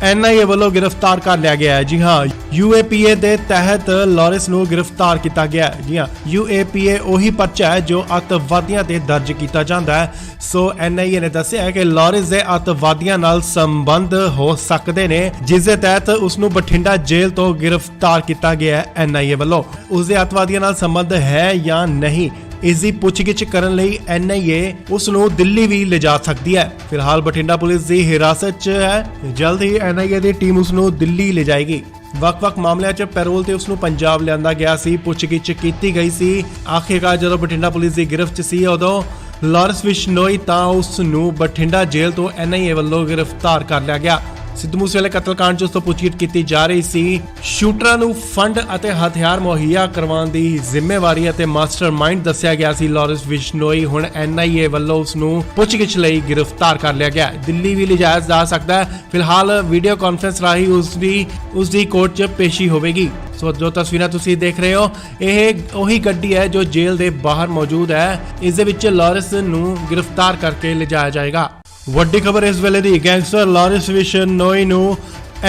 NIA ਵੱਲੋਂ ਗ੍ਰਿਫਤਾਰ ਕਰ ਲਿਆ ਗਿਆ ਹੈ। ਜੀ ਹਾਂ, UAPA ਦੇ ਤਹਿਤ ਲਾਰੈਂਸ ਨੂੰ ਗ੍ਰਿਫਤਾਰ ਕੀਤਾ ਗਿਆ ਹੈ। ਜੀ ਹਾਂ, UAPA ਉਹੀ ਪਰਚਾ ਹੈ ਜੋ ਅੱਤਵਾਦੀਆਂ ਤੇ ਦਰਜ ਕੀਤਾ ਜਾਂਦਾ ਹੈ। ਸੋ NIA ਨੇ ਦੱਸਿਆ ਹੈ ਕਿ ਲਾਰੈਂਸ ਦੇ ਅੱਤਵਾਦੀਆਂ ਨਾਲ ਸੰਬੰਧ ਹੋ ਸਕਦੇ ਨੇ, ਜਿਸ ਦੇ ਤਹਿਤ ਉਸ ਨੂੰ ਬਠਿੰਡਾ ਜੇਲ੍ਹ ਤੋਂ ਗ੍ਰਿਫਤਾਰ ਕੀਤਾ ਗਿਆ ਹੈ NIA ਵੱਲੋਂ। ਉਸ ਦੇ ਅੱਤਵਾਦੀਆਂ ਨਾਲ ਸੰਬੰਧ ਹੈ ਜਾਂ ਨਹੀਂ, ਇਸ ਦੀ ਪੁੱਛਗਿੱਛ ਕਰਨ ਲਈ NIA ਉਸ ਨੂੰ ਦਿੱਲੀ ਵੀ ਲਿਜਾ ਸਕਦੀ ਹੈ। ਫਿਲਹਾਲ ਬਠਿੰਡਾ ਪੁਲਿਸ ਦੀ ਹਿਰਾਸਤ 'ਚ ਹੈ। ਜਲਦ ਹੀ NIA ਦੀ ਟੀਮ ਉਸ ਨੂੰ ਦਿੱਲੀ ਲਿਜਾਏਗੀ। ਵੱਖ-ਵੱਖ ਮਾਮਲਿਆਂ 'ਚ ਪੈਰੋਲ ਤੇ ਉਸ ਨੂੰ ਪੰਜਾਬ ਲਿਆਂਦਾ ਗਿਆ ਸੀ। ਪੁੱਛਗਿੱਛ ਕੀਤੀ ਗਈ ਸੀ। ਆਖਿਰਕਾਰ ਜਦੋਂ ਬਠਿੰਡਾ ਪੁਲਿਸ ਦੀ ਗਿਰਫਤ 'ਚ ਸੀ ਉਦੋਂ ਲਾਰੈਂਸ ਬਿਸ਼ਨੋਈ ਤਾਂ ਉਸ ਨੂੰ ਬਠਿੰਡਾ ਜੇਲ੍ਹ ਤੋਂ NIA ਵੱਲੋਂ ਗ੍ਰਿਫਤਾਰ ਕਰ ਲਿਆ ਗਿਆ। ਸਿੱਧੂ ਮੂਸੇਵਾਲੇ ਕਤਲकांड 'ਚ ਉਸ ਤੋਂ ਪੁੱਛਗਿੱਛ ਕੀਤੀ ਜਾ ਰਹੀ ਸੀ। ਸ਼ੂਟਰਾਂ ਨੂੰ ਫੰਡ ਅਤੇ ਹਥਿਆਰ ਮੁਹੱਈਆ ਕਰਵਾਉਣ ਦੀ ਜ਼ਿੰਮੇਵਾਰੀ ਅਤੇ ਮਾਸਟਰਮਾਈਂਡ ਦੱਸਿਆ ਗਿਆ ਸੀ ਲਾਰੈਂਸ ਬਿਸ਼ਨੋਈ। ਹੁਣ NIA ਵੱਲੋਂ ਉਸ ਨੂੰ ਪੁੱਛਗਿੱਛ ਲਈ ਗ੍ਰਿਫਤਾਰ ਕਰ ਲਿਆ ਗਿਆ। ਦਿੱਲੀ ਵੀ ਲਿਜਾਇਆ ਜਾ ਸਕਦਾ ਹੈ। ਫਿਲਹਾਲ ਵੀਡੀਓ ਕਾਨਫਰੰਸ ਰਾਹੀਂ ਉਸ ਦੀ ਕੋਰਟ 'ਚ ਪੇਸ਼ੀ ਹੋਵੇਗੀ। ਸੋ ਜੋ ਤਸਵੀਰਾਂ ਤੁਸੀਂ ਦੇਖ ਰਹੇ ਹੋ ਇਹ ਉਹੀ ਗੱਡੀ ਹੈ ਜੋ ਜੇਲ੍ਹ ਦੇ ਬਾਹਰ ਮੌਜੂਦ ਹੈ। ਇਸ ਦੇ ਵਿੱਚ ਲਾਰੈਂਸ ਨੂੰ ਗ੍ਰਿਫਤਾਰ ਕਰਕੇ ਲਿਜਾਇਆ ਜਾਏਗਾ। ਵੱਡੀ ਖਬਰ ਇਸ ਵੇਲੇ ਦੀ ਗੈਂਗਸਟਰ ਲਾਰੈਂਸ ਬਿਸ਼ਨੋਈ ਨੂੰ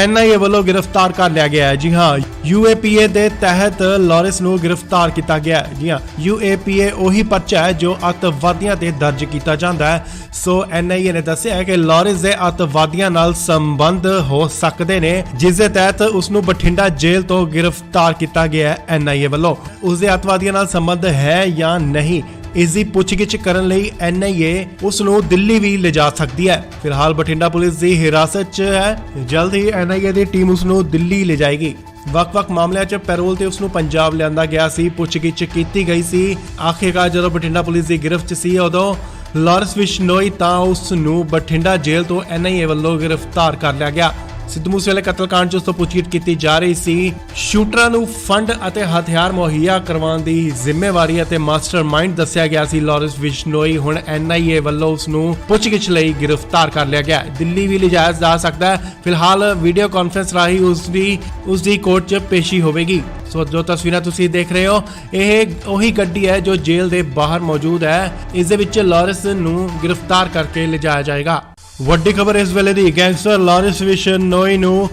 NIA ਵੱਲੋਂ ਗ੍ਰਿਫਤਾਰ ਕਰ ਲਿਆ ਗਿਆ ਹੈ। ਜੀ ਹਾਂ, UAPA ਦੇ ਤਹਿਤ ਲਾਰੈਂਸ ਨੂੰ ਗ੍ਰਿਫਤਾਰ ਕੀਤਾ ਗਿਆ ਹੈ। ਜੀ ਹਾਂ, UAPA ਉਹੀ ਪਰਚਾ ਹੈ ਜੋ ਅੱਤਵਾਦੀਆਂ ਤੇ ਦਰਜ ਕੀਤਾ ਜਾਂਦਾ ਹੈ। ਸੋ NIA ਨੇ ਦੱਸਿਆ ਹੈ ਕਿ ਲਾਰੈਂਸ ਦੇ ਅੱਤਵਾਦੀਆਂ ਨਾਲ ਸੰਬੰਧ ਹੋ ਸਕਦੇ ਨੇ, ਜਿਸ ਦੇ ਤਹਿਤ ਉਸ ਨੂੰ ਬਠਿੰਡਾ ਜੇਲ੍ਹ ਤੋਂ ਗ੍ਰਿਫਤਾਰ ਕੀਤਾ ਗਿਆ ਹੈ NIA ਵੱਲੋਂ। ਉਸ ਦੇ ਅੱਤਵਾਦੀਆਂ ਨਾਲ ਸੰਬੰਧ ਹੈ ਜਾਂ ਨਹੀਂ, ਇਸ ਦੀ ਪੁੱਛਗਿੱਛ ਕਰਨ ਲਈ NIA ਉਸ ਨੂੰ ਦਿੱਲੀ ਵੀ ਲਿਜਾ ਸਕਦੀ ਹੈ। ਫਿਲਹਾਲ ਬਠਿੰਡਾ ਪੁਲਿਸ ਦੀ ਹਿਰਾਸਤ 'ਚ ਹੈ। ਜਲਦ ਹੀ NIA ਦੀ ਟੀਮ ਉਸ ਨੂੰ ਦਿੱਲੀ ਲਿਜਾਏਗੀ। ਵੱਖ-ਵੱਖ ਮਾਮਲਿਆਂ 'ਚ ਪੈਰੋਲ ਤੇ ਉਸ ਨੂੰ ਪੰਜਾਬ ਲਿਆਂਦਾ ਗਿਆ ਸੀ। ਪੁੱਛਗਿੱਛ ਕੀਤੀ ਗਈ ਸੀ। ਆਖਿਰਕਾਰ ਜਦੋਂ ਬਠਿੰਡਾ ਪੁਲਿਸ ਦੀ ਗਿਰਫਤ 'ਚ ਸੀ ਉਦੋਂ ਲਾਰੈਂਸ ਬਿਸ਼ਨੋਈ ਤਾਂ ਉਸ ਨੂੰ ਬਠਿੰਡਾ ਜੇਲ੍ਹ ਤੋਂ NIA ਵੱਲੋਂ ਗ੍ਰਿਫਤਾਰ ਕਰ ਲਿਆ ਗਿਆ। ਸਿੱਧੂ ਮੂਸੇਵਾਲੇ ਕਤਲकांड 'ਚ ਉਸ ਤੋਂ ਪੁੱਛਗਿੱਛ ਕੀਤੀ ਜਾ ਰਹੀ ਸੀ। ਸ਼ੂਟਰਾਂ ਨੂੰ ਫੰਡ ਅਤੇ ਹਥਿਆਰ ਮੁਹੱਈਆ ਕਰਵਾਉਣ ਦੀ ਜ਼ਿੰਮੇਵਾਰੀ ਅਤੇ ਮਾਸਟਰਮਾਈਂਡ ਦੱਸਿਆ ਗਿਆ ਸੀ ਲਾਰੈਂਸ ਬਿਸ਼ਨੋਈ। ਹੁਣ NIA ਵੱਲੋਂ ਉਸ ਨੂੰ ਪੁੱਛਗਿੱਛ ਲਈ ਗ੍ਰਿਫਤਾਰ ਕਰ ਲਿਆ ਗਿਆ। ਦਿੱਲੀ ਵੀ ਲਿਜਾਇਆ ਜਾ ਸਕਦਾ ਹੈ। ਫਿਲਹਾਲ ਵੀਡੀਓ ਕਾਨਫਰੰਸ ਰਾਹੀਂ ਉਸ ਦੀ ਕੋਰਟ 'ਚ ਪੇਸ਼ੀ ਹੋਵੇਗੀ। ਸੋ ਜੋ ਤਸਵੀਰਾਂ ਤੁਸੀਂ ਦੇਖ ਰਹੇ ਹੋ ਇਹ ਉਹੀ ਗੱਡੀ ਹੈ ਜੋ ਜੇਲ੍ਹ ਦੇ ਬਾਹਰ ਮੌਜੂਦ ਹੈ। ਇਸ ਦੇ ਵਿੱਚ ਲਾਰੈਂਸ ਨੂੰ ਗ੍ਰਿਫਤਾਰ ਕਰਕੇ ਲਿਜਾਇਆ ਜਾਏਗਾ। ਵੱਡੀ ਖਬਰ ਇਸ ਵੇਲੇ ਦੀ ਗੈਂਗਸਟਰ ਲਾਰੈਂਸ ਬਿਸ਼ਨੋਈ ਨੂੰ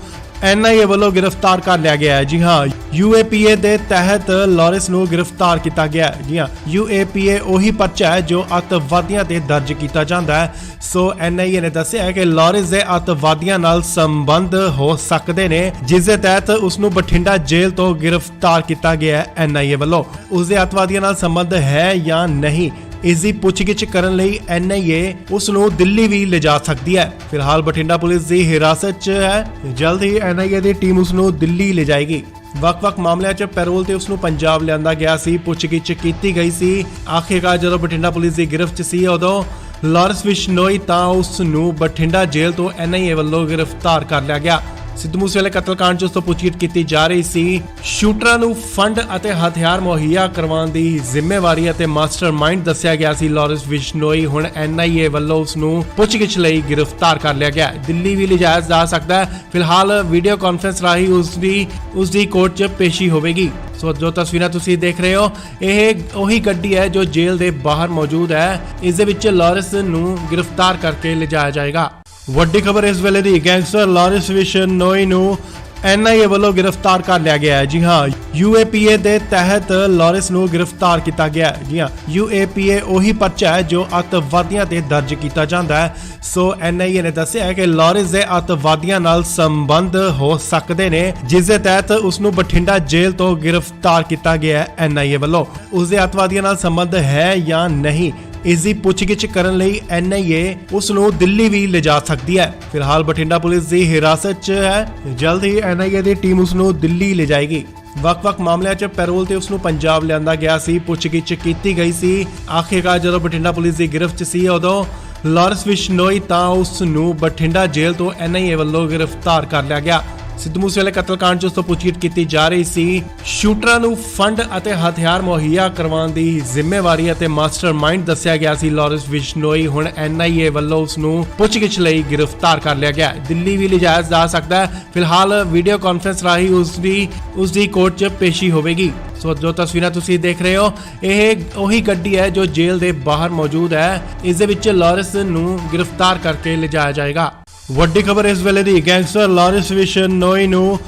NIA ਵੱਲੋਂ ਗ੍ਰਿਫਤਾਰ ਕਰ ਲਿਆ ਗਿਆ ਹੈ। ਜੀ ਹਾਂ, UAPA ਦੇ ਤਹਿਤ ਲਾਰੈਂਸ ਨੂੰ ਗ੍ਰਿਫਤਾਰ ਕੀਤਾ ਗਿਆ ਹੈ। ਜੀ ਹਾਂ, UAPA ਉਹੀ ਪਰਚਾ ਹੈ ਜੋ ਅੱਤਵਾਦੀਆਂ ਤੇ ਦਰਜ ਕੀਤਾ ਜਾਂਦਾ ਹੈ। ਸੋ NIA ਨੇ ਦੱਸਿਆ ਹੈ ਕਿ ਲਾਰੈਂਸ ਦੇ ਅੱਤਵਾਦੀਆਂ ਨਾਲ ਸੰਬੰਧ ਹੋ ਸਕਦੇ ਨੇ, ਜਿਸ ਦੇ ਤਹਿਤ ਉਸ ਨੂੰ ਬਠਿੰਡਾ ਜੇਲ੍ਹ ਤੋਂ ਗ੍ਰਿਫਤਾਰ ਕੀਤਾ ਗਿਆ ਹੈ NIA ਵੱਲੋਂ। ਉਸ ਦੇ ਅੱਤਵਾਦੀਆਂ ਨਾਲ ਸੰਬੰਧ ਹੈ ਜਾਂ ਨਹੀਂ, ਇਸ ਦੀ ਪੁੱਛਗਿੱਛ ਕਰਨ ਲਈ NIA ਉਸ ਨੂੰ ਦਿੱਲੀ ਵੀ ਲਿਜਾ ਸਕਦੀ ਹੈ। ਫਿਲਹਾਲ ਬਠਿੰਡਾ ਪੁਲਿਸ ਦੀ ਹਿਰਾਸਤ 'ਚ ਹੈ। ਜਲਦ ਹੀ NIA ਦੀ ਟੀਮ ਉਸ ਨੂੰ ਦਿੱਲੀ ਲਿਜਾਏਗੀ। ਵੱਖ-ਵੱਖ ਮਾਮਲਿਆਂ 'ਚ ਪੈਰੋਲ ਤੇ ਉਸ ਨੂੰ ਪੰਜਾਬ ਲਿਆਂਦਾ ਗਿਆ ਸੀ। ਪੁੱਛਗਿੱਛ ਕੀਤੀ ਗਈ ਸੀ। ਆਖਿਰਕਾਰ ਜਦੋਂ ਬਠਿੰਡਾ ਪੁਲਿਸ ਦੀ ਗਿਰਫਤ 'ਚ ਸੀ ਉਦੋਂ ਲਾਰੈਂਸ ਬਿਸ਼ਨੋਈ ਤਾਂ ਉਸ ਨੂੰ ਬਠਿੰਡਾ ਜੇਲ੍ਹ ਤੋਂ NIA ਵੱਲੋਂ ਗ੍ਰਿਫਤਾਰ ਕਰ ਲਿਆ ਗਿਆ। ਸਿੱਧੂ ਮੂਸੇਵਾਲੇ ਕਤਲकांड 'ਚ ਉਸ ਤੋਂ ਪੁੱਛਗਿੱਛ ਕੀਤੀ ਜਾ ਰਹੀ ਸੀ। ਸ਼ੂਟਰਾਂ ਨੂੰ ਫੰਡ ਅਤੇ ਹਥਿਆਰ ਮੁਹੱਈਆ ਕਰਵਾਉਣ ਦੀ ਜ਼ਿੰਮੇਵਾਰੀ ਅਤੇ ਮਾਸਟਰਮਾਈਂਡ ਦੱਸਿਆ ਗਿਆ ਸੀ ਲਾਰੈਂਸ ਬਿਸ਼ਨੋਈ। ਹੁਣ NIA ਵੱਲੋਂ ਉਸ ਨੂੰ ਪੁੱਛਗਿੱਛ ਲਈ ਗ੍ਰਿਫਤਾਰ ਕਰ ਲਿਆ ਗਿਆ। ਦਿੱਲੀ ਵੀ ਲਿਜਾਇਆ ਜਾ ਸਕਦਾ ਹੈ। ਫਿਲਹਾਲ ਵੀਡੀਓ ਕਾਨਫਰੰਸ ਰਾਹੀਂ ਉਸ ਦੀ ਕੋਰਟ 'ਚ ਪੇਸ਼ੀ ਹੋਵੇਗੀ। ਸੋ ਜੋ ਤਸਵੀਰਾਂ ਤੁਸੀਂ ਦੇਖ ਰਹੇ ਹੋ ਇਹ ਉਹੀ ਗੱਡੀ ਹੈ ਜੋ ਜੇਲ੍ਹ ਦੇ ਬਾਹਰ ਮੌਜੂਦ ਹੈ। ਇਸ ਦੇ ਵਿੱਚ ਲਾਰੈਂਸ ਨੂੰ ਗ੍ਰਿਫਤਾਰ ਕਰਕੇ ਲਿਜਾਇਆ ਜਾਏਗਾ। ਵੱਡੀ ਖਬਰ ਇਸ ਵੇਲੇ ਦੀ ਗੈਂਗਸਟਰ ਲਾਰੈਂਸ ਬਿਸ਼ਨੋਈ ਨੂੰ NIA ਵੱਲੋਂ ਗ੍ਰਿਫਤਾਰ ਕਰ ਲਿਆ ਗਿਆ ਹੈ। ਜੀ ਹਾਂ, UAPA ਦੇ ਤਹਿਤ ਲਾਰੈਂਸ ਨੂੰ ਗ੍ਰਿਫਤਾਰ ਕੀਤਾ ਗਿਆ ਹੈ। ਜੀ ਹਾਂ, UAPA ਉਹੀ ਪਰਚਾ ਹੈ ਜੋ ਅੱਤਵਾਦੀਆਂ ਤੇ ਦਰਜ ਕੀਤਾ ਜਾਂਦਾ ਹੈ। ਸੋ NIA ਨੇ ਦੱਸਿਆ ਹੈ ਕਿ ਲਾਰੈਂਸ ਦੇ ਅੱਤਵਾਦੀਆਂ ਨਾਲ ਸੰਬੰਧ ਹੋ ਸਕਦੇ ਨੇ, ਜਿਸ ਦੇ ਤਹਿਤ ਉਸ ਨੂੰ ਬਠਿੰਡਾ ਜੇਲ੍ਹ ਤੋਂ ਗ੍ਰਿਫਤਾਰ ਕੀਤਾ ਗਿਆ ਹੈ NIA ਵੱਲੋਂ। ਉਸ ਦੇ ਅੱਤਵਾਦੀਆਂ ਨਾਲ ਸੰਬੰਧ ਹੈ ਜਾਂ ਨਹੀਂ, ਇਸ ਦੀ ਪੁੱਛਗਿੱਛ ਕਰਨ ਲਈ NIA ਉਸ ਨੂੰ ਦਿੱਲੀ ਵੀ ਲਿਜਾ ਸਕਦੀ ਹੈ। ਫਿਲਹਾਲ ਬਠਿੰਡਾ ਪੁਲਿਸ ਦੀ ਹਿਰਾਸਤ 'ਚ ਹੈ। ਜਲਦ ਹੀ NIA ਦੀ ਟੀਮ ਉਸ ਨੂੰ ਦਿੱਲੀ ਲਿਜਾਏਗੀ। ਵੱਖ-ਵੱਖ ਮਾਮਲਿਆਂ 'ਚ ਪੈਰੋਲ ਤੇ ਉਸ ਨੂੰ ਪੰਜਾਬ ਲਿਆਂਦਾ ਗਿਆ ਸੀ। ਪੁੱਛਗਿੱਛ ਕੀਤੀ ਗਈ ਸੀ। ਆਖਿਰਕਾਰ ਜਦੋਂ ਬਠਿੰਡਾ ਪੁਲਿਸ ਦੀ ਗਿਰਫਤ 'ਚ ਸੀ ਉਦੋਂ ਲਾਰੈਂਸ ਬਿਸ਼ਨੋਈ ਤਾਂ ਉਸ ਨੂੰ ਬਠਿੰਡਾ ਜੇਲ੍ਹ ਤੋਂ NIA ਵੱਲੋਂ ਗ੍ਰਿਫਤਾਰ ਕਰ ਲਿਆ ਗਿਆ। ਸਿੱਧੂ ਮੂਸੇਵਾਲੇ ਕਤਲकांड 'ਚ ਉਸ ਤੋਂ ਪੁੱਛਗਿੱਛ ਕੀਤੀ ਜਾ ਰਹੀ ਸੀ। ਸ਼ੂਟਰਾਂ ਨੂੰ ਫੰਡ ਅਤੇ ਹਥਿਆਰ ਮੁਹੱਈਆ ਕਰਵਾਉਣ ਦੀ ਜ਼ਿੰਮੇਵਾਰੀ ਅਤੇ ਮਾਸਟਰਮਾਈਂਡ ਦੱਸਿਆ ਗਿਆ ਸੀ ਲਾਰੈਂਸ ਬਿਸ਼ਨੋਈ। ਹੁਣ NIA ਵੱਲੋਂ ਉਸ ਨੂੰ ਪੁੱਛਗਿੱਛ ਲਈ ਗ੍ਰਿਫਤਾਰ ਕਰ ਲਿਆ ਗਿਆ। ਦਿੱਲੀ ਵੀ ਲਿਜਾਇਆ ਜਾ ਸਕਦਾ ਹੈ। ਫਿਲਹਾਲ ਵੀਡੀਓ ਕਾਨਫਰੰਸ ਰਾਹੀਂ ਉਸ ਦੀ ਕੋਰਟ 'ਚ ਪੇਸ਼ੀ ਹੋਵੇਗੀ। ਸੋ ਜੋ ਤਸਵੀਰਾਂ ਤੁਸੀਂ ਦੇਖ ਰਹੇ ਹੋ ਇਹ ਉਹੀ ਗੱਡੀ ਹੈ ਜੋ ਜੇਲ੍ਹ ਦੇ ਬਾਹਰ ਮੌਜੂਦ ਹੈ। ਇਸ ਦੇ ਵਿੱਚ ਲਾਰੈਂਸ ਨੂੰ ਗ੍ਰਿਫਤਾਰ ਕਰਕੇ ਲਿਜਾਇਆ ਜਾਏਗਾ। ਵੱਡੀ ਖਬਰ ਇਸ ਵੇਲੇ ਦੀ ਗੈਂਗਸਟਰ ਲਾਰੈਂਸ ਬਿਸ਼ਨੋਈ ਨੂੰ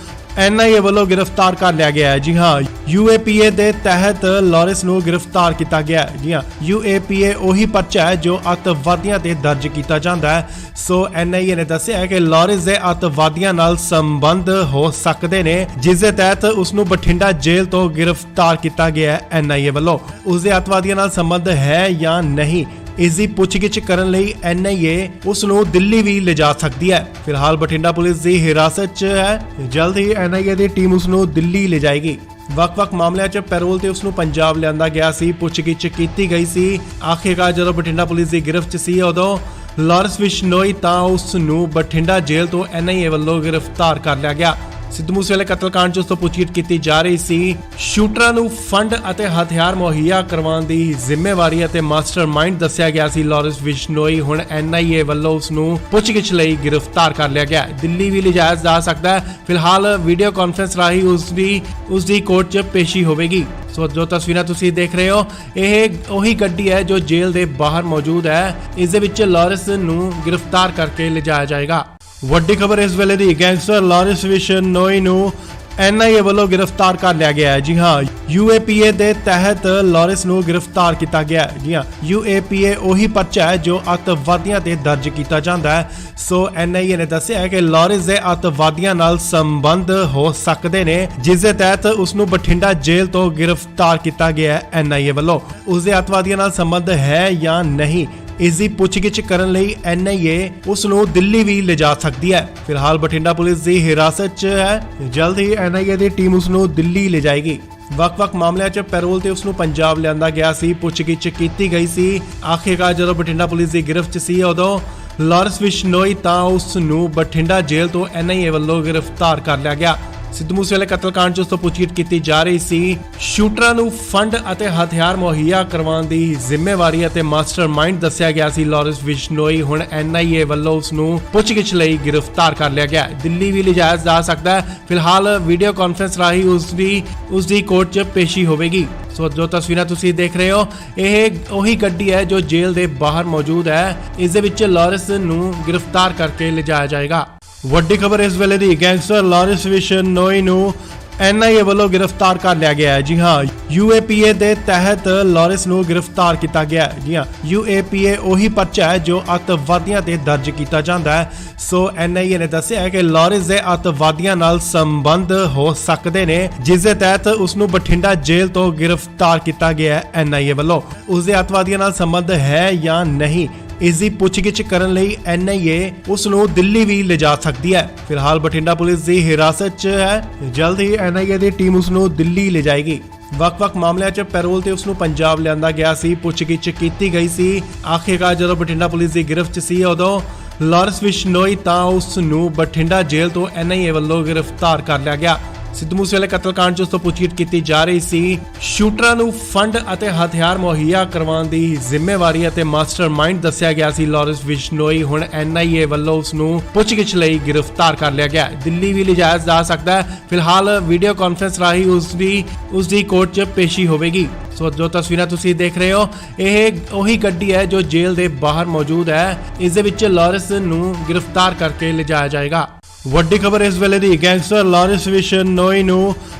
NIA ਵੱਲੋਂ ਗ੍ਰਿਫਤਾਰ ਕਰ ਲਿਆ ਗਿਆ ਹੈ। ਜੀ ਹਾਂ, UAPA ਦੇ ਤਹਿਤ ਲਾਰੈਂਸ ਨੂੰ ਗ੍ਰਿਫਤਾਰ ਕੀਤਾ ਗਿਆ ਹੈ। ਜੀ ਹਾਂ, UAPA ਉਹੀ ਪਰਚਾ ਹੈ ਜੋ ਅੱਤਵਾਦੀਆਂ ਤੇ ਦਰਜ ਕੀਤਾ ਜਾਂਦਾ ਹੈ। ਸੋ NIA ਨੇ ਦੱਸਿਆ ਹੈ ਕਿ ਲਾਰੈਂਸ ਦੇ ਅੱਤਵਾਦੀਆਂ ਨਾਲ ਸੰਬੰਧ ਹੋ ਸਕਦੇ ਨੇ, ਜਿਸ ਦੇ ਤਹਿਤ ਉਸ ਨੂੰ ਬਠਿੰਡਾ ਜੇਲ੍ਹ ਤੋਂ ਗ੍ਰਿਫਤਾਰ ਕੀਤਾ ਗਿਆ ਹੈ NIA ਵੱਲੋਂ। ਉਸ ਦੇ ਅੱਤਵਾਦੀਆਂ ਨਾਲ ਸੰਬੰਧ ਹੈ ਜਾਂ ਨਹੀਂ, ਇਸ ਦੀ ਪੁੱਛਗਿੱਛ ਕਰਨ ਲਈ NIA ਉਸ ਨੂੰ ਦਿੱਲੀ ਵੀ ਲਿਜਾ ਸਕਦੀ ਹੈ। ਫਿਲਹਾਲ ਬਠਿੰਡਾ ਪੁਲਿਸ ਦੀ ਹਿਰਾਸਤ 'ਚ ਹੈ। ਜਲਦ ਹੀ NIA ਦੀ ਟੀਮ ਉਸ ਨੂੰ ਦਿੱਲੀ ਲਿਜਾਏਗੀ। ਵੱਖ-ਵੱਖ ਮਾਮਲਿਆਂ 'ਚ ਪੈਰੋਲ ਤੇ ਉਸ ਨੂੰ ਪੰਜਾਬ ਲਿਆਂਦਾ ਗਿਆ ਸੀ, ਪੁੱਛਗਿੱਛ ਕੀਤੀ ਗਈ ਸੀ। ਆਖਿਰਕਾਰ ਜਦੋਂ ਬਠਿੰਡਾ ਪੁਲਿਸ ਦੀ ਗਿਰਫਤ 'ਚ ਸੀ ਉਦੋਂ ਲਾਰੈਂਸ ਬਿਸ਼ਨੋਈ ਤਾਂ ਉਸ ਨੂੰ ਬਠਿੰਡਾ ਜੇਲ੍ਹ ਤੋਂ NIA ਵੱਲੋਂ ਗ੍ਰਿਫਤਾਰ ਕਰ ਲਿਆ ਗਿਆ। ਸਿੱਧੂ ਮੂਸੇਵਾਲੇ ਕਤਲकांड 'ਚ ਉਸ ਤੋਂ ਪੁੱਛਗਿੱਛ ਕੀਤੀ ਜਾ ਰਹੀ ਸੀ। ਸ਼ੂਟਰਾਂ ਨੂੰ ਫੰਡ ਅਤੇ ਹਥਿਆਰ ਮੁਹੱਈਆ ਕਰਵਾਉਣ ਦੀ ਜ਼ਿੰਮੇਵਾਰੀ ਅਤੇ ਮਾਸਟਰਮਾਈਂਡ ਦੱਸਿਆ ਗਿਆ ਸੀ ਲਾਰੈਂਸ ਬਿਸ਼ਨੋਈ। ਹੁਣ NIA ਵੱਲੋਂ ਉਸ ਨੂੰ ਪੁੱਛਗਿੱਛ ਲਈ ਗ੍ਰਿਫਤਾਰ ਕਰ ਲਿਆ ਗਿਆ। ਦਿੱਲੀ ਵੀ ਲਿਜਾਇਆ ਜਾ ਸਕਦਾ ਹੈ। ਫਿਲਹਾਲ ਵੀਡੀਓ ਕਾਨਫਰੰਸ ਰਾਹੀਂ ਉਸ ਦੀ ਕੋਰਟ 'ਚ ਪੇਸ਼ੀ ਹੋਵੇਗੀ। ਸੋ ਜੋ ਤਸਵੀਰਾਂ ਤੁਸੀਂ ਦੇਖ ਰਹੇ ਹੋ, ਇਹ ਉਹੀ ਗੱਡੀ ਹੈ ਜੋ ਜੇਲ੍ਹ ਦੇ ਬਾਹਰ ਮੌਜੂਦ ਹੈ। ਇਸ ਦੇ ਵਿੱਚ ਲਾਰੈਂਸ ਨੂੰ ਗ੍ਰਿਫਤਾਰ ਕਰਕੇ ਲਿਜਾਇਆ ਜਾਏਗਾ। ਵੱਡੀ ਖਬਰ ਇਸ ਵੇਲੇ ਦੀ, ਗੈਂਗਸਟਰ ਲਾਰੈਂਸ ਬਿਸ਼ਨੋਈ ਨੂੰ NIA ਵੱਲੋਂ ਗ੍ਰਿਫਤਾਰ ਕਰ ਲਿਆ ਗਿਆ ਹੈ। ਜੀ ਹਾਂ, UAPA ਦੇ ਤਹਿਤ ਲਾਰੈਂਸ ਨੂੰ ਗ੍ਰਿਫਤਾਰ ਕੀਤਾ ਗਿਆ ਹੈ। ਜੀ ਹਾਂ, UAPA ਉਹੀ ਪਰਚਾ ਹੈ ਜੋ ਅੱਤਵਾਦੀਆਂ ਤੇ ਦਰਜ ਕੀਤਾ ਜਾਂਦਾ ਹੈ। ਸੋ NIA ਨੇ ਦੱਸਿਆ ਹੈ ਕਿ ਲਾਰੈਂਸ ਦੇ ਅੱਤਵਾਦੀਆਂ ਨਾਲ ਸੰਬੰਧ ਹੋ ਸਕਦੇ ਨੇ, ਜਿਸ ਦੇ ਤਹਿਤ ਉਸ ਨੂੰ ਬਠਿੰਡਾ ਜੇਲ੍ਹ ਤੋਂ ਗ੍ਰਿਫਤਾਰ ਕੀਤਾ ਗਿਆ ਹੈ NIA ਵੱਲੋਂ। ਉਸ ਦੇ ਅੱਤਵਾਦੀਆਂ ਨਾਲ ਸੰਬੰਧ ਹੈ ਜਾਂ ਨਹੀਂ, ਇਸ ਦੀ ਪੁੱਛਗਿੱਛ ਕਰਨ ਲਈ NIA ਉਸ ਨੂੰ ਦਿੱਲੀ ਵੀ ਲਿਜਾ ਸਕਦੀ ਹੈ। ਫਿਲਹਾਲ ਬਠਿੰਡਾ ਪੁਲਿਸ ਦੀ ਹਿਰਾਸਤ 'ਚ ਹੈ। ਜਲਦ ਹੀ NIA ਦੀ ਟੀਮ ਉਸ ਨੂੰ ਦਿੱਲੀ ਲਿਜਾਏਗੀ। ਵੱਖ-ਵੱਖ ਮਾਮਲਿਆਂ 'ਚ ਪੈਰੋਲ ਤੇ ਉਸ ਨੂੰ ਪੰਜਾਬ ਲਿਆਂਦਾ ਗਿਆ ਸੀ, ਪੁੱਛਗਿੱਛ ਕੀਤੀ ਗਈ ਸੀ। ਆਖਿਰਕਾਰ ਜਦੋਂ ਬਠਿੰਡਾ ਪੁਲਿਸ ਦੀ ਗਿਰਫਤ 'ਚ ਸੀ ਉਦੋਂ ਲਾਰੈਂਸ ਬਿਸ਼ਨੋਈ ਤਾਂ ਉਸ ਨੂੰ ਬਠਿੰਡਾ ਜੇਲ੍ਹ ਤੋਂ NIA ਵੱਲੋਂ ਗ੍ਰਿਫਤਾਰ ਕਰ ਲਿਆ ਗਿਆ। ਸਿੱਧੂ ਮੂਸੇਵਾਲੇ ਕਤਲकांड 'ਚ ਉਸ ਤੋਂ ਪੁੱਛਗਿੱਛ ਕੀਤੀ ਜਾ ਰਹੀ ਸੀ। ਸ਼ੂਟਰਾਂ ਨੂੰ ਫੰਡ ਅਤੇ ਹਥਿਆਰ ਮੁਹੱਈਆ ਕਰਵਾਉਣ ਦੀ ਜ਼ਿੰਮੇਵਾਰੀ ਅਤੇ ਮਾਸਟਰਮਾਈਂਡ ਦੱਸਿਆ ਗਿਆ ਸੀ ਲਾਰੈਂਸ ਬਿਸ਼ਨੋਈ। ਹੁਣ NIA ਵੱਲੋਂ ਉਸ ਨੂੰ ਪੁੱਛਗਿੱਛ ਲਈ ਗ੍ਰਿਫਤਾਰ ਕਰ ਲਿਆ ਗਿਆ। ਦਿੱਲੀ ਵੀ ਲਿਜਾਇਆ ਜਾ ਸਕਦਾ ਹੈ। ਫਿਲਹਾਲ ਵੀਡੀਓ ਕਾਨਫਰੰਸ ਰਾਹੀਂ ਉਸ ਦੀ ਕੋਰਟ 'ਚ ਪੇਸ਼ੀ ਹੋਵੇਗੀ। ਸੋ ਜੋ ਤਸਵੀਰਾਂ ਤੁਸੀਂ ਦੇਖ ਰਹੇ ਹੋ, ਇਹ ਉਹੀ ਗੱਡੀ ਹੈ ਜੋ ਜੇਲ੍ਹ ਦੇ ਬਾਹਰ ਮੌਜੂਦ ਹੈ। ਇਸ ਦੇ ਵਿੱਚ ਲਾਰੈਂਸ ਨੂੰ ਗ੍ਰਿਫਤਾਰ ਕਰਕੇ ਲਿਜਾਇਆ ਜਾਏਗਾ। ਵੱਡੀ ਖਬਰ ਇਸ ਵੇਲੇ ਦੀ, ਗੈਂਗਸਟਰ ਲਾਰੈਂਸ ਬਿਸ਼ਨੋਈ ਨੂੰ NIA ਵੱਲੋਂ ਗ੍ਰਿਫਤਾਰ ਕਰ ਲਿਆ ਗਿਆ ਹੈ। ਜੀ ਹਾਂ, UAPA ਦੇ ਤਹਿਤ ਲਾਰੈਂਸ ਨੂੰ ਗ੍ਰਿਫਤਾਰ ਕੀਤਾ ਗਿਆ ਹੈ। ਜੀ ਹਾਂ, UAPA ਉਹੀ ਪਰਚਾ ਹੈ ਜੋ ਅੱਤਵਾਦੀਆਂ ਤੇ ਦਰਜ ਕੀਤਾ ਜਾਂਦਾ ਹੈ। ਸੋ NIA ਨੇ ਦੱਸਿਆ ਹੈ ਕਿ ਲਾਰੈਂਸ ਦੇ ਅੱਤਵਾਦੀਆਂ ਨਾਲ ਸੰਬੰਧ ਹੋ ਸਕਦੇ ਨੇ, ਜਿਸ ਦੇ ਤਹਿਤ ਉਸ ਨੂੰ ਬਠਿੰਡਾ ਜੇਲ੍ਹ ਤੋਂ ਗ੍ਰਿਫਤਾਰ ਕੀਤਾ ਗਿਆ ਹੈ NIA ਵੱਲੋਂ। ਉਸ ਦੇ ਅੱਤਵਾਦੀਆਂ ਨਾਲ ਸੰਬੰਧ ਹੈ ਜਾਂ ਨਹੀਂ, ਇਸ ਦੀ ਪੁੱਛਗਿੱਛ ਕਰਨ ਲਈ NIA ਉਸ ਨੂੰ ਦਿੱਲੀ ਵੀ ਲਿਜਾ ਸਕਦੀ ਹੈ। ਫਿਲਹਾਲ ਬਠਿੰਡਾ ਪੁਲਿਸ ਦੀ ਹਿਰਾਸਤ 'ਚ ਹੈ। ਜਲਦ ਹੀ NIA ਦੀ ਟੀਮ ਉਸ ਨੂੰ ਦਿੱਲੀ ਲਿਜਾਏਗੀ। ਵੱਖ-ਵੱਖ ਮਾਮਲਿਆਂ 'ਚ ਪੈਰੋਲ ਤੇ ਉਸ ਨੂੰ ਪੰਜਾਬ ਲਿਆਂਦਾ ਗਿਆ ਸੀ, ਪੁੱਛਗਿੱਛ ਕੀਤੀ ਗਈ ਸੀ। ਆਖਿਰਕਾਰ ਜਦੋਂ ਬਠਿੰਡਾ ਪੁਲਿਸ ਦੀ ਗਿਰਫਤ 'ਚ ਸੀ ਉਦੋਂ ਲਾਰੈਂਸ ਬਿਸ਼ਨੋਈ ਤਾਂ ਉਸ ਨੂੰ ਬਠਿੰਡਾ ਜੇਲ੍ਹ ਤੋਂ NIA ਵੱਲੋਂ ਗ੍ਰਿਫਤਾਰ ਕਰ ਲਿਆ ਗਿਆ। ਸਿੱਧੂ ਮੂਸੇਵਾਲੇ ਕਤਲकांड 'ਚ ਉਸ ਤੋਂ ਪੁੱਛਗਿੱਛ ਕੀਤੀ ਜਾ ਰਹੀ ਸੀ। ਸ਼ੂਟਰਾਂ ਨੂੰ ਫੰਡ ਅਤੇ ਹਥਿਆਰ ਮੁਹੱਈਆ ਕਰਵਾਉਣ ਦੀ ਜ਼ਿੰਮੇਵਾਰੀ ਅਤੇ ਮਾਸਟਰਮਾਈਂਡ ਦੱਸਿਆ ਗਿਆ ਸੀ ਲਾਰੈਂਸ ਬਿਸ਼ਨੋਈ। ਹੁਣ NIA ਵੱਲੋਂ ਉਸ ਨੂੰ ਪੁੱਛਗਿੱਛ ਲਈ ਗ੍ਰਿਫਤਾਰ ਕਰ ਲਿਆ ਗਿਆ। ਦਿੱਲੀ ਵੀ ਲਿਜਾਇਆ ਜਾ ਸਕਦਾ ਹੈ। ਫਿਲਹਾਲ ਵੀਡੀਓ ਕਾਨਫਰੰਸ ਰਾਹੀਂ ਉਸ ਦੀ ਕੋਰਟ 'ਚ ਪੇਸ਼ੀ ਹੋਵੇਗੀ। ਸੋ ਜੋ ਤਸਵੀਰਾਂ ਤੁਸੀਂ ਦੇਖ ਰਹੇ ਹੋ, ਇਹ ਉਹੀ ਗੱਡੀ ਹੈ ਜੋ ਜੇਲ੍ਹ ਦੇ ਬਾਹਰ ਮੌਜੂਦ ਹੈ। ਇਸ ਦੇ ਵਿੱਚ ਲਾਰੈਂਸ ਨੂੰ ਗ੍ਰਿਫਤਾਰ ਕਰਕੇ ਲਿਜਾਇਆ ਜਾਏਗਾ। ਵੱਡੀ ਖਬਰ ਇਸ ਵੇਲੇ ਦੀ, ਗੈਂਗਸਟਰ ਲਾਰੈਂਸ ਬਿਸ਼ਨੋਈ ਨੂੰ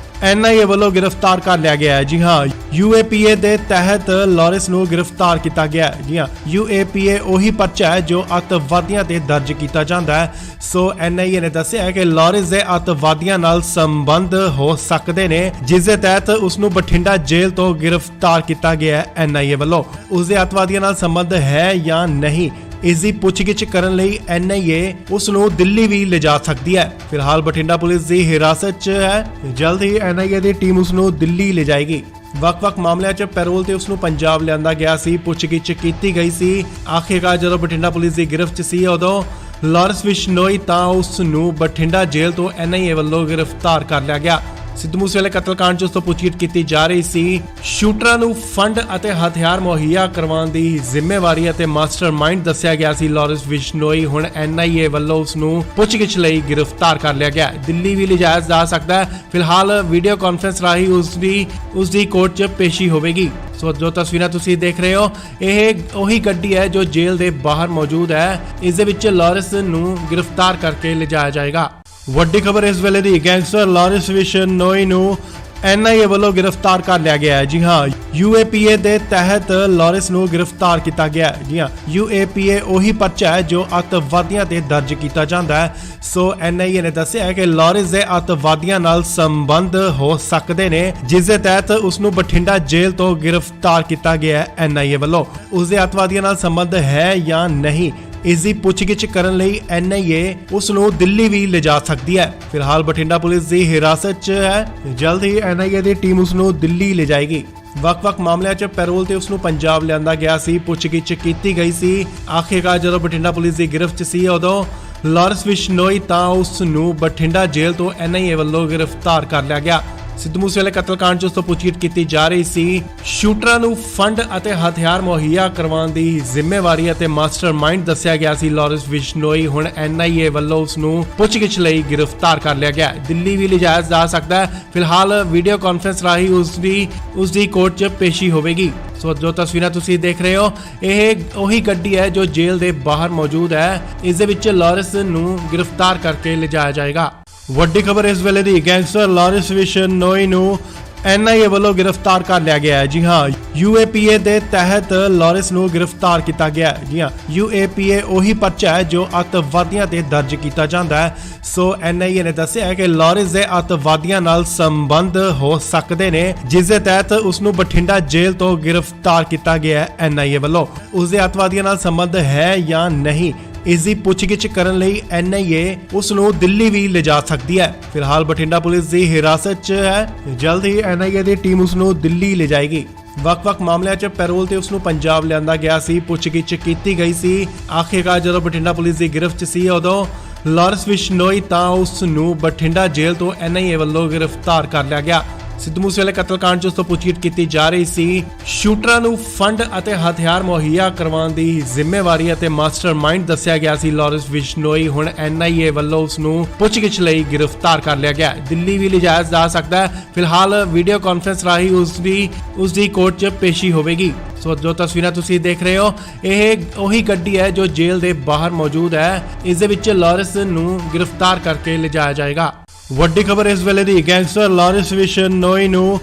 NIA ਵੱਲੋਂ ਗ੍ਰਿਫਤਾਰ ਕਰ ਲਿਆ ਗਿਆ ਹੈ। ਜੀ ਹਾਂ, UAPA ਦੇ ਤਹਿਤ ਲਾਰੈਂਸ ਨੂੰ ਗ੍ਰਿਫਤਾਰ ਕੀਤਾ ਗਿਆ ਹੈ। ਜੀ ਹਾਂ, UAPA ਉਹੀ ਪਰਚਾ ਹੈ ਜੋ ਅੱਤਵਾਦੀਆਂ ਤੇ ਦਰਜ ਕੀਤਾ ਜਾਂਦਾ ਹੈ। ਸੋ NIA ਨੇ ਦੱਸਿਆ ਹੈ ਕਿ ਲਾਰੈਂਸ ਦੇ ਅੱਤਵਾਦੀਆਂ ਨਾਲ ਸੰਬੰਧ ਹੋ ਸਕਦੇ ਨੇ, ਜਿਸ ਦੇ ਤਹਿਤ ਉਸ ਨੂੰ ਬਠਿੰਡਾ ਜੇਲ੍ਹ ਤੋਂ ਗ੍ਰਿਫਤਾਰ ਕੀਤਾ ਗਿਆ ਹੈ NIA ਵੱਲੋਂ। ਉਸ ਦੇ ਅੱਤਵਾਦੀਆਂ ਨਾਲ ਸੰਬੰਧ ਹੈ ਜਾਂ ਨਹੀਂ, ਇਸ ਦੀ ਪੁੱਛਗਿੱਛ ਕਰਨ ਲਈ NIA ਉਸ ਨੂੰ ਦਿੱਲੀ ਵੀ ਲਿਜਾ ਸਕਦੀ ਹੈ। ਫਿਲਹਾਲ ਬਠਿੰਡਾ ਪੁਲਿਸ ਦੀ ਹਿਰਾਸਤ 'ਚ ਹੈ। ਜਲਦ ਹੀ NIA ਦੀ ਟੀਮ ਉਸ ਨੂੰ ਦਿੱਲੀ ਲਿਜਾਏਗੀ। ਵੱਖ-ਵੱਖ ਮਾਮਲਿਆਂ 'ਚ ਪੈਰੋਲ ਤੇ ਉਸ ਨੂੰ ਪੰਜਾਬ ਲਿਆਂਦਾ ਗਿਆ ਸੀ, ਪੁੱਛਗਿੱਛ ਕੀਤੀ ਗਈ ਸੀ। ਆਖਿਰਕਾਰ ਜਦੋਂ ਬਠਿੰਡਾ ਪੁਲਿਸ ਦੀ ਗਿਰਫਤ 'ਚ ਸੀ ਉਦੋਂ ਲਾਰੈਂਸ ਬਿਸ਼ਨੋਈ ਤਾਂ ਉਸ ਨੂੰ ਬਠਿੰਡਾ ਜੇਲ੍ਹ ਤੋਂ NIA ਵੱਲੋਂ ਗ੍ਰਿਫਤਾਰ ਕਰ ਲਿਆ ਗਿਆ। ਸਿੱਧੂ ਮੂਸੇਵਾਲੇ ਕਤਲकांड 'ਚ ਉਸ ਤੋਂ ਪੁੱਛਗਿੱਛ ਕੀਤੀ ਜਾ ਰਹੀ ਸੀ। ਸ਼ੂਟਰਾਂ ਨੂੰ ਫੰਡ ਅਤੇ ਹਥਿਆਰ ਮੁਹੱਈਆ ਕਰਵਾਉਣ ਦੀ ਜ਼ਿੰਮੇਵਾਰੀ ਅਤੇ ਮਾਸਟਰਮਾਈਂਡ ਦੱਸਿਆ ਗਿਆ ਸੀ ਲਾਰੈਂਸ ਬਿਸ਼ਨੋਈ। ਹੁਣ NIA ਵੱਲੋਂ ਉਸ ਨੂੰ ਪੁੱਛਗਿੱਛ ਲਈ ਗ੍ਰਿਫਤਾਰ ਕਰ ਲਿਆ ਗਿਆ। ਦਿੱਲੀ ਵੀ ਲਿਜਾਇਆ ਜਾ ਸਕਦਾ ਹੈ। ਫਿਲਹਾਲ ਵੀਡੀਓ ਕਾਨਫਰੰਸ ਰਾਹੀਂ ਉਸ ਦੀ ਕੋਰਟ 'ਚ ਪੇਸ਼ੀ ਹੋਵੇਗੀ। ਸੋ ਜੋ ਤਸਵੀਰਾਂ ਤੁਸੀਂ ਦੇਖ ਰਹੇ ਹੋ, ਇਹ ਉਹੀ ਗੱਡੀ ਹੈ ਜੋ ਜੇਲ੍ਹ ਦੇ ਬਾਹਰ ਮੌਜੂਦ ਹੈ। ਇਸ ਦੇ ਵਿੱਚ ਲਾਰੈਂਸ ਨੂੰ ਗ੍ਰਿਫਤਾਰ ਕਰਕੇ ਲਿਜਾਇਆ ਜਾਏਗਾ। ਵੱਡੀ ਖਬਰ ਇਸ ਵੇਲੇ ਦੀ, ਗੈਂਗਸਟਰ ਲਾਰੈਂਸ ਬਿਸ਼ਨੋਈ ਨੂੰ NIA ਵੱਲੋਂ ਗ੍ਰਿਫਤਾਰ ਕਰ ਲਿਆ ਗਿਆ ਹੈ। ਜੀ ਹਾਂ, UAPA ਦੇ ਤਹਿਤ ਲਾਰੈਂਸ ਨੂੰ ਗ੍ਰਿਫਤਾਰ ਕੀਤਾ ਗਿਆ ਹੈ। ਜੀ ਹਾਂ, UAPA ਉਹੀ ਪਰਚਾ ਹੈ ਜੋ ਅੱਤਵਾਦੀਆਂ ਤੇ ਦਰਜ ਕੀਤਾ ਜਾਂਦਾ ਹੈ। ਸੋ NIA ਨੇ ਦੱਸਿਆ ਹੈ ਕਿ ਲਾਰੈਂਸ ਦੇ ਅੱਤਵਾਦੀਆਂ ਨਾਲ ਸੰਬੰਧ ਹੋ ਸਕਦੇ ਨੇ, ਜਿਸ ਦੇ ਤਹਿਤ ਉਸ ਨੂੰ ਬਠਿੰਡਾ ਜੇਲ੍ਹ ਤੋਂ ਗ੍ਰਿਫਤਾਰ ਕੀਤਾ ਗਿਆ ਹੈ। NIA ਵੱਲੋਂ ਉਸ ਦੇ ਅੱਤਵਾਦੀਆਂ ਨਾਲ ਸੰਬੰਧ ਹੈ ਜਾਂ ਨਹੀਂ, ਇਸ ਦੀ ਪੁੱਛਗਿੱਛ ਕਰਨ ਲਈ NIA ਉਸ ਨੂੰ ਦਿੱਲੀ ਵੀ ਲਿਜਾ ਸਕਦੀ ਹੈ। ਫਿਲਹਾਲ ਬਠਿੰਡਾ ਪੁਲਿਸ ਦੀ ਹਿਰਾਸਤ 'ਚ ਹੈ। ਜਲਦ ਹੀ NIA ਦੀ ਟੀਮ ਉਸ ਨੂੰ ਦਿੱਲੀ ਲਿਜਾਏਗੀ। ਵੱਖ-ਵੱਖ ਮਾਮਲਿਆਂ 'ਚ ਪੈਰੋਲ ਤੇ ਉਸ ਨੂੰ ਪੰਜਾਬ ਲਿਆਂਦਾ ਗਿਆ ਸੀ, ਪੁੱਛਗਿੱਛ ਕੀਤੀ ਗਈ ਸੀ। ਆਖਿਰਕਾਰ ਜਦੋਂ ਬਠਿੰਡਾ ਪੁਲਿਸ ਦੀ ਗ੍ਰਿਫਤ 'ਚ ਸੀ, ਉਦੋਂ ਲਾਰੈਂਸ ਬਿਸ਼ਨੋਈ ਤਾਂ ਉਸ ਨੂੰ ਬਠਿੰਡਾ ਜੇਲ੍ਹ ਤੋਂ NIA ਵੱਲੋਂ ਗ੍ਰਿਫਤਾਰ ਕਰ ਲਿਆ ਗਿਆ। ਸਿੱਧੂ ਮੂਸੇਵਾਲੇ ਕਤਲकांड 'ਚ ਉਸ ਤੋਂ ਪੁੱਛਗਿੱਛ ਕੀਤੀ ਜਾ ਰਹੀ ਸੀ। ਸ਼ੂਟਰਾਂ ਨੂੰ ਫੰਡ ਅਤੇ ਹਥਿਆਰ ਮੁਹੱਈਆ ਕਰਵਾਉਣ ਦੀ ਜ਼ਿੰਮੇਵਾਰੀ ਅਤੇ ਮਾਸਟਰਮਾਈਂਡ ਦੱਸਿਆ ਗਿਆ ਸੀ ਲਾਰੈਂਸ ਬਿਸ਼ਨੋਈ। ਹੁਣ NIA ਵੱਲੋਂ ਉਸ ਨੂੰ ਪੁੱਛਗਿੱਛ ਲਈ ਗ੍ਰਿਫਤਾਰ ਕਰ ਲਿਆ ਗਿਆ। ਦਿੱਲੀ ਵੀ ਲਿਜਾਇਆ ਜਾ ਸਕਦਾ ਹੈ। ਫਿਲਹਾਲ ਵੀਡੀਓ ਕਾਨਫਰੰਸ ਰਾਹੀਂ ਉਸ ਦੀ ਕੋਰਟ 'ਚ ਪੇਸ਼ੀ ਹੋਵੇਗੀ। ਸੋ ਜੋ ਤਸਵੀਰਾਂ ਤੁਸੀਂ ਦੇਖ ਰਹੇ ਹੋ, ਇਹ ਉਹੀ ਗੱਡੀ ਹੈ ਜੋ ਜੇਲ੍ਹ ਦੇ ਬਾਹਰ ਮੌਜੂਦ ਹੈ। ਇਸ ਦੇ ਵਿੱਚ ਲਾਰੈਂਸ ਨੂੰ ਗ੍ਰਿਫਤਾਰ ਕਰਕੇ ਲਿਜਾਇਆ ਜਾਏਗਾ। ਵੱਡੀ ਖਬਰ ਇਸ ਵੇਲੇ ਦੀ, ਗੈਂਗਸਟਰ ਲਾਰੈਂਸ ਬਿਸ਼ਨੋਈ ਨੂੰ NIA ਵੱਲੋਂ ਗ੍ਰਿਫਤਾਰ ਕਰ ਲਿਆ ਗਿਆ ਹੈ। ਜੀ ਹਾਂ, UAPA ਦੇ ਤਹਿਤ ਲਾਰੈਂਸ ਨੂੰ ਗ੍ਰਿਫਤਾਰ ਕੀਤਾ ਗਿਆ ਹੈ। ਜੀ ਹਾਂ, UAPA ਉਹੀ ਪਰਚਾ ਹੈ ਜੋ ਅੱਤਵਾਦੀਆਂ ਤੇ ਦਰਜ ਕੀਤਾ ਜਾਂਦਾ ਹੈ। ਸੋ NIA ਨੇ ਦੱਸਿਆ ਹੈ ਕਿ ਲਾਰੈਂਸ ਦੇ ਅੱਤਵਾਦੀਆਂ ਨਾਲ ਸੰਬੰਧ ਹੋ ਸਕਦੇ ਨੇ, ਜਿਸ ਦੇ ਤਹਿਤ ਉਸ ਨੂੰ ਬਠਿੰਡਾ ਜੇਲ੍ਹ ਤੋਂ ਗ੍ਰਿਫਤਾਰ ਕੀਤਾ ਗਿਆ ਹੈ। NIA ਵੱਲੋਂ ਉਸ ਦੇ ਅੱਤਵਾਦੀਆਂ ਨਾਲ ਸੰਬੰਧ ਹੈ ਜਾਂ ਨਹੀਂ, ਇਸ ਦੀ ਪੁੱਛਗਿੱਛ ਕਰਨ ਲਈ NIA ਉਸ ਨੂੰ ਦਿੱਲੀ ਵੀ ਲਿਜਾ ਸਕਦੀ ਹੈ। ਫਿਲਹਾਲ ਬਠਿੰਡਾ ਪੁਲਿਸ ਦੀ ਹਿਰਾਸਤ 'ਚ ਹੈ। ਜਲਦ ਹੀ NIA ਦੀ ਟੀਮ ਉਸ ਨੂੰ ਦਿੱਲੀ ਲਿਜਾਏਗੀ। ਵੱਖ-ਵੱਖ ਮਾਮਲਿਆਂ 'ਚ ਪੈਰੋਲ ਤੇ ਉਸ ਨੂੰ ਪੰਜਾਬ ਲਿਆਂਦਾ ਗਿਆ ਸੀ, ਪੁੱਛਗਿੱਛ ਕੀਤੀ ਗਈ ਸੀ। ਆਖਿਰਕਾਰ ਜਦੋਂ ਬਠਿੰਡਾ ਪੁਲਿਸ ਦੀ ਗ੍ਰਿਫਤ 'ਚ ਸੀ, ਉਦੋਂ ਲਾਰੈਂਸ ਬਿਸ਼ਨੋਈ ਤਾਂ ਉਸ ਨੂੰ ਬਠਿੰਡਾ ਜੇਲ੍ਹ ਤੋਂ NIA ਵੱਲੋਂ ਗ੍ਰਿਫਤਾਰ ਕਰ ਲਿਆ ਗਿਆ। ਸਿੱਧੂ ਮੂਸੇਵਾਲੇ ਕਤਲकांड 'ਚ ਉਸ ਤੋਂ ਪੁੱਛਗਿੱਛ ਕੀਤੀ ਜਾ ਰਹੀ ਸੀ। ਸ਼ੂਟਰਾਂ ਨੂੰ ਫੰਡ ਅਤੇ ਹਥਿਆਰ ਮੁਹੱਈਆ ਕਰਵਾਉਣ ਦੀ ਜ਼ਿੰਮੇਵਾਰੀ ਅਤੇ ਮਾਸਟਰਮਾਈਂਡ ਦੱਸਿਆ ਗਿਆ ਸੀ ਲਾਰੈਂਸ ਬਿਸ਼ਨੋਈ। ਹੁਣ NIA ਵੱਲੋਂ ਉਸ ਨੂੰ ਪੁੱਛਗਿੱਛ ਲਈ ਗ੍ਰਿਫਤਾਰ ਕਰ ਲਿਆ ਗਿਆ। ਦਿੱਲੀ ਵੀ ਲਿਜਾਇਆ ਜਾ ਸਕਦਾ ਹੈ। ਫਿਲਹਾਲ ਵੀਡੀਓ ਕਾਨਫਰੰਸ ਰਾਹੀਂ ਉਸ ਦੀ ਕੋਰਟ 'ਚ ਪੇਸ਼ੀ ਹੋਵੇਗੀ। ਸੋ ਜੋ ਤਸਵੀਰਾਂ ਤੁਸੀਂ ਦੇਖ ਰਹੇ ਹੋ, ਇਹ ਉਹੀ ਗੱਡੀ ਹੈ ਜੋ ਜੇਲ੍ਹ ਦੇ ਬਾਹਰ ਮੌਜੂਦ ਹੈ। ਇਸ ਦੇ ਵਿੱਚ ਲਾਰੈਂਸ ਨੂੰ ਗ੍ਰਿਫਤਾਰ ਕਰਕੇ ਲਿਜਾਇਆ ਜਾਏਗਾ। ਵੱਡੀ ਖਬਰ ਇਸ ਵੇਲੇ ਦੀ, ਗੈਂਗਸਟਰ ਲਾਰੈਂਸ ਬਿਸ਼ਨੋਈ ਨੂੰ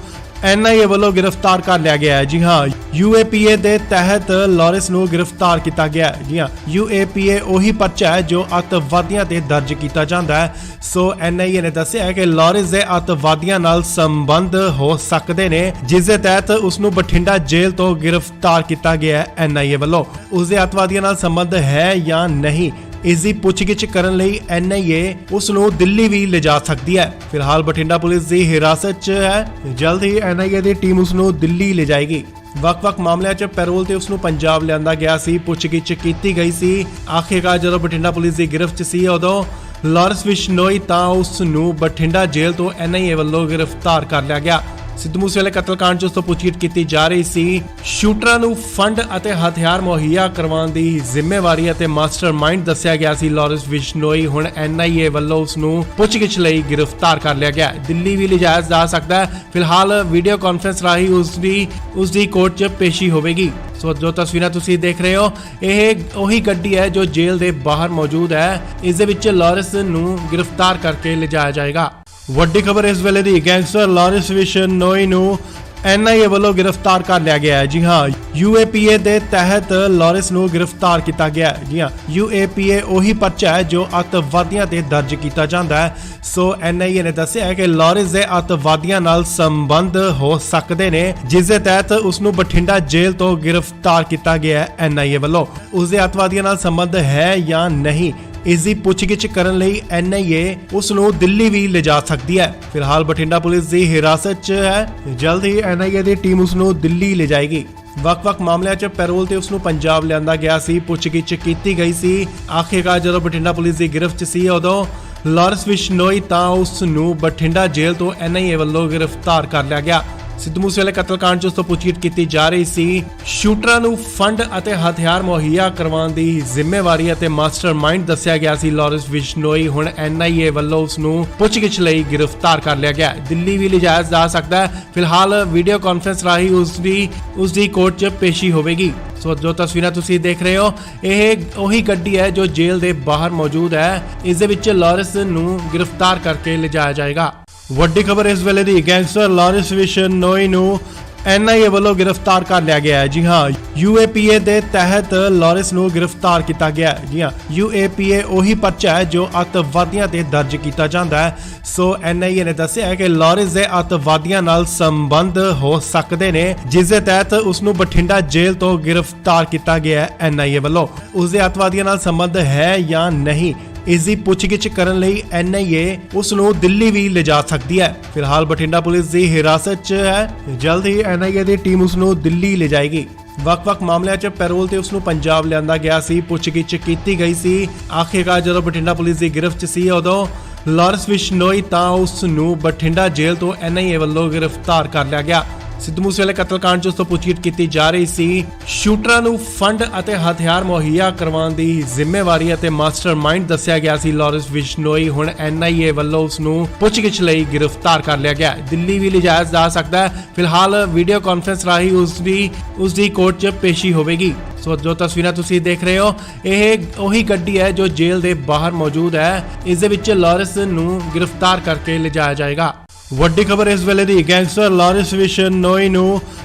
NIA ਵੱਲੋਂ ਗ੍ਰਿਫਤਾਰ ਕਰ ਲਿਆ ਗਿਆ ਹੈ। ਜੀ ਹਾਂ, UAPA ਦੇ ਤਹਿਤ ਲਾਰੈਂਸ ਨੂੰ ਗ੍ਰਿਫਤਾਰ ਕੀਤਾ ਗਿਆ ਹੈ। ਜੀ ਹਾਂ, UAPA ਉਹੀ ਪਰਚਾ ਹੈ ਜੋ ਅੱਤਵਾਦੀਆਂ ਤੇ ਦਰਜ ਕੀਤਾ ਜਾਂਦਾ ਹੈ। ਸੋ NIA ਨੇ ਦੱਸਿਆ ਹੈ ਕਿ ਲਾਰੈਂਸ ਦੇ ਅੱਤਵਾਦੀਆਂ ਨਾਲ ਸੰਬੰਧ ਹੋ ਸਕਦੇ ਨੇ, ਜਿਸ ਦੇ ਤਹਿਤ ਉਸ ਨੂੰ ਬਠਿੰਡਾ ਜੇਲ੍ਹ ਤੋਂ ਗ੍ਰਿਫਤਾਰ ਕੀਤਾ ਗਿਆ ਹੈ। NIA ਵੱਲੋਂ ਉਸ ਦੇ ਅੱਤਵਾਦੀਆਂ ਨਾਲ ਸੰਬੰਧ ਹੈ ਜਾਂ ਨਹੀਂ, ਇਸ ਦੀ ਪੁੱਛਗਿੱਛ ਕਰਨ ਲਈ NIA ਉਸ ਨੂੰ ਦਿੱਲੀ ਵੀ ਲਿਜਾ ਸਕਦੀ ਹੈ। ਫਿਲਹਾਲ ਬਠਿੰਡਾ ਪੁਲਿਸ ਦੀ ਹਿਰਾਸਤ 'ਚ ਹੈ। ਜਲਦ ਹੀ NIA ਦੀ ਟੀਮ ਉਸ ਨੂੰ ਦਿੱਲੀ ਲਿਜਾਏਗੀ। ਵੱਖ-ਵੱਖ ਮਾਮਲਿਆਂ 'ਚ ਪੈਰੋਲ ਤੇ ਉਸ ਨੂੰ ਪੰਜਾਬ ਲਿਆਂਦਾ ਗਿਆ ਸੀ, ਪੁੱਛਗਿੱਛ ਕੀਤੀ ਗਈ ਸੀ। ਆਖਿਰਕਾਰ ਜਦੋਂ ਬਠਿੰਡਾ ਪੁਲਿਸ ਦੀ ਗ੍ਰਿਫਤ 'ਚ ਸੀ, ਉਦੋਂ ਲਾਰੈਂਸ ਬਿਸ਼ਨੋਈ ਤਾਂ ਉਸ ਨੂੰ ਬਠਿੰਡਾ ਜੇਲ੍ਹ ਤੋਂ NIA ਵੱਲੋਂ ਗ੍ਰਿਫਤਾਰ ਕਰ ਲਿਆ ਗਿਆ। ਸਿੱਧੂ ਮੂਸੇਵਾਲੇ ਕਤਲकांड 'ਚ ਉਸ ਤੋਂ ਪੁੱਛਗਿੱਛ ਕੀਤੀ ਜਾ ਰਹੀ ਸੀ। ਸ਼ੂਟਰਾਂ ਨੂੰ ਫੰਡ ਅਤੇ ਹਥਿਆਰ ਮੁਹੱਈਆ ਕਰਵਾਉਣ ਦੀ ਜ਼ਿੰਮੇਵਾਰੀ ਅਤੇ ਮਾਸਟਰਮਾਈਂਡ ਦੱਸਿਆ ਗਿਆ ਸੀ ਲਾਰੈਂਸ ਬਿਸ਼ਨੋਈ। ਹੁਣ NIA ਵੱਲੋਂ ਉਸ ਨੂੰ ਪੁੱਛਗਿੱਛ ਲਈ ਗ੍ਰਿਫਤਾਰ ਕਰ ਲਿਆ ਗਿਆ। ਦਿੱਲੀ ਵੀ ਲਿਜਾਇਆ ਜਾ ਸਕਦਾ ਹੈ। ਫਿਲਹਾਲ ਵੀਡੀਓ ਕਾਨਫਰੰਸ ਰਾਹੀਂ ਉਸ ਦੀ ਕੋਰਟ 'ਚ ਪੇਸ਼ੀ ਹੋਵੇਗੀ। ਸੋ ਜੋ ਤਸਵੀਰਾਂ ਤੁਸੀਂ ਦੇਖ ਰਹੇ ਹੋ, ਇਹ ਉਹੀ ਗੱਡੀ ਹੈ ਜੋ ਜੇਲ੍ਹ ਦੇ ਬਾਹਰ ਮੌਜੂਦ ਹੈ। ਇਸ ਦੇ ਵਿੱਚ ਲਾਰੈਂਸ ਨੂੰ ਗ੍ਰਿਫਤਾਰ ਕਰਕੇ ਲਿਜਾਇਆ ਜਾਏਗਾ। ਵੱਡੀ ਖਬਰ ਇਸ ਵੇਲੇ ਦੀ, ਗੈਂਗਸਟਰ ਲਾਰੈਂਸ ਬਿਸ਼ਨੋਈ ਨੂੰ NIA ਵੱਲੋਂ ਗ੍ਰਿਫਤਾਰ ਕਰ ਲਿਆ ਗਿਆ ਹੈ। ਜੀ ਹਾਂ, UAPA ਦੇ ਤਹਿਤ ਲਾਰੈਂਸ ਨੂੰ ਗ੍ਰਿਫਤਾਰ ਕੀਤਾ ਗਿਆ ਹੈ। ਜੀ ਹਾਂ, UAPA ਉਹੀ ਪਰਚਾ ਹੈ ਜੋ ਅੱਤਵਾਦੀਆਂ ਤੇ ਦਰਜ ਕੀਤਾ ਜਾਂਦਾ ਹੈ। ਸੋ NIA ਨੇ ਦੱਸਿਆ ਹੈ ਕਿ ਲਾਰੈਂਸ ਦੇ ਅੱਤਵਾਦੀਆਂ ਨਾਲ ਸੰਬੰਧ ਹੋ ਸਕਦੇ ਨੇ, ਜਿਸ ਦੇ ਤਹਿਤ ਉਸ ਨੂੰ ਬਠਿੰਡਾ ਜੇਲ੍ਹ ਤੋਂ ਗ੍ਰਿਫਤਾਰ ਕੀਤਾ ਗਿਆ ਹੈ। NIA ਵੱਲੋਂ ਉਸ ਦੇ ਅੱਤਵਾਦੀਆਂ ਨਾਲ ਸੰਬੰਧ ਹੈ ਜਾਂ ਨਹੀਂ, ਇਸ ਦੀ ਪੁੱਛਗਿੱਛ ਕਰਨ ਲਈ NIA ਉਸ ਨੂੰ ਦਿੱਲੀ ਵੀ ਲਿਜਾ ਸਕਦੀ ਹੈ। ਫਿਲਹਾਲ ਬਠਿੰਡਾ ਪੁਲਿਸ ਦੀ ਹਿਰਾਸਤ 'ਚ ਹੈ। ਜਲਦ ਹੀ NIA ਦੀ ਟੀਮ ਉਸ ਨੂੰ ਦਿੱਲੀ ਲਿਜਾਏਗੀ। ਵੱਖ-ਵੱਖ ਮਾਮਲਿਆਂ 'ਚ ਪੈਰੋਲ ਤੇ ਉਸ ਨੂੰ ਪੰਜਾਬ ਲਿਆਂਦਾ ਗਿਆ ਸੀ, ਪੁੱਛਗਿੱਛ ਕੀਤੀ ਗਈ ਸੀ। ਆਖਿਰਕਾਰ ਜਦੋਂ ਬਠਿੰਡਾ ਪੁਲਿਸ ਦੀ ਗ੍ਰਿਫਤ 'ਚ ਸੀ, ਉਦੋਂ ਲਾਰੈਂਸ ਬਿਸ਼ਨੋਈ ਤਾਂ ਉਸ ਨੂੰ ਬਠਿੰਡਾ ਜੇਲ੍ਹ ਤੋਂ NIA ਵੱਲੋਂ ਗ੍ਰਿਫਤਾਰ ਕਰ ਲਿਆ ਗਿਆ। ਸਿੱਧੂ ਮੂਸੇਵਾਲੇ ਕਤਲकांड 'ਚ ਉਸ ਤੋਂ ਪੁੱਛਗਿੱਛ ਕੀਤੀ ਜਾ ਰਹੀ ਸੀ। ਸ਼ੂਟਰਾਂ ਨੂੰ ਫੰਡ ਅਤੇ ਹਥਿਆਰ ਮੁਹੱਈਆ ਕਰਵਾਉਣ ਦੀ ਜ਼ਿੰਮੇਵਾਰੀ ਅਤੇ ਮਾਸਟਰਮਾਈਂਡ ਦੱਸਿਆ ਗਿਆ ਸੀ ਲਾਰੈਂਸ ਬਿਸ਼ਨੋਈ। ਹੁਣ NIA ਵੱਲੋਂ ਉਸ ਨੂੰ ਪੁੱਛਗਿੱਛ ਲਈ ਗ੍ਰਿਫਤਾਰ ਕਰ ਲਿਆ ਗਿਆ। ਦਿੱਲੀ ਵੀ ਲਿਜਾਇਆ ਜਾ ਸਕਦਾ ਹੈ। ਫਿਲਹਾਲ ਵੀਡੀਓ ਕਾਨਫਰੰਸ ਰਾਹੀਂ ਉਸ ਦੀ ਕੋਰਟ 'ਚ ਪੇਸ਼ੀ ਹੋਵੇਗੀ। ਸੋ ਜੋ ਤਸਵੀਰਾਂ ਤੁਸੀਂ ਦੇਖ ਰਹੇ ਹੋ, ਇਹ ਉਹੀ ਗੱਡੀ ਹੈ ਜੋ ਜੇਲ੍ਹ ਦੇ ਬਾਹਰ ਮੌਜੂਦ ਹੈ। ਇਸ ਦੇ ਵਿੱਚ ਲਾਰੈਂਸ ਨੂੰ ਗ੍ਰਿਫਤਾਰ ਕਰਕੇ ਲਿਜਾਇਆ ਜਾਏਗਾ। ਵੱਡੀ ਖਬਰ ਇਸ ਵੇਲੇ ਦੀ ਗੈਂਗਸਟਰ ਲਾਰੈਂਸ ਬਿਸ਼ਨੋਈ ਨੂੰ ਐਨਆਈਏ ਵੱਲੋਂ ਗ੍ਰਿਫਤਾਰ ਕਰ ਲਿਆ ਗਿਆ ਹੈ। ਜੀ ਹਾਂ, ਯੂਏਪੀਏ ਦੇ ਤਹਿਤ ਲਾਰੈਂਸ ਨੂੰ ਗ੍ਰਿਫਤਾਰ ਕੀਤਾ ਗਿਆ ਹੈ। ਜੀ ਹਾਂ, ਯੂਏਪੀਏ ਉਹੀ ਪਰਚਾ ਹੈ ਜੋ ਅੱਤਵਾਦੀਆਂ ਤੇ ਦਰਜ ਕੀਤਾ ਜਾਂਦਾ ਹੈ। ਸੋ ਐਨਆਈਏ ਨੇ ਦੱਸਿਆ ਹੈ ਕਿ ਲਾਰੈਂਸ ਦੇ ਅੱਤਵਾਦੀਆਂ ਨਾਲ ਸੰਬੰਧ ਹੋ ਸਕਦੇ ਨੇ, ਜਿਸ ਦੇ ਤਹਿਤ ਉਸ ਨੂੰ ਬਠਿੰਡਾ ਜੇਲ੍ਹ ਤੋਂ ਗ੍ਰਿਫਤਾਰ ਕੀਤਾ ਗਿਆ ਹੈ ਐਨਆਈਏ ਵੱਲੋਂ। ਉਸ ਦੇ ਅੱਤਵਾਦੀਆਂ ਨਾਲ ਸੰਬੰਧ ਹੈ ਜਾਂ ਨਹੀਂ, ਇਸ ਦੀ ਪੁੱਛਗਿੱਛ ਕਰਨ ਲਈ ਐਨਆਈਏ ਉਸ ਨੂੰ ਦਿੱਲੀ ਵੀ ਲਿਜਾ ਸਕਦੀ ਹੈ। ਫਿਲਹਾਲ ਬਠਿੰਡਾ ਪੁਲਿਸ ਦੀ ਹਿਰਾਸਤ 'ਚ ਹੈ। ਜਲਦ ਹੀ ਐਨਆਈਏ ਦੀ ਟੀਮ ਉਸ ਨੂੰ ਦਿੱਲੀ ਲਿਜਾਏਗੀ। ਵੱਖ-ਵੱਖ ਮਾਮਲਿਆਂ 'ਚ ਪੈਰੋਲ ਤੇ ਉਸ ਨੂੰ ਪੰਜਾਬ ਲਿਆਂਦਾ ਗਿਆ ਸੀ, ਪੁੱਛਗਿੱਛ ਕੀਤੀ ਗਈ ਸੀ। ਆਖਿਰਕਾਰ ਜਦੋਂ ਬਠਿੰਡਾ ਪੁਲਿਸ ਦੀ ਗ੍ਰਿਫਤ 'ਚ ਸੀ, ਉਦੋਂ ਲਾਰੈਂਸ ਬਿਸ਼ਨੋਈ ਤਾਂ ਉਸ ਨੂੰ ਬਠਿੰਡਾ ਜੇਲ੍ਹ ਤੋਂ ਐਨਆਈਏ ਵੱਲੋਂ ਗ੍ਰਿਫਤਾਰ ਕਰ ਲਿਆ ਗਿਆ। ਸਿੱਧੂ ਮੂਸੇਵਾਲੇ ਕਤਲकांड 'ਚ ਉਸ ਤੋਂ ਪੁੱਛਗਿੱਛ ਕੀਤੀ ਜਾ ਰਹੀ ਸੀ। ਸ਼ੂਟਰਾਂ ਨੂੰ ਫੰਡ ਅਤੇ ਹਥਿਆਰ ਮੁਹੱਈਆ ਕਰਵਾਉਣ ਦੀ ਜ਼ਿੰਮੇਵਾਰੀ ਅਤੇ ਮਾਸਟਰਮਾਈਂਡ ਦੱਸਿਆ ਗਿਆ ਸੀ ਲਾਰੈਂਸ ਬਿਸ਼ਨੋਈ। ਹੁਣ ਐਨਆਈਏ ਵੱਲੋਂ ਉਸ ਨੂੰ ਪੁੱਛਗਿੱਛ ਲਈ ਗ੍ਰਿਫਤਾਰ ਕਰ ਲਿਆ ਗਿਆ। ਦਿੱਲੀ ਵੀ ਲਿਜਾਇਆ ਜਾ ਸਕਦਾ ਹੈ। ਫਿਲਹਾਲ ਵੀਡੀਓ ਕਾਨਫਰੰਸ ਰਾਹੀਂ ਉਸ ਦੀ ਕੋਰਟ 'ਚ ਪੇਸ਼ੀ ਹੋਵੇਗੀ। ਸੋ ਜੋ ਤਸਵੀਰਾਂ ਤੁਸੀਂ ਦੇਖ ਰਹੇ ਹੋ, ਇਹ ਉਹੀ ਗੱਡੀ ਹੈ ਜੋ ਜੇਲ੍ਹ ਦੇ ਬਾਹਰ ਮੌਜੂਦ ਹੈ। ਇਸ ਦੇ ਵਿੱਚ ਲਾਰੈਂਸ ਨੂੰ ਗ੍ਰਿਫਤਾਰ ਕਰਕੇ ਲਿਜਾਇਆ ਜਾਏਗਾ। ਵੱਡੀ ਖਬਰ ਇਸ ਵੇਲੇ ਦੀ ਗੈਂਗਸਟਰ ਲਾਰੈਂਸ ਬਿਸ਼ਨੋਈ ਨੂੰ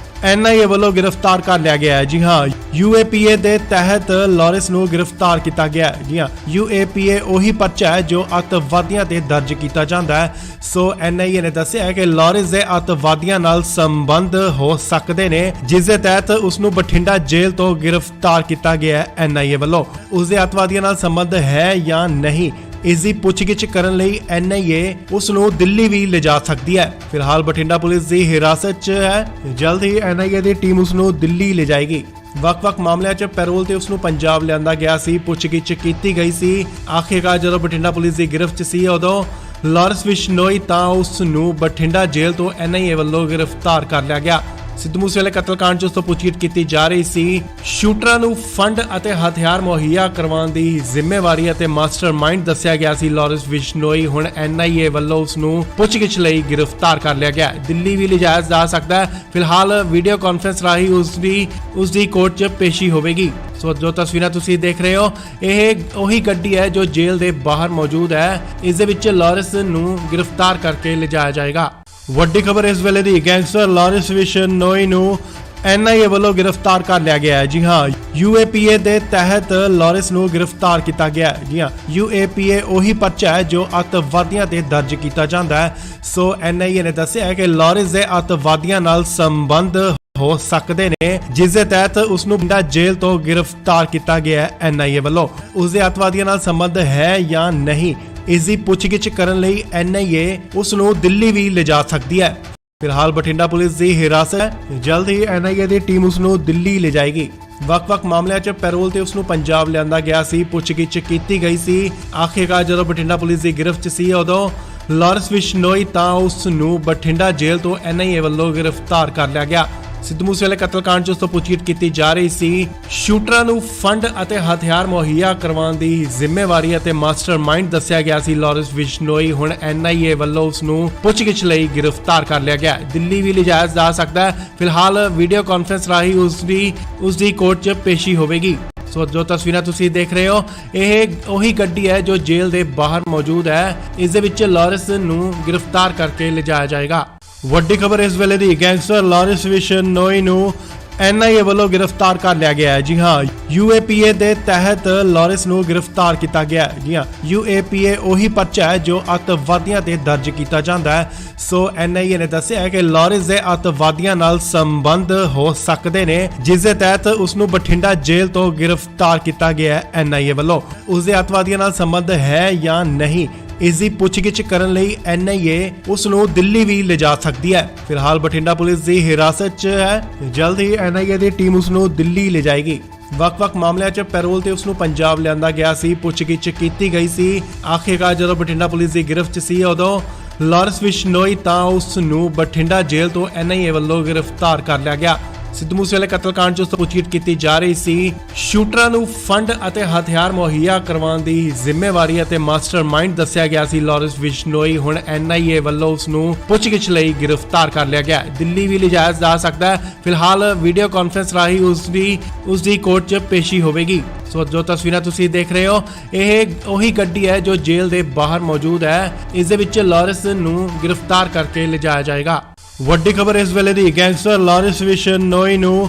ਐਨਆਈਏ ਵੱਲੋਂ ਗ੍ਰਿਫਤਾਰ ਕਰ ਲਿਆ ਗਿਆ ਹੈ। ਜੀ ਹਾਂ, ਯੂਏਪੀਏ ਦੇ ਤਹਿਤ ਲਾਰੈਂਸ ਨੂੰ ਗ੍ਰਿਫਤਾਰ ਕੀਤਾ ਗਿਆ ਹੈ। ਜੀ ਹਾਂ, ਯੂਏਪੀਏ ਉਹੀ ਪਰਚਾ ਹੈ ਜੋ ਅੱਤਵਾਦੀਆਂ ਤੇ ਦਰਜ ਕੀਤਾ ਜਾਂਦਾ ਹੈ। ਸੋ ਐਨਆਈਏ ਨੇ ਦੱਸਿਆ ਹੈ ਕਿ ਲਾਰੈਂਸ ਦੇ ਅੱਤਵਾਦੀਆਂ ਨਾਲ ਸੰਬੰਧ ਹੋ ਸਕਦੇ ਨੇ, ਜਿਸ ਦੇ ਤਹਿਤ ਉਸ ਨੂੰ ਬਠਿੰਡਾ ਜੇਲ੍ਹ ਤੋਂ ਗ੍ਰਿਫਤਾਰ ਕੀਤਾ ਗਿਆ ਹੈ ਐਨਆਈਏ ਵੱਲੋਂ। ਉਸ ਦੇ ਅੱਤਵਾਦੀਆਂ ਨਾਲ ਸੰਬੰਧ ਹੈ ਜਾਂ ਨਹੀਂ, ਇਸ ਦੀ ਪੁੱਛਗਿੱਛ ਕਰਨ ਲਈ ਐਨਆਈਏ ਉਸ ਨੂੰ ਦਿੱਲੀ ਵੀ ਲਿਜਾ ਸਕਦੀ ਹੈ। ਫਿਲਹਾਲ ਬਠਿੰਡਾ ਪੁਲਿਸ ਦੀ ਹਿਰਾਸਤ 'ਚ ਹੈ। ਜਲਦ ਹੀ ਐਨਆਈਏ ਦੀ ਟੀਮ ਉਸ ਨੂੰ ਦਿੱਲੀ ਲਿਜਾਏਗੀ। ਵੱਖ-ਵੱਖ ਮਾਮਲਿਆਂ 'ਚ ਪੈਰੋਲ ਤੇ ਉਸ ਨੂੰ ਪੰਜਾਬ ਲਿਆਂਦਾ ਗਿਆ ਸੀ, ਪੁੱਛਗਿੱਛ ਕੀਤੀ ਗਈ ਸੀ। ਆਖਿਰਕਾਰ ਜਦੋਂ ਬਠਿੰਡਾ ਪੁਲਿਸ ਦੀ ਗ੍ਰਿਫਤ 'ਚ ਸੀ, ਉਦੋਂ ਲਾਰੈਂਸ ਬਿਸ਼ਨੋਈ ਤਾਂ ਉਸ ਨੂੰ ਬਠਿੰਡਾ ਜੇਲ੍ਹ ਤੋਂ ਐਨਆਈਏ ਵੱਲੋਂ ਗ੍ਰਿਫਤਾਰ ਕਰ ਲਿਆ ਗਿਆ। ਸਿੱਧੂ ਮੂਸੇਵਾਲੇ ਕਤਲकांड 'ਚ ਉਸ ਤੋਂ ਪੁੱਛਗਿੱਛ ਕੀਤੀ ਜਾ ਰਹੀ ਸੀ। ਸ਼ੂਟਰਾਂ ਨੂੰ ਫੰਡ ਅਤੇ ਹਥਿਆਰ ਮੁਹੱਈਆ ਕਰਵਾਉਣ ਦੀ ਜ਼ਿੰਮੇਵਾਰੀ ਅਤੇ ਮਾਸਟਰਮਾਈਂਡ ਦੱਸਿਆ ਗਿਆ ਸੀ ਲਾਰੈਂਸ ਬਿਸ਼ਨੋਈ। ਹੁਣ ਐਨਆਈਏ ਵੱਲੋਂ ਉਸ ਨੂੰ ਪੁੱਛਗਿੱਛ ਲਈ ਗ੍ਰਿਫਤਾਰ ਕਰ ਲਿਆ ਗਿਆ। ਦਿੱਲੀ ਵੀ ਲਿਜਾਇਆ ਜਾ ਸਕਦਾ ਹੈ। ਫਿਲਹਾਲ ਵੀਡੀਓ ਕਾਨਫਰੰਸ ਰਾਹੀਂ ਉਸ ਦੀ ਕੋਰਟ 'ਚ ਪੇਸ਼ੀ ਹੋਵੇਗੀ। ਸੋ ਜੋ ਤਸਵੀਰਾਂ ਤੁਸੀਂ ਦੇਖ ਰਹੇ ਹੋ, ਇਹ ਉਹੀ ਗੱਡੀ ਹੈ ਜੋ ਜੇਲ੍ਹ ਦੇ ਬਾਹਰ ਮੌਜੂਦ ਹੈ। ਇਸ ਦੇ ਵਿੱਚ ਲਾਰੈਂਸ ਨੂੰ ਗ੍ਰਿਫਤਾਰ ਕਰਕੇ ਲਿਜਾਇਆ ਜਾਏਗਾ। ਵੱਡੀ ਖਬਰ ਇਸ ਵੇਲੇ ਦੀ ਗੈਂਗਸਟਰ ਲਾਰੈਂਸ ਬਿਸ਼ਨੋਈ ਨੂੰ ਐਨਆਈਏ ਵੱਲੋਂ ਗ੍ਰਿਫਤਾਰ ਕਰ ਲਿਆ ਗਿਆ ਹੈ। ਜੀ ਹਾਂ, ਯੂਏਪੀਏ ਦੇ ਤਹਿਤ ਲਾਰੈਂਸ ਨੂੰ ਗ੍ਰਿਫਤਾਰ ਕੀਤਾ ਗਿਆ ਹੈ। ਜੀ ਹਾਂ, ਯੂਏਪੀਏ ਉਹੀ ਪਰਚਾ ਹੈ ਜੋ ਅੱਤਵਾਦੀਆਂ ਤੇ ਦਰਜ ਕੀਤਾ ਜਾਂਦਾ ਹੈ। ਸੋ ਐਨਆਈਏ ਨੇ ਦੱਸਿਆ ਹੈ ਕਿ ਲਾਰੈਂਸ ਦੇ ਅੱਤਵਾਦੀਆਂ ਨਾਲ ਸੰਬੰਧ ਹੋ ਸਕਦੇ ਨੇ, ਜਿਸ ਦੇ ਤਹਿਤ ਉਸ ਨੂੰ ਬਠਿੰਡਾ ਜੇਲ੍ਹ ਤੋਂ ਗ੍ਰਿਫਤਾਰ ਕੀਤਾ ਗਿਆ ਹੈ ਐਨਆਈਏ ਵੱਲੋਂ। ਉਸ ਦੇ ਅੱਤਵਾਦੀਆਂ ਨਾਲ ਸੰਬੰਧ ਹੈ ਜਾਂ ਨਹੀਂ, ਇਸ ਦੀ ਪੁੱਛਗਿੱਛ ਕਰਨ ਲਈ ਐਨਆਈਏ ਉਸ ਨੂੰ ਦਿੱਲੀ ਵੀ ਲਿਜਾ ਸਕਦੀ ਹੈ। ਫਿਲਹਾਲ ਬਠਿੰਡਾ ਪੁਲਿਸ ਦੀ ਹਿਰਾਸਤ 'ਚ ਹੈ। ਜਲਦ ਹੀ ਐਨਆਈਏ ਦੀ ਟੀਮ ਉਸ ਨੂੰ ਦਿੱਲੀ ਲਿਜਾਏਗੀ। ਵੱਖ-ਵੱਖ ਮਾਮਲਿਆਂ 'ਚ ਪੈਰੋਲ ਤੇ ਉਸ ਨੂੰ ਪੰਜਾਬ ਲਿਆਂਦਾ ਗਿਆ ਸੀ, ਪੁੱਛਗਿੱਛ ਕੀਤੀ ਗਈ ਸੀ। ਆਖਿਰਕਾਰ ਜਦੋਂ ਬਠਿੰਡਾ ਪੁਲਿਸ ਦੀ ਗ੍ਰਿਫਤ 'ਚ ਸੀ, ਉਦੋਂ ਲਾਰੈਂਸ ਬਿਸ਼ਨੋਈ ਤਾਂ ਉਸ ਨੂੰ ਬਠਿੰਡਾ ਜੇਲ੍ਹ ਤੋਂ ਐਨਆਈਏ ਵੱਲੋਂ ਗ੍ਰਿਫਤਾਰ ਕਰ ਲਿਆ ਗਿਆ। ਸਿੱਧੂ ਮੂਸੇਵਾਲੇ ਕਤਲकांड 'ਚ ਉਸ ਤੋਂ ਪੁੱਛਗਿੱਛ ਕੀਤੀ ਜਾ ਰਹੀ ਸੀ। ਸ਼ੂਟਰਾਂ ਨੂੰ ਫੰਡ ਅਤੇ ਹਥਿਆਰ ਮੁਹੱਈਆ ਕਰਵਾਉਣ ਦੀ ਜ਼ਿੰਮੇਵਾਰੀ ਅਤੇ ਮਾਸਟਰਮਾਈਂਡ ਦੱਸਿਆ ਗਿਆ ਸੀ ਲਾਰੈਂਸ ਬਿਸ਼ਨੋਈ। ਹੁਣ ਐਨਆਈਏ ਵੱਲੋਂ ਉਸ ਨੂੰ ਪੁੱਛਗਿੱਛ ਲਈ ਗ੍ਰਿਫਤਾਰ ਕਰ ਲਿਆ ਗਿਆ। ਦਿੱਲੀ ਵੀ ਲਿਜਾਇਆ ਜਾ ਸਕਦਾ ਹੈ। ਫਿਲਹਾਲ ਵੀਡੀਓ ਕਾਨਫਰੰਸ ਰਾਹੀਂ ਉਸ ਦੀ ਕੋਰਟ 'ਚ ਪੇਸ਼ੀ ਹੋਵੇਗੀ। ਸੋ ਜੋ ਤਸਵੀਰਾਂ ਤੁਸੀਂ ਦੇਖ ਰਹੇ ਹੋ, ਇਹ ਉਹੀ ਗੱਡੀ ਹੈ ਜੋ ਜੇਲ੍ਹ ਦੇ ਬਾਹਰ ਮੌਜੂਦ ਹੈ। ਇਸ ਦੇ ਵਿੱਚ ਲਾਰੈਂਸ ਨੂੰ ਗ੍ਰਿਫਤਾਰ ਕਰਕੇ ਲਿਜਾਇਆ ਜਾਏਗਾ। ਵੱਡੀ ਖਬਰ ਇਸ ਵੇਲੇ ਦੀ ਗੈਂਗਸਟਰ ਲਾਰੈਂਸ ਬਿਸ਼ਨੋਈ ਨੂੰ ਐਨਆਈਏ ਵੱਲੋਂ ਗ੍ਰਿਫਤਾਰ ਕਰ ਲਿਆ ਗਿਆ ਹੈ। ਜੀ ਹਾਂ, ਯੂਏਪੀਏ ਦੇ ਤਹਿਤ ਲਾਰੈਂਸ ਨੂੰ ਗ੍ਰਿਫਤਾਰ ਕੀਤਾ ਗਿਆ ਹੈ। ਜੀ ਹਾਂ, ਯੂਏਪੀਏ ਉਹੀ ਪਰਚਾ ਹੈ ਜੋ ਅੱਤਵਾਦੀਆਂ ਤੇ ਦਰਜ ਕੀਤਾ ਜਾਂਦਾ ਹੈ। ਸੋ ਐਨਆਈਏ ਨੇ ਦੱਸਿਆ ਹੈ ਕਿ ਲਾਰੈਂਸ ਦੇ ਅੱਤਵਾਦੀਆਂ ਨਾਲ ਸੰਬੰਧ ਹੋ ਸਕਦੇ ਨੇ, ਜਿਸ ਦੇ ਤਹਿਤ ਉਸ ਨੂੰ ਬਠਿੰਡਾ ਜੇਲ੍ਹ ਤੋਂ ਗ੍ਰਿਫਤਾਰ ਕੀਤਾ ਗਿਆ ਹੈ ਐਨਆਈਏ ਵੱਲੋਂ। ਉਸ ਦੇ ਅੱਤਵਾਦੀਆਂ ਨਾਲ ਸੰਬੰਧ ਹੈ ਜਾਂ ਨਹੀਂ, ਇਸ ਦੀ ਪੁੱਛਗਿੱਛ ਕਰਨ ਲਈ ਐਨਆਈਏ ਉਸ ਨੂੰ ਦਿੱਲੀ ਵੀ ਲਿਜਾ ਸਕਦੀ ਹੈ। ਫਿਲਹਾਲ ਬਠਿੰਡਾ ਪੁਲਿਸ ਦੀ ਹਿਰਾਸਤ 'ਚ ਹੈ। ਜਲਦ ਹੀ ਐਨਆਈਏ ਦੀ ਟੀਮ ਉਸ ਨੂੰ ਦਿੱਲੀ ਲਿਜਾਏਗੀ। ਵੱਖ-ਵੱਖ ਮਾਮਲਿਆਂ 'ਚ ਪੈਰੋਲ ਤੇ ਉਸ ਨੂੰ ਪੰਜਾਬ ਲਿਆਂਦਾ ਗਿਆ ਸੀ, ਪੁੱਛਗਿੱਛ ਕੀਤੀ ਗਈ ਸੀ। ਆਖਿਰਕਾਰ ਜਦੋਂ ਬਠਿੰਡਾ ਪੁਲਿਸ ਦੀ ਗ੍ਰਿਫਤ 'ਚ ਸੀ, ਉਦੋਂ ਲਾਰੈਂਸ ਬਿਸ਼ਨੋਈ ਤਾਂ ਉਸ ਨੂੰ ਬਠਿੰਡਾ ਜੇਲ੍ਹ ਤੋਂ ਐਨਆਈਏ ਵੱਲੋਂ ਗ੍ਰਿਫਤਾਰ ਕਰ ਲਿਆ ਗਿਆ। ਸਿੱਧੂ ਮੂਸੇਵਾਲੇ ਕਤਲकांड 'ਚ ਉਸ ਤੋਂ ਪੁੱਛਗਿੱਛ ਕੀਤੀ ਜਾ ਰਹੀ ਸੀ। ਸ਼ੂਟਰਾਂ ਨੂੰ ਫੰਡ ਅਤੇ ਹਥਿਆਰ ਮੁਹੱਈਆ ਕਰਵਾਉਣ ਦੀ ਜ਼ਿੰਮੇਵਾਰੀ ਅਤੇ ਮਾਸਟਰਮਾਈਂਡ ਦੱਸਿਆ ਗਿਆ ਸੀ ਲਾਰੈਂਸ ਬਿਸ਼ਨੋਈ। ਹੁਣ NIA ਵੱਲੋਂ ਉਸ ਨੂੰ ਪੁੱਛਗਿੱਛ ਲਈ ਗ੍ਰਿਫਤਾਰ ਕਰ ਲਿਆ ਗਿਆ। ਦਿੱਲੀ ਵੀ ਲਿਜਾਇਆ ਜਾ ਸਕਦਾ ਹੈ। ਫਿਲਹਾਲ ਵੀਡੀਓ ਕਾਨਫਰੰਸ ਰਾਹੀਂ ਉਸ ਦੀ ਕੋਰਟ 'ਚ ਪੇਸ਼ੀ ਹੋਵੇਗੀ। ਸੋ ਜੋ ਤਸਵੀਰਾਂ ਤੁਸੀਂ ਦੇਖ ਰਹੇ ਹੋ, ਇਹ ਉਹੀ ਗੱਡੀ ਹੈ ਜੋ ਜੇਲ੍ਹ ਦੇ ਬਾਹਰ ਮੌਜੂਦ ਹੈ। ਇਸ ਦੇ ਵਿੱਚ ਲਾਰੈਂਸ ਨੂੰ ਗ੍ਰਿਫਤਾਰ ਕਰਕੇ ਲਿਜਾਇਆ ਜਾਏਗਾ। ਵੱਡੀ ਖਬਰ ਇਸ ਵੇਲੇ ਦੀ, ਗੈਂਗਸਟਰ ਲਾਰੈਂਸ ਬਿਸ਼ਨੋਈ ਨੂੰ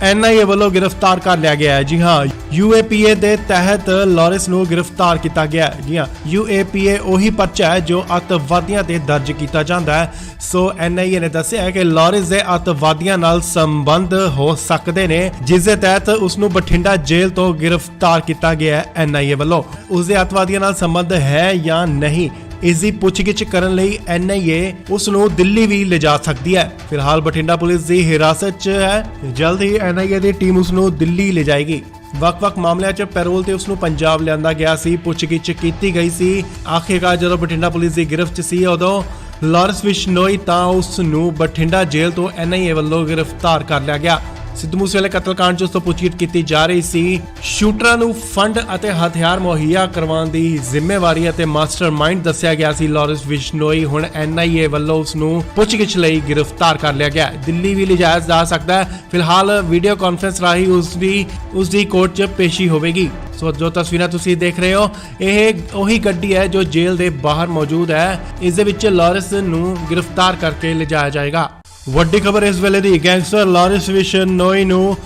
NIA ਵੱਲੋਂ ਗ੍ਰਿਫਤਾਰ ਕਰ ਲਿਆ ਗਿਆ ਹੈ। ਜੀ ਹਾਂ, UAPA ਦੇ ਤਹਿਤ ਲਾਰੈਂਸ ਨੂੰ ਗ੍ਰਿਫਤਾਰ ਕੀਤਾ ਗਿਆ ਹੈ। ਜੀ ਹਾਂ, UAPA ਉਹੀ ਪਰਚਾ ਹੈ ਜੋ ਅੱਤਵਾਦੀਆਂ ਤੇ ਦਰਜ ਕੀਤਾ ਜਾਂਦਾ ਹੈ। ਸੋ NIA ਨੇ ਦੱਸਿਆ ਹੈ ਕਿ ਲਾਰੈਂਸ ਦੇ ਅੱਤਵਾਦੀਆਂ ਨਾਲ ਸੰਬੰਧ ਹੋ ਸਕਦੇ ਨੇ, ਜਿਸ ਦੇ ਤਹਿਤ ਉਸ ਨੂੰ ਬਠਿੰਡਾ ਜੇਲ੍ਹ ਤੋਂ ਗ੍ਰਿਫਤਾਰ ਕੀਤਾ ਗਿਆ ਹੈ NIA ਵੱਲੋਂ। ਉਸ ਦੇ ਅੱਤਵਾਦੀਆਂ ਨਾਲ ਸੰਬੰਧ ਹੈ ਜਾਂ ਨਹੀਂ, ਇਸ ਦੀ ਪੁੱਛਗਿੱਛ ਕਰਨ ਲਈ NIA ਉਸ ਨੂੰ ਦਿੱਲੀ ਵੀ ਲਿਜਾ ਸਕਦੀ ਹੈ। ਫਿਲਹਾਲ ਬਠਿੰਡਾ ਪੁਲਿਸ ਦੀ ਹਿਰਾਸਤ 'ਚ ਹੈ। ਜਲਦ ਹੀ NIA ਦੀ ਟੀਮ ਉਸ ਨੂੰ ਦਿੱਲੀ ਲਿਜਾਏਗੀ। ਵੱਖ-ਵੱਖ ਮਾਮਲਿਆਂ 'ਚ ਪੈਰੋਲ ਤੇ ਉਸ ਨੂੰ ਪੰਜਾਬ ਲਿਆਂਦਾ ਗਿਆ ਸੀ, ਪੁੱਛਗਿੱਛ ਕੀਤੀ ਗਈ ਸੀ। ਆਖਿਰਕਾਰ ਜਦੋਂ ਬਠਿੰਡਾ ਪੁਲਿਸ ਦੀ ਗ੍ਰਿਫਤ 'ਚ ਸੀ, ਉਦੋਂ ਲਾਰੈਂਸ ਬਿਸ਼ਨੋਈ ਤਾਂ ਉਸ ਨੂੰ ਬਠਿੰਡਾ ਜੇਲ੍ਹ ਤੋਂ NIA ਵੱਲੋਂ ਗ੍ਰਿਫਤਾਰ ਕਰ ਲਿਆ ਗਿਆ। ਸਿੱਧੂ ਮੂਸੇਵਾਲੇ ਕਤਲकांड 'ਚ ਉਸ ਤੋਂ ਪੁੱਛਗਿੱਛ ਕੀਤੀ ਜਾ ਰਹੀ ਸੀ। ਸ਼ੂਟਰਾਂ ਨੂੰ ਫੰਡ ਅਤੇ ਹਥਿਆਰ ਮੁਹੱਈਆ ਕਰਵਾਉਣ ਦੀ ਜ਼ਿੰਮੇਵਾਰੀ ਅਤੇ ਮਾਸਟਰਮਾਈਂਡ ਦੱਸਿਆ ਗਿਆ ਸੀ ਲਾਰੈਂਸ ਬਿਸ਼ਨੋਈ। ਹੁਣ NIA ਵੱਲੋਂ ਉਸ ਨੂੰ ਪੁੱਛਗਿੱਛ ਲਈ ਗ੍ਰਿਫਤਾਰ ਕਰ ਲਿਆ ਗਿਆ। ਦਿੱਲੀ ਵੀ ਲਿਜਾਇਆ ਜਾ ਸਕਦਾ ਹੈ। ਫਿਲਹਾਲ ਵੀਡੀਓ ਕਾਨਫਰੰਸ ਰਾਹੀਂ ਉਸ ਦੀ ਕੋਰਟ 'ਚ ਪੇਸ਼ੀ ਹੋਵੇਗੀ। ਸੋ ਜੋ ਤਸਵੀਰਾਂ ਤੁਸੀਂ ਦੇਖ ਰਹੇ ਹੋ, ਇਹ ਉਹੀ ਗੱਡੀ ਹੈ ਜੋ ਜੇਲ੍ਹ ਦੇ ਬਾਹਰ ਮੌਜੂਦ ਹੈ। ਇਸ ਦੇ ਵਿੱਚ ਲਾਰੈਂਸ ਨੂੰ ਗ੍ਰਿਫਤਾਰ ਕਰਕੇ ਲਿਜਾਇਆ ਜਾਏਗਾ। ਵੱਡੀ ਖਬਰ ਇਸ ਵੇਲੇ ਦੀ, ਗੈਂਗਸਟਰ ਲਾਰੈਂਸ ਬਿਸ਼ਨੋਈ ਨੂੰ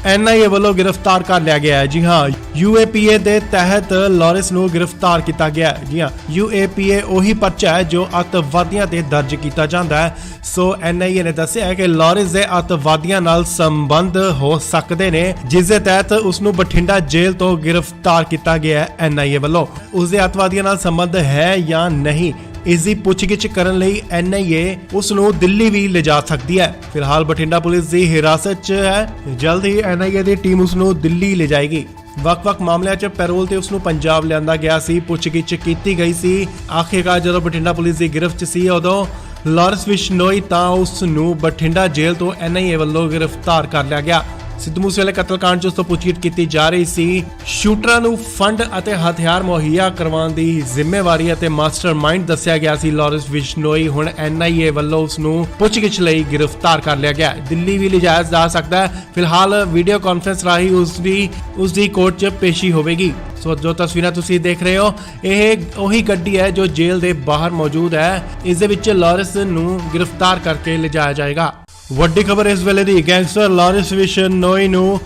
NIA ਵੱਲੋਂ ਗ੍ਰਿਫਤਾਰ ਕਰ ਲਿਆ ਗਿਆ ਹੈ। ਜੀ ਹਾਂ, UAPA ਦੇ ਤਹਿਤ ਲਾਰੈਂਸ ਨੂੰ ਗ੍ਰਿਫਤਾਰ ਕੀਤਾ ਗਿਆ ਹੈ। ਜੀ ਹਾਂ, UAPA ਉਹੀ ਪਰਚਾ ਹੈ ਜੋ ਅੱਤਵਾਦੀਆਂ ਤੇ ਦਰਜ ਕੀਤਾ ਜਾਂਦਾ ਹੈ। ਸੋ NIA ਨੇ ਦੱਸਿਆ ਹੈ ਕਿ ਲਾਰੈਂਸ ਦੇ ਅੱਤਵਾਦੀਆਂ ਨਾਲ ਸੰਬੰਧ ਹੋ ਸਕਦੇ ਨੇ, ਜਿਸ ਦੇ ਤਹਿਤ ਉਸ ਨੂੰ ਬਠਿੰਡਾ ਜੇਲ੍ਹ ਤੋਂ ਗ੍ਰਿਫਤਾਰ ਕੀਤਾ ਗਿਆ ਹੈ NIA ਵੱਲੋਂ। ਉਸ ਦੇ ਅੱਤਵਾਦੀਆਂ ਨਾਲ ਸੰਬੰਧ ਹੈ ਜਾਂ ਨਹੀਂ, ਇਸ ਦੀ ਪੁੱਛਗਿੱਛ ਕਰਨ ਲਈ NIA ਉਸ ਨੂੰ ਦਿੱਲੀ ਵੀ ਲਿਜਾ ਸਕਦੀ ਹੈ। ਫਿਲਹਾਲ ਬਠਿੰਡਾ ਪੁਲਿਸ ਦੀ ਹਿਰਾਸਤ 'ਚ ਹੈ। ਜਲਦ ਹੀ NIA ਦੀ ਟੀਮ ਉਸ ਨੂੰ ਦਿੱਲੀ ਲਿਜਾਏਗੀ। ਵੱਖ-ਵੱਖ ਮਾਮਲਿਆਂ 'ਚ ਪੈਰੋਲ ਤੇ ਉਸ ਨੂੰ ਪੰਜਾਬ ਲਿਆਂਦਾ ਗਿਆ ਸੀ, ਪੁੱਛਗਿੱਛ ਕੀਤੀ ਗਈ ਸੀ। ਆਖਿਰਕਾਰ ਜਦੋਂ ਬਠਿੰਡਾ ਪੁਲਿਸ ਦੀ ਗ੍ਰਿਫਤ 'ਚ ਸੀ, ਉਦੋਂ ਲਾਰੈਂਸ ਬਿਸ਼ਨੋਈ ਤਾਂ ਉਸ ਨੂੰ ਬਠਿੰਡਾ ਜੇਲ੍ਹ ਤੋਂ NIA ਵੱਲੋਂ ਗ੍ਰਿਫਤਾਰ ਕਰ ਲਿਆ ਗਿਆ। ਸਿੱਧੂ ਮੂਸੇਵਾਲੇ ਕਤਲकांड 'ਚ ਉਸ ਤੋਂ ਪੁੱਛਗਿੱਛ ਕੀਤੀ ਜਾ ਰਹੀ ਸੀ। ਸ਼ੂਟਰਾਂ ਨੂੰ ਫੰਡ ਅਤੇ ਹਥਿਆਰ ਮੁਹੱਈਆ ਕਰਵਾਉਣ ਦੀ ਜ਼ਿੰਮੇਵਾਰੀ ਅਤੇ ਮਾਸਟਰਮਾਈਂਡ ਦੱਸਿਆ ਗਿਆ ਸੀ ਲਾਰੈਂਸ ਬਿਸ਼ਨੋਈ। ਹੁਣ NIA ਵੱਲੋਂ ਉਸ ਨੂੰ ਪੁੱਛਗਿੱਛ ਲਈ ਗ੍ਰਿਫਤਾਰ ਕਰ ਲਿਆ ਗਿਆ। ਦਿੱਲੀ ਵੀ ਲਿਜਾਇਆ ਜਾ ਸਕਦਾ ਹੈ। ਫਿਲਹਾਲ ਵੀਡੀਓ ਕਾਨਫਰੰਸ ਰਾਹੀਂ ਉਸ ਦੀ ਕੋਰਟ 'ਚ ਪੇਸ਼ੀ ਹੋਵੇਗੀ। ਸੋ ਜੋ ਤਸਵੀਰਾਂ ਤੁਸੀਂ ਦੇਖ ਰਹੇ ਹੋ, ਇਹ ਉਹੀ ਗੱਡੀ ਹੈ ਜੋ ਜੇਲ੍ਹ ਦੇ ਬਾਹਰ ਮੌਜੂਦ ਹੈ। ਇਸ ਦੇ ਵਿੱਚ ਲਾਰੈਂਸ ਨੂੰ ਗ੍ਰਿਫਤਾਰ ਕਰਕੇ ਲਿਜਾਇਆ ਜਾਏਗਾ। ਵੱਡੀ ਖਬਰ ਇਸ ਵੇਲੇ ਦੀ, ਗੈਂਗਸਟਰ ਲਾਰੈਂਸ ਬਿਸ਼ਨੋਈ ਨੂੰ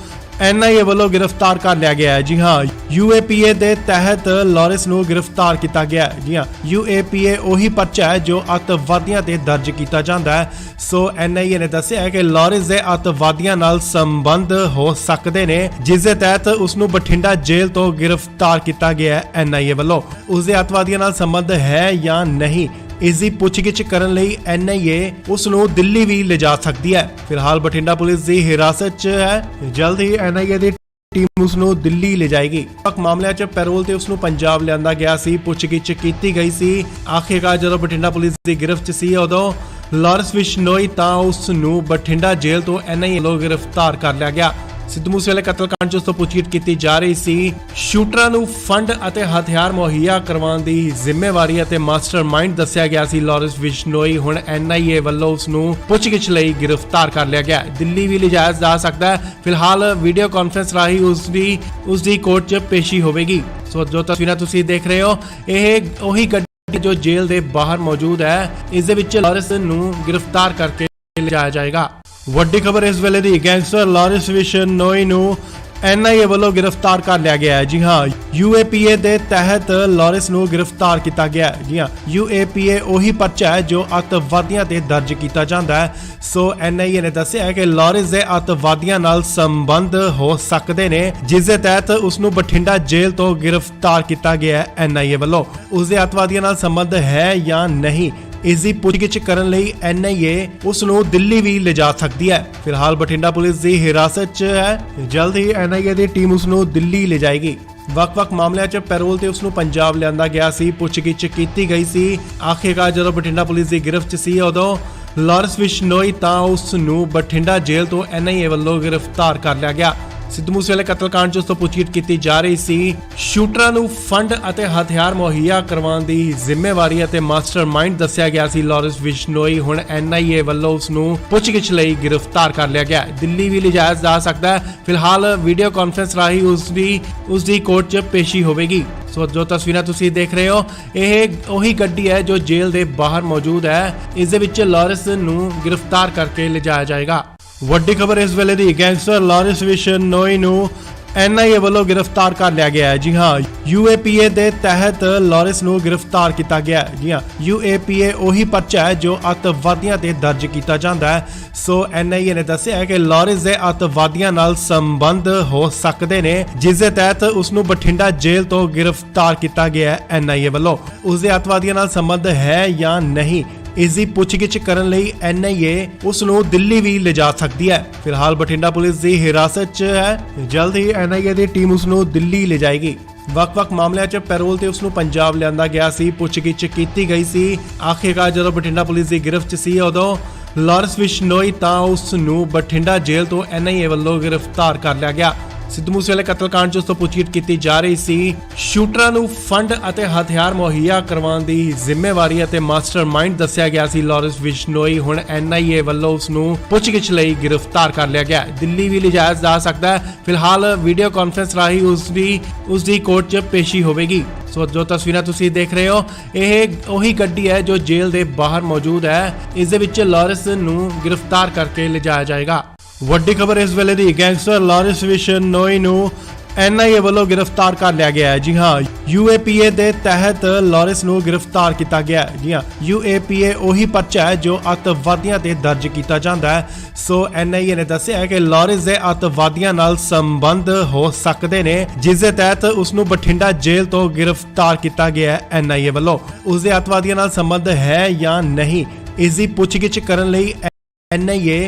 NIA ਵੱਲੋਂ ਗ੍ਰਿਫਤਾਰ ਕਰ ਲਿਆ ਗਿਆ ਹੈ। ਜੀ ਹਾਂ, UAPA ਦੇ ਤਹਿਤ ਲਾਰੈਂਸ ਨੂੰ ਗ੍ਰਿਫਤਾਰ ਕੀਤਾ ਗਿਆ ਹੈ। ਜੀ ਹਾਂ, UAPA ਉਹੀ ਪਰਚਾ ਹੈ ਜੋ ਅੱਤਵਾਦੀਆਂ ਤੇ ਦਰਜ ਕੀਤਾ ਜਾਂਦਾ ਹੈ। ਸੋ NIA ਨੇ ਦੱਸਿਆ ਹੈ ਕਿ ਲਾਰੈਂਸ ਦੇ ਅੱਤਵਾਦੀਆਂ ਨਾਲ ਸੰਬੰਧ ਹੋ ਸਕਦੇ ਨੇ, ਜਿਸ ਦੇ ਤਹਿਤ ਉਸ ਨੂੰ ਬਠਿੰਡਾ ਜੇਲ੍ਹ ਤੋਂ ਗ੍ਰਿਫਤਾਰ ਕੀਤਾ ਗਿਆ ਹੈ NIA ਵੱਲੋਂ। ਉਸ ਦੇ ਅੱਤਵਾਦੀਆਂ ਨਾਲ ਸੰਬੰਧ ਹੈ ਜਾਂ ਨਹੀਂ, ਇਸ ਦੀ ਪੁੱਛਗਿੱਛ ਕਰਨ ਲਈ NIA ਉਸ ਨੂੰ ਦਿੱਲੀ ਵੀ ਲਿਜਾ ਸਕਦੀ ਹੈ। ਫਿਲਹਾਲ ਬਠਿੰਡਾ ਪੁਲਿਸ ਦੀ ਹਿਰਾਸਤ 'ਚ ਹੈ। ਜਲਦ ਹੀ NIA ਦੀ ਟੀਮ ਉਸ ਨੂੰ ਦਿੱਲੀ ਲਿਜਾਏਗੀ। ਵੱਖ ਮਾਮਲਿਆਂ 'ਚ ਪੈਰੋਲ ਤੇ ਉਸ ਨੂੰ ਪੰਜਾਬ ਲਿਆਂਦਾ ਗਿਆ ਸੀ, ਪੁੱਛਗਿੱਛ ਕੀਤੀ ਗਈ ਸੀ। ਆਖਿਰਕਾਰ ਜਦੋਂ ਬਠਿੰਡਾ ਪੁਲਿਸ ਦੀ ਗ੍ਰਿਫਤ 'ਚ ਸੀ, ਉਦੋਂ ਲਾਰੈਂਸ ਬਿਸ਼ਨੋਈ ਤਾਂ ਉਸ ਨੂੰ ਬਠਿੰਡਾ ਜੇਲ੍ਹ ਤੋਂ NIA ਵੱਲੋਂ ਗ੍ਰਿਫਤਾਰ ਕਰ ਲਿਆ ਗਿਆ। ਸਿੱਧੂ ਮੂਸੇਵਾਲੇ ਕਤਲकांड 'ਚ ਉਸ ਤੋਂ ਪੁੱਛਗਿੱਛ ਕੀਤੀ ਜਾ ਰਹੀ ਸੀ। ਸ਼ੂਟਰਾਂ ਨੂੰ ਫੰਡ ਅਤੇ ਹਥਿਆਰ ਮੁਹੱਈਆ ਕਰਵਾਉਣ ਦੀ ਜ਼ਿੰਮੇਵਾਰੀ ਅਤੇ ਮਾਸਟਰਮਾਈਂਡ ਦੱਸਿਆ ਗਿਆ ਸੀ ਲਾਰੈਂਸ ਬਿਸ਼ਨੋਈ। ਹੁਣ NIA ਵੱਲੋਂ ਉਸ ਨੂੰ ਪੁੱਛਗਿੱਛ ਲਈ ਗ੍ਰਿਫਤਾਰ ਕਰ ਲਿਆ ਗਿਆ। ਦਿੱਲੀ ਵੀ ਲਿਜਾਇਆ ਜਾ ਸਕਦਾ ਹੈ। ਫਿਲਹਾਲ ਵੀਡੀਓ ਕਾਨਫਰੰਸ ਰਾਹੀਂ ਉਸ ਦੀ ਕੋਰਟ 'ਚ ਪੇਸ਼ੀ ਹੋਵੇਗੀ। ਸੋ ਜੋ ਤਸਵੀਰਾਂ ਤੁਸੀਂ ਦੇਖ ਰਹੇ ਹੋ, ਇਹ ਉਹੀ ਗੱਡੀ ਜੋ ਜੇਲ੍ਹ ਦੇ ਬਾਹਰ ਮੌਜੂਦ ਹੈ। ਇਸ ਦੇ ਵਿੱਚ ਲਾਰੈਂਸ ਨੂੰ ਗ੍ਰਿਫਤਾਰ ਕਰਕੇ ਲਿਜਾਇਆ ਜਾਏਗਾ। ਵੱਡੀ ਖਬਰ ਇਸ ਵੇਲੇ ਦੀ, ਗੈਂਗਸਟਰ ਲਾਰੈਂਸ ਬਿਸ਼ਨੋਈ ਨੂੰ NIA ਵੱਲੋਂ ਗ੍ਰਿਫਤਾਰ ਕਰ ਲਿਆ ਗਿਆ ਹੈ। ਜੀ ਹਾਂ, UAPA ਦੇ ਤਹਿਤ ਲਾਰੈਂਸ ਨੂੰ ਗ੍ਰਿਫਤਾਰ ਕੀਤਾ ਗਿਆ ਹੈ। ਜੀ ਹਾਂ, UAPA ਉਹੀ ਪਰਚਾ ਹੈ ਜੋ ਅੱਤਵਾਦੀਆਂ ਤੇ ਦਰਜ ਕੀਤਾ ਜਾਂਦਾ ਹੈ। ਸੋ NIA ਨੇ ਦੱਸਿਆ ਹੈ ਕਿ ਲਾਰੈਂਸ ਦੇ ਅੱਤਵਾਦੀਆਂ ਨਾਲ ਸੰਬੰਧ ਹੋ ਸਕਦੇ ਨੇ, ਜਿਸ ਦੇ ਤਹਿਤ ਉਸ ਨੂੰ ਬਠਿੰਡਾ ਜੇਲ੍ਹ ਤੋਂ ਗ੍ਰਿਫਤਾਰ ਕੀਤਾ ਗਿਆ ਹੈ NIA ਵੱਲੋਂ। ਉਸ ਦੇ ਅੱਤਵਾਦੀਆਂ ਨਾਲ ਸੰਬੰਧ ਹੈ ਜਾਂ ਨਹੀਂ, ਇਸ ਦੀ ਪੁੱਛਗਿੱਛ ਕਰਨ ਲਈ NIA ਉਸ ਨੂੰ ਦਿੱਲੀ ਵੀ ਲਿਜਾ ਸਕਦੀ ਹੈ। ਫਿਲਹਾਲ ਬਠਿੰਡਾ ਪੁਲਿਸ ਦੀ ਹਿਰਾਸਤ 'ਚ ਹੈ। ਜਲਦ ਹੀ NIA ਦੀ ਟੀਮ ਉਸ ਨੂੰ ਦਿੱਲੀ ਲਿਜਾਏਗੀ। ਵੱਖ-ਵੱਖ ਮਾਮਲਿਆਂ 'ਚ ਪੈਰੋਲ ਤੇ ਉਸ ਨੂੰ ਪੰਜਾਬ ਲਿਆਂਦਾ ਗਿਆ ਸੀ, ਪੁੱਛਗਿੱਛ ਕੀਤੀ ਗਈ ਸੀ। ਆਖਿਰਕਾਰ ਜਦੋਂ ਬਠਿੰਡਾ ਪੁਲਿਸ ਦੀ ਗ੍ਰਿਫਤ 'ਚ ਸੀ, ਉਦੋਂ ਲਾਰੈਂਸ ਬਿਸ਼ਨੋਈ ਤਾਂ ਉਸ ਨੂੰ ਬਠਿੰਡਾ ਜੇਲ੍ਹ ਤੋਂ NIA ਵੱਲੋਂ ਗ੍ਰਿਫਤਾਰ ਕਰ ਲਿਆ ਗਿਆ। ਸਿੱਧੂ ਮੂਸੇਵਾਲੇ ਕਤਲकांड 'ਚ ਉਸ ਤੋਂ ਪੁੱਛਗਿੱਛ ਕੀਤੀ ਜਾ ਰਹੀ ਸੀ। ਸ਼ੂਟਰਾਂ ਨੂੰ ਫੰਡ ਅਤੇ ਹਥਿਆਰ ਮੁਹੱਈਆ ਕਰਵਾਉਣ ਦੀ ਜ਼ਿੰਮੇਵਾਰੀ ਅਤੇ ਮਾਸਟਰਮਾਈਂਡ ਦੱਸਿਆ ਗਿਆ ਸੀ ਲਾਰੈਂਸ ਬਿਸ਼ਨੋਈ। ਹੁਣ NIA ਵੱਲੋਂ ਉਸ ਨੂੰ ਪੁੱਛਗਿੱਛ ਲਈ ਗ੍ਰਿਫਤਾਰ ਕਰ ਲਿਆ ਗਿਆ। ਦਿੱਲੀ ਵੀ ਲਿਜਾਇਆ ਜਾ ਸਕਦਾ ਹੈ। ਫਿਲਹਾਲ ਵੀਡੀਓ ਕਾਨਫਰੰਸ ਰਾਹੀਂ ਉਸ ਦੀ ਕੋਰਟ 'ਚ ਪੇਸ਼ੀ ਹੋਵੇਗੀ। ਸੋ ਜੋ ਤਸਵੀਰਾਂ ਤੁਸੀਂ ਦੇਖ ਰਹੇ ਹੋ, ਇਹ ਉਹੀ ਗੱਡੀ ਹੈ ਜੋ ਜੇਲ੍ਹ ਦੇ ਬਾਹਰ ਮੌਜੂਦ ਹੈ। ਇਸ ਦੇ ਵਿੱਚ ਲਾਰੈਂਸ ਨੂੰ ਗ੍ਰਿਫਤਾਰ ਕਰਕੇ ਲਿਜਾਇਆ ਜਾਏਗਾ। ਵੱਡੀ ਖਬਰ ਇਸ ਵੇਲੇ ਦੀ, ਗੈਂਗਸਟਰ ਲਾਰੈਂਸ ਬਿਸ਼ਨੋਈ ਨੂੰ NIA ਵੱਲੋਂ ਗ੍ਰਿਫਤਾਰ ਕਰ ਲਿਆ ਗਿਆ ਹੈ। ਜੀ ਹਾਂ, UAPA ਦੇ ਤਹਿਤ ਲਾਰੈਂਸ ਨੂੰ ਗ੍ਰਿਫਤਾਰ ਕੀਤਾ ਗਿਆ ਹੈ। ਜੀ ਹਾਂ, UAPA ਉਹੀ ਪਰਚਾ ਹੈ ਜੋ ਅੱਤਵਾਦੀਆਂ ਤੇ ਦਰਜ ਕੀਤਾ ਜਾਂਦਾ ਹੈ। ਸੋ NIA ਨੇ ਦੱਸਿਆ ਹੈ ਕਿ ਲਾਰੈਂਸ ਦੇ ਅੱਤਵਾਦੀਆਂ ਨਾਲ ਸੰਬੰਧ ਹੋ ਸਕਦੇ ਨੇ, ਜਿਸ ਦੇ ਤਹਿਤ ਉਸ ਨੂੰ ਬਠਿੰਡਾ ਜੇਲ੍ਹ ਤੋਂ ਗ੍ਰਿਫਤਾਰ ਕੀਤਾ ਗਿਆ ਹੈ NIA ਵੱਲੋਂ। ਉਸ ਦੇ ਅੱਤਵਾਦੀਆਂ ਨਾਲ ਸੰਬੰਧ ਹੈ ਜਾਂ ਨਹੀਂ, ਇਸ ਦੀ ਪੁੱਛਗਿੱਛ ਕਰਨ ਲਈ NIA ਉਸ ਨੂੰ ਦਿੱਲੀ ਵੀ ਲਿਜਾ ਸਕਦੀ ਹੈ। ਫਿਲਹਾਲ ਬਠਿੰਡਾ ਪੁਲਿਸ ਦੀ ਹਿਰਾਸਤ 'ਚ ਹੈ। ਜਲਦ ਹੀ NIA ਦੀ ਟੀਮ ਉਸ ਨੂੰ ਦਿੱਲੀ ਲਿਜਾਏਗੀ। ਵੱਖ-ਵੱਖ ਮਾਮਲਿਆਂ 'ਚ ਪੈਰੋਲ ਤੇ ਉਸ ਨੂੰ ਪੰਜਾਬ ਲਿਆਂਦਾ ਗਿਆ ਸੀ, ਪੁੱਛਗਿੱਛ ਕੀਤੀ ਗਈ ਸੀ। ਆਖਿਰਕਾਰ ਜਦੋਂ ਬਠਿੰਡਾ ਪੁਲਿਸ ਦੀ ਗਿਰਫਤ 'ਚ ਸੀ, ਉਦੋਂ ਲਾਰੈਂਸ ਬਿਸ਼ਨੋਈ ਤਾਂ ਉਸ ਨੂੰ ਬਠਿੰਡਾ ਜੇਲ੍ਹ ਤੋਂ NIA ਵੱਲੋਂ ਗ੍ਰਿਫਤਾਰ ਕਰ ਲਿਆ ਗਿਆ। ਸਿੱਧੂ ਮੂਸੇਵਾਲੇ ਕਤਲकांड 'ਚ ਉਸ ਤੋਂ ਪੁੱਛਗਿੱਛ ਕੀਤੀ ਜਾ ਰਹੀ ਸੀ। ਸ਼ੂਟਰਾਂ ਨੂੰ ਫੰਡ ਅਤੇ ਹਥਿਆਰ ਮੁਹੱਈਆ ਕਰਵਾਉਣ ਦੀ ਜ਼ਿੰਮੇਵਾਰੀ ਅਤੇ ਮਾਸਟਰਮਾਈਂਡ ਦੱਸਿਆ ਗਿਆ ਸੀ ਲਾਰੈਂਸ ਬਿਸ਼ਨੋਈ। ਹੁਣ NIA ਵੱਲੋਂ ਉਸ ਨੂੰ ਪੁੱਛਗਿੱਛ ਲਈ ਗ੍ਰਿਫਤਾਰ ਕਰ ਲਿਆ ਗਿਆ। ਦਿੱਲੀ ਵੀ ਲਿਜਾਇਆ ਜਾ ਸਕਦਾ ਹੈ। ਫਿਲਹਾਲ ਵੀਡੀਓ ਕਾਨਫਰੰਸ ਰਾਹੀਂ ਉਸ ਦੀ ਕੋਰਟ 'ਚ ਪੇਸ਼ੀ ਹੋਵੇਗੀ। ਸੋ ਜੋ ਤਸਵੀਰਾਂ ਤੁਸੀਂ ਦੇਖ ਰਹੇ ਹੋ, ਇਹ ਉਹੀ ਗੱਡੀ ਹੈ ਜੋ ਜੇਲ੍ਹ ਦੇ ਬਾਹਰ ਮੌਜੂਦ ਹੈ। ਇਸ ਦੇ ਵਿੱਚ ਲਾਰੈਂਸ ਨੂੰ ਗ੍ਰਿਫਤਾਰ ਕਰਕੇ ਲਿਜਾਇਆ ਜਾਏਗਾ। ਵੱਡੀ ਖਬਰ ਇਸ ਵੇਲੇ ਦੀ, ਗੈਂਗਸਟਰ ਲਾਰੈਂਸ ਬਿਸ਼ਨੋਈ ਨੂੰ NIA ਵੱਲੋਂ ਗ੍ਰਿਫਤਾਰ ਕਰ ਲਿਆ ਗਿਆ ਹੈ। ਜੀ ਹਾਂ, UAPA ਦੇ ਤਹਿਤ ਲਾਰੈਂਸ ਨੂੰ ਗ੍ਰਿਫਤਾਰ ਕੀਤਾ ਗਿਆ ਹੈ। ਜੀ ਹਾਂ, UAPA ਉਹੀ ਪਰਚਾ ਹੈ ਜੋ ਅੱਤਵਾਦੀਆਂ ਤੇ ਦਰਜ ਕੀਤਾ ਜਾਂਦਾ ਹੈ। ਸੋ NIA ਨੇ ਦੱਸਿਆ ਹੈ ਕਿ ਲਾਰੈਂਸ ਦੇ ਅੱਤਵਾਦੀਆਂ ਨਾਲ ਸੰਬੰਧ ਹੋ ਸਕਦੇ ਨੇ, ਜਿਸ ਦੇ ਤਹਿਤ ਉਸ ਨੂੰ ਬਠਿੰਡਾ ਜੇਲ੍ਹ ਤੋਂ ਗ੍ਰਿਫਤਾਰ ਕੀਤਾ ਗਿਆ ਹੈ NIA ਵੱਲੋਂ। ਉਸ ਦੇ ਅੱਤਵਾਦੀਆਂ ਨਾਲ ਸੰਬੰਧ ਹੈ ਜਾਂ ਨਹੀਂ, ਇਸ ਦੀ ਪੁੱਛਗਿੱਛ ਕਰਨ ਲਈ NIA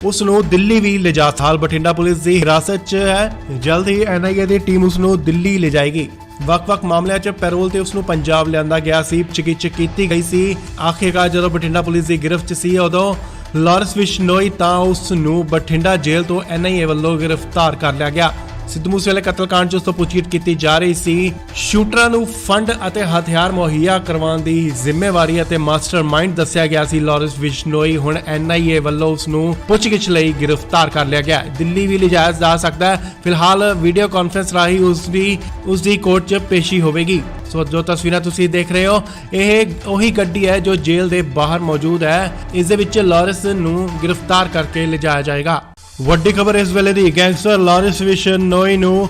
ਉਸ ਨੂੰ ਦਿੱਲੀ ਵੀ ਲਿਜਾ ਸਾਲ ਬਠਿੰਡਾ ਪੁਲਿਸ ਦੀ ਹਿਰਾਸਤ 'ਚ ਹੈ। ਜਲਦ ਹੀ NIA ਦੀ ਟੀਮ ਉਸ ਨੂੰ ਦਿੱਲੀ ਲਿਜਾਏਗੀ। ਵੱਖ-ਵੱਖ ਮਾਮਲਿਆਂ 'ਚ ਪੈਰੋਲ ਤੇ ਉਸ ਨੂੰ ਪੰਜਾਬ ਲਿਆਂਦਾ ਗਿਆ ਸੀ, ਪੁੱਛਗਿੱਛ ਕੀਤੀ ਗਈ ਸੀ। ਆਖਿਰਕਾਰ ਜਦੋਂ ਬਠਿੰਡਾ ਪੁਲਿਸ ਦੀ ਗਿਰਫਤ 'ਚ ਸੀ, ਉਦੋਂ ਲਾਰੈਂਸ ਬਿਸ਼ਨੋਈ ਤਾਂ ਉਸ ਨੂੰ ਬਠਿੰਡਾ ਜੇਲ੍ਹ ਤੋਂ NIA ਵੱਲੋਂ ਗ੍ਰਿਫਤਾਰ ਕਰ ਲਿਆ ਗਿਆ। ਸਿੱਧੂ ਮੂਸੇਵਾਲੇ ਕਤਲकांड 'ਚ ਉਸ ਤੋਂ ਪੁੱਛਗਿੱਛ ਕੀਤੀ ਜਾ ਰਹੀ ਸੀ। ਸ਼ੂਟਰਾਂ ਨੂੰ ਫੰਡ ਅਤੇ ਹਥਿਆਰ ਮੁਹੱਈਆ ਕਰਵਾਉਣ ਦੀ ਜ਼ਿੰਮੇਵਾਰੀ ਅਤੇ ਮਾਸਟਰਮਾਈਂਡ ਦੱਸਿਆ ਗਿਆ ਸੀ ਲਾਰੈਂਸ ਬਿਸ਼ਨੋਈ। ਹੁਣ NIA ਵੱਲੋਂ ਉਸ ਨੂੰ ਪੁੱਛਗਿੱਛ ਲਈ ਗ੍ਰਿਫਤਾਰ ਕਰ ਲਿਆ ਗਿਆ। ਦਿੱਲੀ ਵੀ ਲਿਜਾਇਆ ਜਾ ਸਕਦਾ ਹੈ। ਫਿਲਹਾਲ ਵੀਡੀਓ ਕਾਨਫਰੰਸ ਰਾਹੀਂ ਉਸ ਦੀ ਕੋਰਟ 'ਚ ਪੇਸ਼ੀ ਹੋਵੇਗੀ। ਸੋ ਜੋ ਤਸਵੀਰਾਂ ਤੁਸੀਂ ਦੇਖ ਰਹੇ ਹੋ, ਇਹ ਉਹੀ ਗੱਡੀ ਹੈ ਜੋ ਜੇਲ੍ਹ ਦੇ ਬਾਹਰ ਮੌਜੂਦ ਹੈ। ਇਸ ਦੇ ਵਿੱਚ ਲਾਰੈਂਸ ਨੂੰ ਗ੍ਰਿਫਤਾਰ ਕਰਕੇ ਲਿਜਾਇਆ ਜਾਏਗਾ। ਵੱਡੀ ਖਬਰ ਇਸ ਵੇਲੇ ਦੀ, ਗੈਂਗਸਟਰ ਲਾਰੈਂਸ ਬਿਸ਼ਨੋਈ ਨੂੰ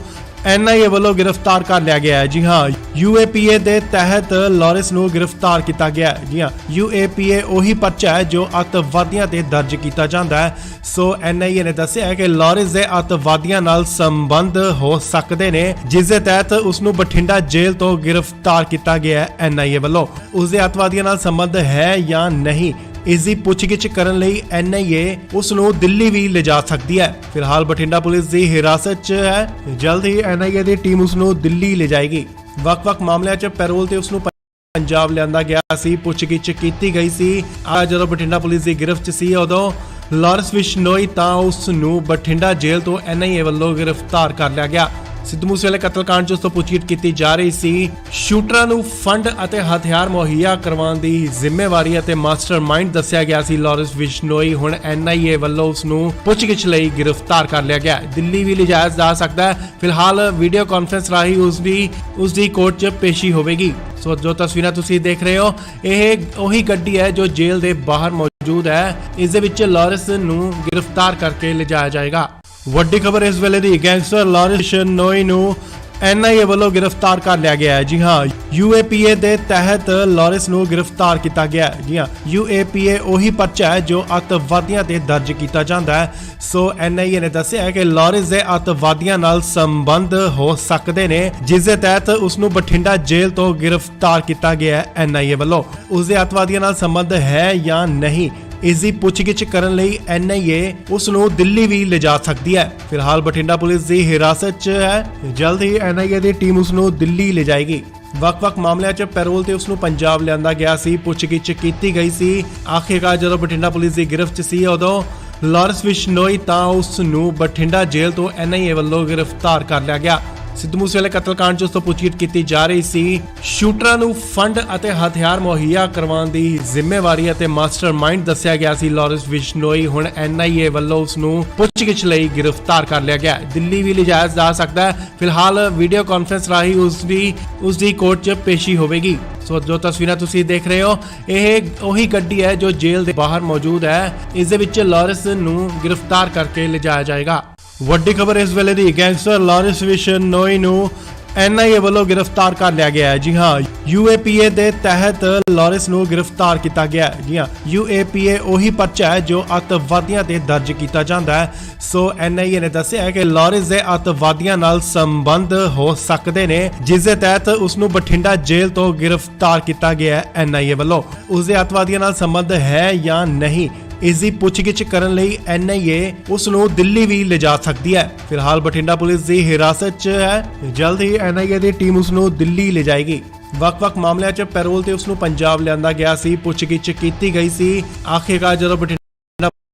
NIA ਵੱਲੋਂ ਗ੍ਰਿਫਤਾਰ ਕਰ ਲਿਆ ਗਿਆ ਹੈ। ਜੀ ਹਾਂ, UAPA ਦੇ ਤਹਿਤ ਲਾਰੈਂਸ ਨੂੰ ਗ੍ਰਿਫਤਾਰ ਕੀਤਾ ਗਿਆ ਹੈ। ਜੀ ਹਾਂ, UAPA ਉਹੀ ਪਰਚਾ ਹੈ ਜੋ ਅੱਤਵਾਦੀਆਂ ਤੇ ਦਰਜ ਕੀਤਾ ਜਾਂਦਾ ਹੈ। ਸੋ NIA ਨੇ ਦੱਸਿਆ ਹੈ ਕਿ ਲਾਰੈਂਸ ਦੇ ਅੱਤਵਾਦੀਆਂ ਨਾਲ ਸੰਬੰਧ ਹੋ ਸਕਦੇ ਨੇ, ਜਿਸ ਦੇ ਤਹਿਤ ਉਸ ਨੂੰ ਬਠਿੰਡਾ ਜੇਲ੍ਹ ਤੋਂ ਗ੍ਰਿਫਤਾਰ ਕੀਤਾ ਗਿਆ ਹੈ NIA ਵੱਲੋਂ। ਉਸ ਦੇ ਅੱਤਵਾਦੀਆਂ ਨਾਲ ਸੰਬੰਧ ਹੈ ਜਾਂ ਨਹੀਂ, ਇਸ ਦੀ ਪੁੱਛਗਿੱਛ ਕਰਨ ਲਈ NIA ਉਸ ਨੂੰ ਦਿੱਲੀ ਵੀ ਲਿਜਾ ਸਕਦੀ ਹੈ। ਫਿਲਹਾਲ ਬਠਿੰਡਾ ਪੁਲਿਸ ਦੀ ਹਿਰਾਸਤ 'ਚ ਹੈ। ਜਲਦ ਹੀ NIA ਦੀ ਟੀਮ ਉਸ ਨੂੰ ਦਿੱਲੀ ਲਿਜਾਏਗੀ। ਵੱਖ-ਵੱਖ ਮਾਮਲਿਆਂ 'ਚ ਪੈਰੋਲ ਤੇ ਉਸ ਨੂੰ ਪੰਜਾਬ ਲਿਆਂਦਾ ਗਿਆ ਸੀ, ਪੁੱਛਗਿੱਛ ਕੀਤੀ ਗਈ ਸੀ। ਜਦੋਂ ਬਠਿੰਡਾ ਪੁਲਿਸ ਦੀ ਗਿਰਫਤ 'ਚ ਸੀ, ਉਦੋਂ ਲਾਰੈਂਸ ਬਿਸ਼ਨੋਈ ਤਾਂ ਉਸ ਨੂੰ ਬਠਿੰਡਾ ਜੇਲ੍ਹ ਤੋਂ NIA ਵੱਲੋਂ ਗ੍ਰਿਫਤਾਰ ਕਰ ਲਿਆ ਗਿਆ। ਸਿੱਧੂ ਮੂਸੇਵਾਲੇ ਕਤਲकांड 'ਚ ਉਸ ਤੋਂ ਪੁੱਛਗਿੱਛ ਕੀਤੀ ਜਾ ਰਹੀ ਸੀ। ਸ਼ੂਟਰਾਂ ਨੂੰ ਫੰਡ ਅਤੇ ਹਥਿਆਰ ਮੁਹੱਈਆ ਕਰਵਾਉਣ ਦੀ ਜ਼ਿੰਮੇਵਾਰੀ ਅਤੇ ਮਾਸਟਰਮਾਈਂਡ ਦੱਸਿਆ ਗਿਆ ਸੀ ਲਾਰੈਂਸ ਬਿਸ਼ਨੋਈ। ਹੁਣ NIA ਵੱਲੋਂ ਉਸ ਨੂੰ ਪੁੱਛਗਿੱਛ ਲਈ ਗ੍ਰਿਫਤਾਰ ਕਰ ਲਿਆ ਗਿਆ। ਦਿੱਲੀ ਵੀ ਲਿਜਾਇਆ ਜਾ ਸਕਦਾ ਹੈ। ਫਿਲਹਾਲ ਵੀਡੀਓ ਕਾਨਫਰੰਸ ਰਾਹੀਂ ਉਸ ਦੀ ਕੋਰਟ 'ਚ ਪੇਸ਼ੀ ਹੋਵੇਗੀ। ਸੋ ਜੋ ਤਸਵੀਰਾਂ ਤੁਸੀਂ ਦੇਖ ਰਹੇ ਹੋ, ਇਹ ਉਹੀ ਗੱਡੀ ਹੈ ਜੋ ਜੇਲ੍ਹ ਦੇ ਬਾਹਰ ਮੌਜੂਦ ਹੈ। ਇਸ ਦੇ ਵਿੱਚ ਲਾਰੈਂਸ ਨੂੰ ਗ੍ਰਿਫਤਾਰ ਕਰਕੇ ਲਿਜਾਇਆ ਜਾਏਗਾ। ਵੱਡੀ ਖਬਰ ਇਸ ਵੇਲੇ ਦੀ, ਗੈਂਗਸਟਰ ਲਾਰੈਂਸ ਬਿਸ਼ਨੋਈ ਨੂੰ NIA ਵੱਲੋਂ ਗ੍ਰਿਫਤਾਰ ਕਰ ਲਿਆ ਗਿਆ ਹੈ। ਜੀ ਹਾਂ, UAPA ਦੇ ਤਹਿਤ ਲਾਰੈਂਸ ਨੂੰ ਗ੍ਰਿਫਤਾਰ ਕੀਤਾ ਗਿਆ ਹੈ। ਜੀ ਹਾਂ, UAPA ਉਹੀ ਪਰਚਾ ਹੈ ਜੋ ਅੱਤਵਾਦੀਆਂ ਤੇ ਦਰਜ ਕੀਤਾ ਜਾਂਦਾ ਹੈ। ਸੋ NIA ਨੇ ਦੱਸਿਆ ਹੈ ਕਿ ਲਾਰੈਂਸ ਦੇ ਅੱਤਵਾਦੀਆਂ ਨਾਲ ਸੰਬੰਧ ਹੋ ਸਕਦੇ ਨੇ, ਜਿਸ ਦੇ ਤਹਿਤ ਉਸ ਨੂੰ ਬਠਿੰਡਾ ਜੇਲ੍ਹ ਤੋਂ ਗ੍ਰਿਫਤਾਰ ਕੀਤਾ ਗਿਆ ਹੈ NIA ਵੱਲੋਂ। ਉਸ ਦੇ ਅੱਤਵਾਦੀਆਂ ਨਾਲ ਸੰਬੰਧ ਹੈ ਜਾਂ ਨਹੀਂ, ਇਸ ਦੀ ਪੁੱਛਗਿੱਛ ਕਰਨ ਲਈ NIA ਉਸ ਨੂੰ ਦਿੱਲੀ ਵੀ ਲਿਜਾ ਸਕਦੀ ਹੈ। ਫਿਲਹਾਲ ਬਠਿੰਡਾ ਪੁਲਿਸ ਦੀ ਹਿਰਾਸਤ 'ਚ ਹੈ। ਜਲਦ ਹੀ NIA ਦੀ ਟੀਮ ਉਸ ਨੂੰ ਦਿੱਲੀ ਲਿਜਾਏਗੀ। ਵੱਖ-ਵੱਖ ਮਾਮਲਿਆਂ 'ਚ ਪੈਰੋਲ ਤੇ ਉਸ ਨੂੰ ਪੰਜਾਬ ਲਿਆਂਦਾ ਗਿਆ ਸੀ, ਪੁੱਛਗਿੱਛ ਕੀਤੀ ਗਈ ਸੀ। ਆਖਿਰਕਾਰ ਜਦੋਂ ਬਠਿੰਡਾ ਪੁਲਿਸ ਦੀ ਗਿਰਫਤ 'ਚ ਸੀ ਉਦੋਂ ਲਾਰੈਂਸ ਬਿਸ਼ਨੋਈ ਤਾਂ ਉਸ ਨੂੰ ਬਠਿੰਡਾ ਜੇਲ੍ਹ ਤੋਂ NIA ਵੱਲੋਂ ਗ੍ਰਿਫਤਾਰ ਕਰ ਲਿਆ ਗਿਆ। ਸਿੱਧੂ ਮੂਸੇਵਾਲੇ ਕਤਲकांड 'ਚ ਉਸ ਤੋਂ ਪੁੱਛਗਿੱਛ ਕੀਤੀ ਜਾ ਰਹੀ ਸੀ। ਸ਼ੂਟਰਾਂ ਨੂੰ ਫੰਡ ਅਤੇ ਹਥਿਆਰ ਮੁਹੱਈਆ ਕਰਵਾਉਣ ਦੀ ਜ਼ਿੰਮੇਵਾਰੀ ਅਤੇ ਮਾਸਟਰਮਾਈਂਡ ਦੱਸਿਆ ਗਿਆ ਸੀ ਲਾਰੈਂਸ ਬਿਸ਼ਨੋਈ। ਹੁਣ NIA ਵੱਲੋਂ ਉਸ ਨੂੰ ਪੁੱਛਗਿੱਛ ਲਈ ਗ੍ਰਿਫਤਾਰ ਕਰ ਲਿਆ ਗਿਆ। ਦਿੱਲੀ ਵੀ ਲਿਜਾਇਆ ਜਾ ਸਕਦਾ ਹੈ। ਫਿਲਹਾਲ ਵੀਡੀਓ ਕਾਨਫਰੰਸ ਰਾਹੀਂ ਉਸ ਦੀ ਕੋਰਟ 'ਚ ਪੇਸ਼ੀ ਹੋਵੇਗੀ। ਸੋ ਜੋ ਤਸਵੀਰਾਂ ਤੁਸੀਂ ਦੇਖ ਰਹੇ ਹੋ, ਇਹ ਉਹੀ ਗੱਡੀ ਹੈ ਜੋ ਜੇਲ੍ਹ ਦੇ ਬਾਹਰ ਮੌਜੂਦ ਹੈ। ਇਸ ਦੇ ਵਿੱਚ ਲਾਰੈਂਸ ਨੂੰ ਗ੍ਰਿਫਤਾਰ ਕਰਕੇ ਲਿਜਾਇਆ ਜਾਏਗਾ। ਵੱਡੀ ਖਬਰ ਇਸ ਵੇਲੇ ਦੀ, ਗੈਂਗਸਟਰ ਲਾਰੈਂਸ ਬਿਸ਼ਨੋਈ ਨੂੰ NIA ਵੱਲੋਂ ਗ੍ਰਿਫਤਾਰ ਕਰ ਲਿਆ ਗਿਆ ਹੈ। ਜੀ ਹਾਂ, UAPA ਦੇ ਤਹਿਤ ਲਾਰੈਂਸ ਨੂੰ ਗ੍ਰਿਫਤਾਰ ਕੀਤਾ ਗਿਆ ਹੈ। ਜੀ ਹਾਂ, UAPA ਉਹੀ ਪਰਚਾ ਹੈ ਜੋ ਅੱਤਵਾਦੀਆਂ ਤੇ ਦਰਜ ਕੀਤਾ ਜਾਂਦਾ ਹੈ। ਸੋ NIA ਨੇ ਦੱਸਿਆ ਹੈ ਕਿ ਲਾਰੈਂਸ ਦੇ ਅੱਤਵਾਦੀਆਂ ਨਾਲ ਸੰਬੰਧ ਹੋ ਸਕਦੇ ਨੇ, ਜਿਸ ਦੇ ਤਹਿਤ ਉਸ ਨੂੰ ਬਠਿੰਡਾ ਜੇਲ੍ਹ ਤੋਂ ਗ੍ਰਿਫਤਾਰ ਕੀਤਾ ਗਿਆ ਹੈ NIA ਵੱਲੋਂ। ਉਸ ਦੇ ਅੱਤਵਾਦੀਆਂ ਨਾਲ ਸੰਬੰਧ ਹੈ ਜਾਂ ਨਹੀਂ, ਇਸ ਦੀ ਪੁੱਛਗਿੱਛ ਕਰਨ ਲਈ NIA ਉਸ ਨੂੰ ਦਿੱਲੀ ਵੀ ਲਿਜਾ ਸਕਦੀ ਹੈ। ਫਿਲਹਾਲ ਬਠਿੰਡਾ ਪੁਲਿਸ ਦੀ ਹਿਰਾਸਤ 'ਚ ਹੈ। ਜਲਦ ਹੀ NIA ਦੀ ਟੀਮ ਉਸ ਨੂੰ ਦਿੱਲੀ ਲਿਜਾਏਗੀ। ਵੱਖ-ਵੱਖ ਮਾਮਲਿਆਂ 'ਚ ਪੈਰੋਲ ਤੇ ਉਸ ਨੂੰ ਪੰਜਾਬ ਲਿਆਂਦਾ ਗਿਆ ਸੀ, ਪੁੱਛਗਿੱਛ ਕੀਤੀ ਗਈ ਸੀ। ਆਖਿਰਕਾਰ ਜਦੋਂ ਬਠਿੰਡਾ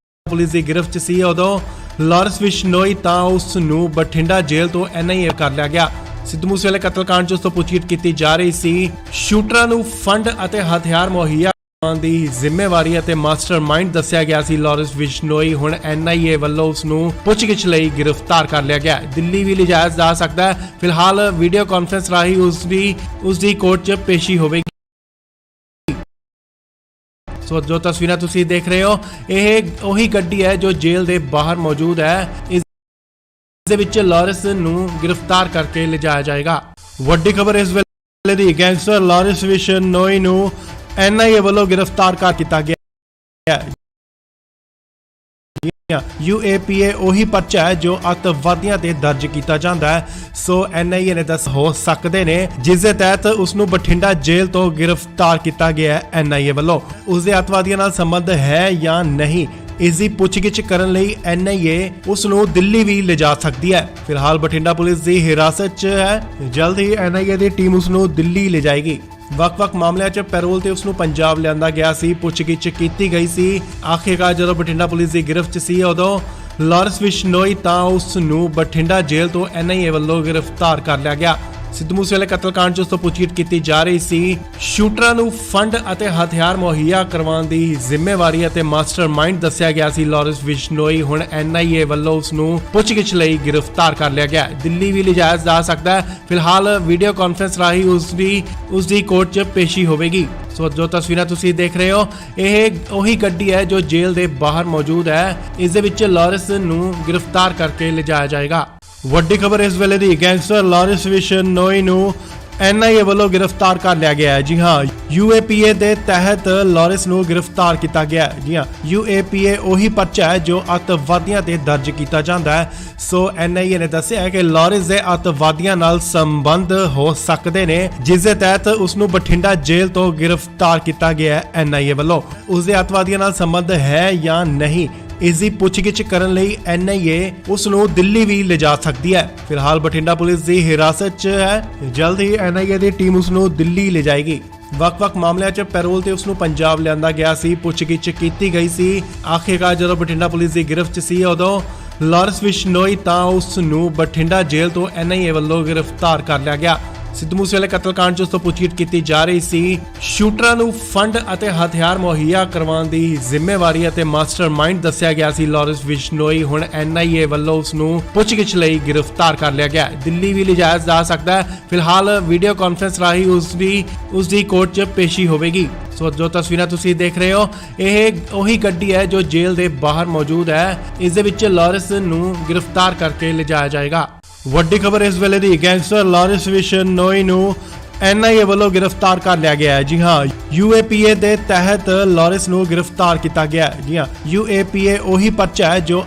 ਪੁਲਿਸ ਦੀ ਗਿਰਫਤ 'ਚ ਸੀ ਉਦੋਂ ਲਾਰੈਂਸ ਬਿਸ਼ਨੋਈ ਤਾਂ ਉਸ ਨੂੰ ਬਠਿੰਡਾ ਜੇਲ੍ਹ ਤੋਂ NIA ਕਰ ਲਿਆ ਗਿਆ। ਸਿੱਧੂ ਮੂਸੇਵਾਲੇ ਕਤਲकांड 'ਚ ਉਸ ਤੋਂ ਪੁੱਛਗਿੱਛ ਕੀਤੀ ਜਾ ਰਹੀ ਸੀ। ਸ਼ੂਟਰਾਂ ਨੂੰ ਫੰਡ ਅਤੇ ਹਥਿਆਰ ਮੁਹੱਈਆ ਦੀ ਜ਼ਿੰਮੇਵਾਰੀ ਅਤੇ ਮਾਸਟਰਮਾਈਂਡ ਦੱਸਿਆ ਗਿਆ ਸੀ ਲਾਰੈਂਸ ਬਿਸ਼ਨੋਈ। ਹੁਣ NIA ਵੱਲੋਂ ਉਸ ਨੂੰ ਪੁੱਛਗਿੱਛ ਲਈ ਗ੍ਰਿਫਤਾਰ ਕਰ ਲਿਆ ਗਿਆ। ਦਿੱਲੀ ਵੀ ਲਿਜਾਇਆ ਜਾ ਸਕਦਾ ਹੈ। ਫਿਲਹਾਲ ਵੀਡੀਓ ਕਾਨਫਰੰਸ ਰਾਹੀਂ ਉਸ ਦੀ ਕੋਰਟ 'ਚ ਪੇਸ਼ੀ ਹੋਵੇਗੀ। ਸੋ ਜੋ ਤਸਵੀਰਾਂ ਤੁਸੀਂ ਦੇਖ ਰਹੇ ਹੋ, ਇਹ ਉਹੀ ਗੱਡੀ ਹੈ ਜੋ ਜੇਲ੍ਹ ਦੇ ਬਾਹਰ ਮੌਜੂਦ ਹੈ। ਇਸ ਦੇ ਵਿੱਚ ਲਾਰੈਂਸ ਨੂੰ ਗ੍ਰਿਫਤਾਰ ਕਰਕੇ ਲਿਜਾਇਆ ਜਾਏਗਾ। ਵੱਡੀ ਖਬਰ ਇਸ ਵੇਲੇ ਦੀ, ਗੈਂਗਸਟਰ ਲਾਰੈਂਸ ਬਿਸ਼ਨੋਈ ਨੂੰ NIA ਵੱਲੋਂ ਗ੍ਰਿਫਤਾਰ ਕਰ ਕੀਤਾ ਗਿਆ ਹੈ। UAPA ਉਹੀ ਪਰਚਾ ਹੈ ਜੋ ਅੱਤਵਾਦੀਆਂ ਤੇ ਦਰਜ ਕੀਤਾ ਜਾਂਦਾ ਹੈ। ਸੋ NIA ਨੇ ਦੱਸ ਹੋ ਸਕਦੇ ਨੇ, ਜਿਸ ਦੇ ਤਹਿਤ ਉਸ ਨੂੰ ਬਠਿੰਡਾ ਜੇਲ੍ਹ ਤੋਂ ਗ੍ਰਿਫਤਾਰ ਕੀਤਾ ਗਿਆ ਹੈ NIA ਵੱਲੋਂ। ਉਸ ਦੇ ਅੱਤਵਾਦੀਆਂ ਨਾਲ ਸੰਬੰਧ ਹੈ ਜਾਂ ਨਹੀਂ, ਇਸ ਦੀ ਪੁੱਛਗਿੱਛ ਕਰਨ ਲਈ NIA ਉਸ ਨੂੰ ਦਿੱਲੀ ਵੀ ਲਿਜਾ ਸਕਦੀ ਹੈ। ਫਿਲਹਾਲ ਬਠਿੰਡਾ ਪੁਲਿਸ ਦੀ ਹਿਰਾਸਤ 'ਚ ਹੈ। ਜਲਦ ਹੀ NIA ਦੀ ਟੀਮ ਉਸ ਨੂੰ ਦਿੱਲੀ ਲਿਜਾਏਗੀ। ਵੱਖ-ਵੱਖ ਮਾਮਲਿਆਂ 'ਚ ਪੈਰੋਲ ਤੇ ਉਸ ਨੂੰ ਪੰਜਾਬ ਲਿਆਂਦਾ ਗਿਆ ਸੀ, ਪੁੱਛਗਿੱਛ ਕੀਤੀ ਗਈ ਸੀ। ਆਖਿਰਕਾਰ ਜਦੋਂ ਬਠਿੰਡਾ ਪੁਲਿਸ ਦੀ ਗਿਰਫਤ 'ਚ ਸੀ ਉਦੋਂ ਲਾਰੈਂਸ ਬਿਸ਼ਨੋਈ ਤਾਂ ਉਸ ਨੂੰ ਬਠਿੰਡਾ ਜੇਲ੍ਹ ਤੋਂ NIA ਵੱਲੋਂ ਗ੍ਰਿਫਤਾਰ ਕਰ ਲਿਆ ਗਿਆ। ਸਿੱਧੂ ਮੂਸੇਵਾਲੇ ਕਤਲकांड 'ਚ ਉਸ ਤੋਂ ਪੁੱਛਗਿੱਛ ਕੀਤੀ ਜਾ ਰਹੀ ਸੀ। ਸ਼ੂਟਰਾਂ ਨੂੰ ਫੰਡ ਅਤੇ ਹਥਿਆਰ ਮੁਹੱਈਆ ਕਰਵਾਉਣ ਦੀ ਜ਼ਿੰਮੇਵਾਰੀ ਅਤੇ ਮਾਸਟਰਮਾਈਂਡ ਦੱਸਿਆ ਗਿਆ ਸੀ ਲਾਰੈਂਸ ਬਿਸ਼ਨੋਈ। ਹੁਣ NIA ਵੱਲੋਂ ਉਸ ਨੂੰ ਪੁੱਛਗਿੱਛ ਲਈ ਗ੍ਰਿਫਤਾਰ ਕਰ ਲਿਆ ਗਿਆ। ਦਿੱਲੀ ਵੀ ਲਿਜਾਇਆ ਜਾ ਸਕਦਾ ਹੈ। ਫਿਲਹਾਲ ਵੀਡੀਓ ਕਾਨਫਰੰਸ ਰਾਹੀਂ ਉਸ ਦੀ ਕੋਰਟ 'ਚ ਪੇਸ਼ੀ ਹੋਵੇਗੀ। ਸੋ ਜੋ ਤਸਵੀਰਾਂ ਤੁਸੀਂ ਦੇਖ ਰਹੇ ਹੋ, ਇਹ ਉਹੀ ਗੱਡੀ ਹੈ ਜੋ ਜੇਲ੍ਹ ਦੇ ਬਾਹਰ ਮੌਜੂਦ ਹੈ। ਇਸ ਦੇ ਵਿੱਚ ਲਾਰੈਂਸ ਨੂੰ ਗ੍ਰਿਫਤਾਰ ਕਰਕੇ ਲਿਜਾਇਆ ਜਾਏਗਾ। ਵੱਡੀ ਖਬਰ ਇਸ ਵੇਲੇ ਦੀ, ਗੈਂਗਸਟਰ ਲਾਰੈਂਸ ਬਿਸ਼ਨੋਈ ਨੂੰ NIA ਵੱਲੋਂ ਗ੍ਰਿਫਤਾਰ ਕਰ ਲਿਆ ਗਿਆ ਹੈ। ਜੀ ਹਾਂ, UAPA ਦੇ ਤਹਿਤ ਲਾਰੈਂਸ ਨੂੰ ਗ੍ਰਿਫਤਾਰ ਕੀਤਾ ਗਿਆ ਹੈ। ਜੀ ਹਾਂ, UAPA ਉਹੀ ਪਰਚਾ ਹੈ ਜੋ ਅੱਤਵਾਦੀਆਂ ਤੇ ਦਰਜ ਕੀਤਾ ਜਾਂਦਾ ਹੈ। ਸੋ NIA ਨੇ ਦੱਸਿਆ ਹੈ ਕਿ ਲਾਰੈਂਸ ਦੇ ਅੱਤਵਾਦੀਆਂ ਨਾਲ ਸੰਬੰਧ ਹੋ ਸਕਦੇ ਨੇ, ਜਿਸ ਦੇ ਤਹਿਤ ਉਸ ਨੂੰ ਬਠਿੰਡਾ ਜੇਲ੍ਹ ਤੋਂ ਗ੍ਰਿਫਤਾਰ ਕੀਤਾ ਗਿਆ ਹੈ NIA ਵੱਲੋਂ। ਉਸ ਦੇ ਅੱਤਵਾਦੀਆਂ ਨਾਲ ਸੰਬੰਧ ਹੈ ਜਾਂ ਨਹੀਂ, ਇਸ ਦੀ ਪੁੱਛਗਿੱਛ ਕਰਨ ਲਈ NIA ਉਸ ਨੂੰ ਦਿੱਲੀ ਵੀ ਲਿਜਾ ਸਕਦੀ ਹੈ। ਫਿਲਹਾਲ ਬਠਿੰਡਾ ਪੁਲਿਸ ਦੀ ਹਿਰਾਸਤ 'ਚ ਹੈ। ਜਲਦ ਹੀ NIA ਦੀ ਟੀਮ ਉਸ ਨੂੰ ਦਿੱਲੀ ਲਿਜਾਏਗੀ। ਵੱਖ-ਵੱਖ ਮਾਮਲਿਆਂ 'ਚ ਪੈਰੋਲ ਤੇ ਉਸ ਨੂੰ ਪੰਜਾਬ ਲਿਆਂਦਾ ਗਿਆ ਸੀ, ਪੁੱਛਗਿੱਛ ਕੀਤੀ ਗਈ ਸੀ। ਆਖਿਰਕਾਰ ਜਦੋਂ ਬਠਿੰਡਾ ਪੁਲਿਸ ਦੀ ਗਿਰਫਤ 'ਚ ਸੀ ਉਦੋਂ ਲਾਰੈਂਸ ਬਿਸ਼ਨੋਈ ਤਾਂ ਉਸ ਨੂੰ ਬਠਿੰਡਾ ਜੇਲ੍ਹ ਤੋਂ NIA ਵੱਲੋਂ ਗ੍ਰਿਫਤਾਰ ਕਰ ਲਿਆ ਗਿਆ। ਸਿੱਧੂ ਮੂਸੇਵਾਲੇ ਕਤਲकांड 'ਚ ਉਸ ਤੋਂ ਪੁੱਛਗਿੱਛ ਕੀਤੀ ਜਾ ਰਹੀ ਸੀ। ਸ਼ੂਟਰਾਂ ਨੂੰ ਫੰਡ ਅਤੇ ਹਥਿਆਰ ਮੁਹੱਈਆ ਕਰਵਾਉਣ ਦੀ ਜ਼ਿੰਮੇਵਾਰੀ ਅਤੇ ਮਾਸਟਰਮਾਈਂਡ ਦੱਸਿਆ ਗਿਆ ਸੀ ਲਾਰੈਂਸ ਬਿਸ਼ਨੋਈ। ਹੁਣ NIA ਵੱਲੋਂ ਉਸ ਨੂੰ ਪੁੱਛਗਿੱਛ ਲਈ ਗ੍ਰਿਫਤਾਰ ਕਰ ਲਿਆ ਗਿਆ। ਦਿੱਲੀ ਵੀ ਲਿਜਾਇਆ ਜਾ ਸਕਦਾ ਹੈ। ਫਿਲਹਾਲ ਵੀਡੀਓ ਕਾਨਫਰੰਸ ਰਾਹੀਂ ਉਸ ਦੀ ਕੋਰਟ 'ਚ ਪੇਸ਼ੀ ਹੋਵੇਗੀ। ਸੋ ਜੋ ਤਸਵੀਰਾਂ ਤੁਸੀਂ ਦੇਖ ਰਹੇ ਹੋ, ਇਹ ਉਹੀ ਗੱਡੀ ਹੈ ਜੋ ਜੇਲ੍ਹ ਦੇ ਬਾਹਰ ਮੌਜੂਦ ਹੈ। ਇਸ ਦੇ ਵਿੱਚ ਲਾਰੈਂਸ ਨੂੰ ਗ੍ਰਿਫਤਾਰ ਕਰਕੇ ਲਿਜਾਇਆ ਜਾਏਗਾ। ਵੱਡੀ ਖਬਰ ਇਸ ਵੇਲੇ ਦੀ, ਗੈਂਗਸਟਰ ਲਾਰੈਂਸ ਬਿਸ਼ਨੋਈ ਨੂੰ NIA ਵੱਲੋਂ ਗ੍ਰਿਫਤਾਰ ਕਰ ਲਿਆ ਗਿਆ ਹੈ। ਜੀ ਹਾਂ, UAPA ਦੇ ਤਹਿਤ ਲਾਰੈਂਸ ਨੂੰ ਗ੍ਰਿਫਤਾਰ ਕੀਤਾ ਗਿਆ ਹੈ। ਜੀ ਹਾਂ, UAPA ਉਹੀ ਪਰਚਾ ਹੈ ਜੋ